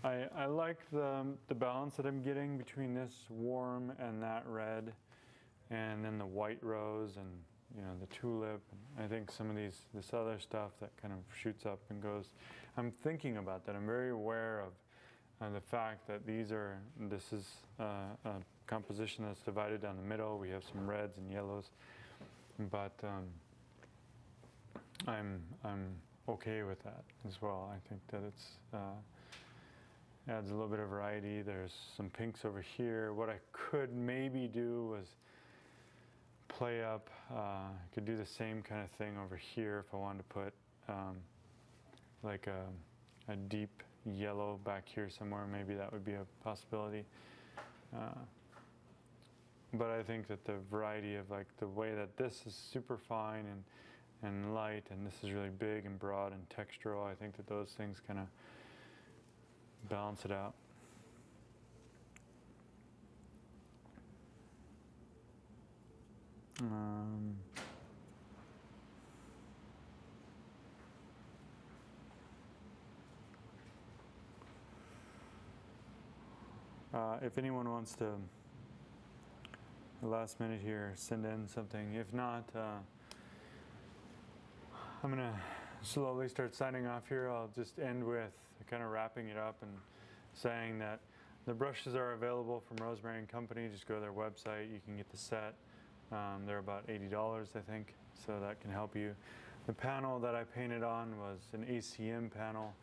I like the balance that I'm getting between this warm and that red, and then the white rose and the tulip. And I think some of this other stuff that kind of shoots up and goes. I'm thinking about that. I'm very aware of the fact that this is a composition that's divided down the middle. We have some reds and yellows, but I'm okay with that as well. I think that it's adds a little bit of variety. There's some pinks over here. What I could maybe do was play up. I could do the same kind of thing over here if I wanted to put like a deep yellow back here somewhere. Maybe that would be a possibility. But I think that the variety of like the way that this is super fine and light, and this is really big and broad and textural, I think that those things kind of balance it out. If anyone wants to, the last minute here, send in something. If not, I'm going to slowly start signing off here. I'll just end with kind of wrapping it up and saying that the brushes are available from Rosemary and Company. Just go to their website. You can get the set. They're about $80, I think, so that can help you. The panel that I painted on was an ACM panel.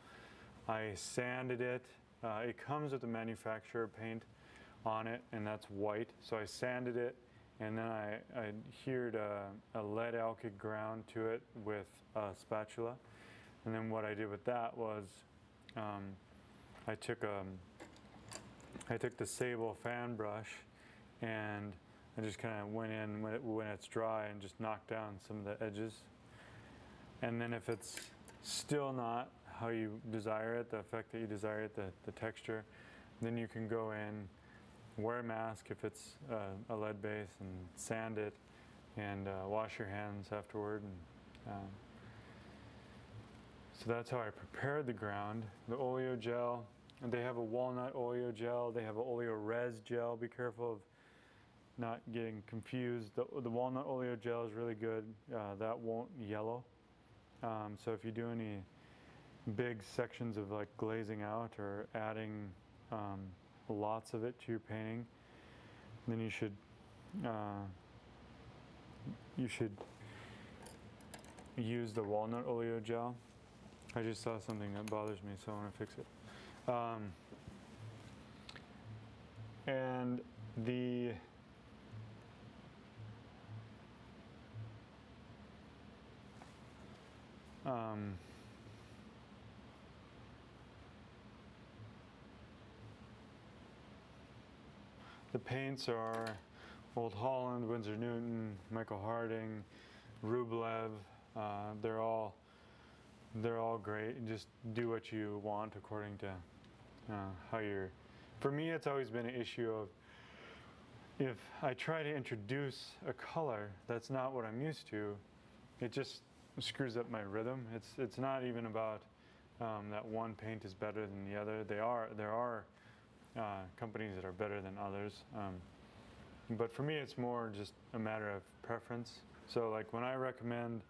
I sanded it. It comes with the manufacturer paint on it, and that's white. So I sanded it, and then I adhered a lead alkyd ground to it with a spatula. And then what I did with that was I took the Sable fan brush, and I just kind of went in when it's dry and just knocked down some of the edges. And then if it's still not how you desire it, the effect that you desire it, the texture, then you can go in, wear a mask if it's a lead base, and sand it, and wash your hands afterward. And, so that's how I prepared the ground. The oleo gel, and they have a walnut oleo gel, they have an oleo res gel. Be careful of not getting confused. The walnut oleo gel is really good. That won't yellow. So if you do any big sections of like glazing out or adding lots of it to your painting, then you should use the walnut oleo gel. I just saw something that bothers me, so I want to fix it. And the paints are Old Holland, Winsor Newton, Michael Harding, Rublev. They're all great. And just do what you want according to how you're. For me, it's always been an issue of if I try to introduce a color that's not what I'm used to, it just screws up my rhythm. It's not even about that one paint is better than the other. There are companies that are better than others, but for me it's more just a matter of preference. So like when I recommend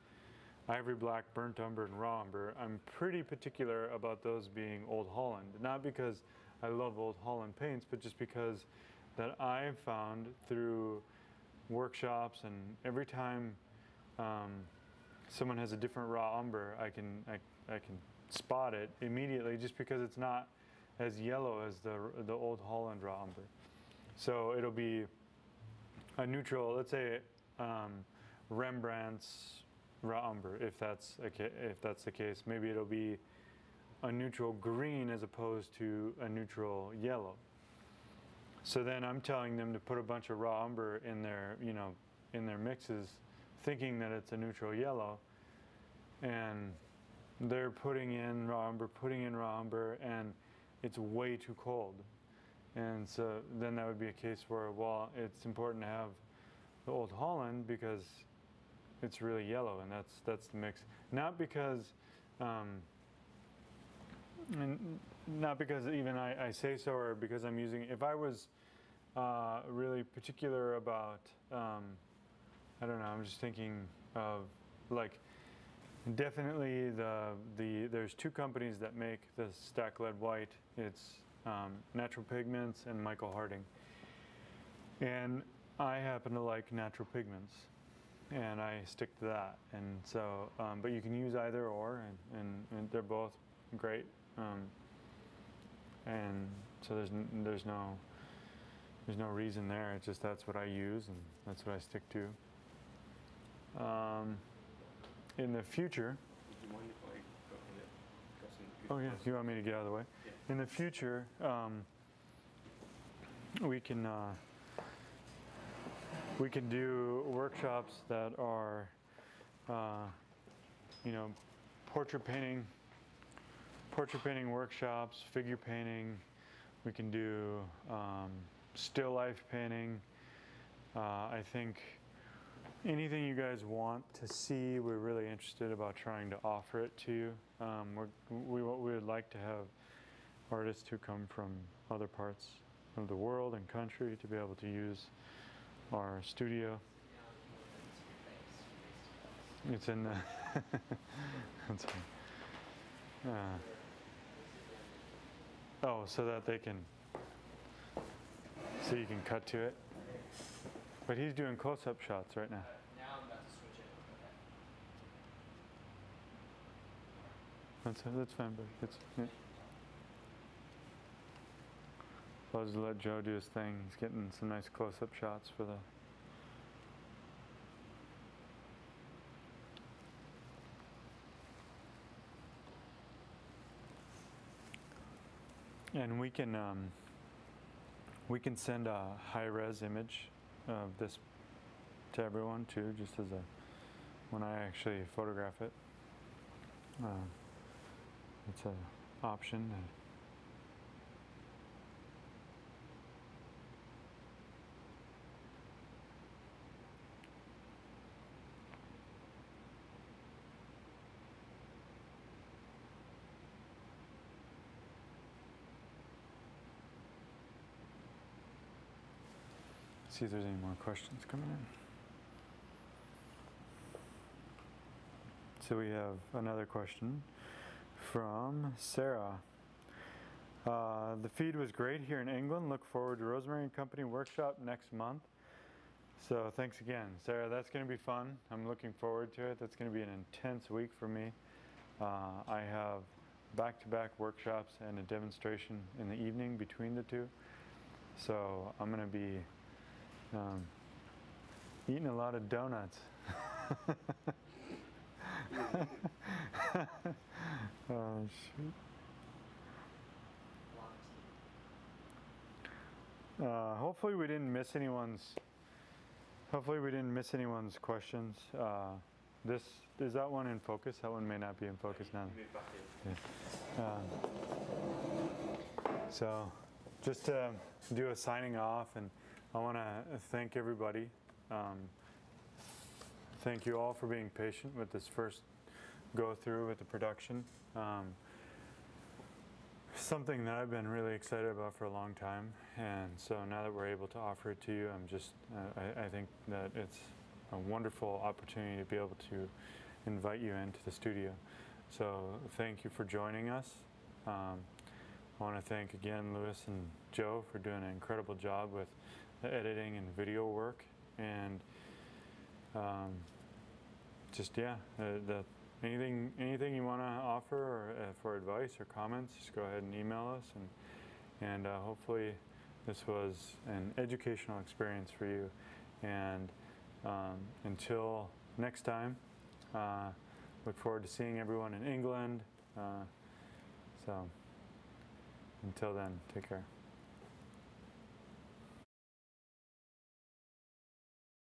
ivory black, burnt umber, and raw umber, I'm pretty particular about those being Old Holland. Not because I love Old Holland paints, but just because that I've found through workshops and every time someone has a different raw umber, I can spot it immediately just because it's not as yellow as the Old Holland raw umber. So it'll be a neutral, let's say Rembrandt's raw umber, if that's the case. Maybe it'll be a neutral green as opposed to a neutral yellow. So then I'm telling them to put a bunch of raw umber in their, in their mixes, thinking that it's a neutral yellow, and they're putting in raw umber, and it's way too cold. And so then that would be a case where, well, it's important to have the Old Holland because it's really yellow, and that's the mix. Not because, not because even I say so, or because I'm using. If I was really particular about, I don't know. I'm just thinking of like. Definitely there's two companies that make the stack lead white. It's Natural Pigments and Michael Harding. And I happen to like Natural Pigments, and I stick to that. And so, but you can use either or, and they're both great. And so there's no reason there. It's just that's what I use, and that's what I stick to. In the future, Do you mind if I got some good oh yeah, you want me to get out of the way? Yeah. In the future, we can do workshops that are, portrait painting workshops, figure painting. We can do still life painting. I think anything you guys want to see, we're really interested about trying to offer it to you. We would like to have artists who come from other parts of the world and country to be able to use our studio. It's in the that's oh, so that they can, so you can cut to it. But he's doing close-up shots right now. Now I'm about to switch it. Okay. That's fine, but it's. Yeah. I'll just let Joe do his thing. He's getting some nice close-up shots for the. And we can send a high-res image of this to everyone too, just as a when I actually photograph it. It's an option. See if there's any more questions coming in. So we have another question from Sarah. The feed was great here in England. Look forward to Rosemary and Company workshop next month. So thanks again, Sarah. That's going to be fun. I'm looking forward to it. That's going to be an intense week for me. I have back-to-back workshops and a demonstration in the evening between the two. So I'm going to be eating a lot of donuts. Oh, shoot. Hopefully we didn't miss anyone's. Hopefully we didn't miss anyone's questions. This is that one in focus. That one may not be in focus now. Move back in. Yeah. So, just to do a signing off, and I want to thank everybody. Thank you all for being patient with this first go through with the production. Something that I've been really excited about for a long time, and so now that we're able to offer it to you, I'm just I think that it's a wonderful opportunity to be able to invite you into the studio. So thank you for joining us. I want to thank again Louis and Joe for doing an incredible job with the editing and video work, and just anything you want to offer or for advice or comments, just go ahead and email us, and hopefully this was an educational experience for you. And until next time, look forward to seeing everyone in England. So until then, take care.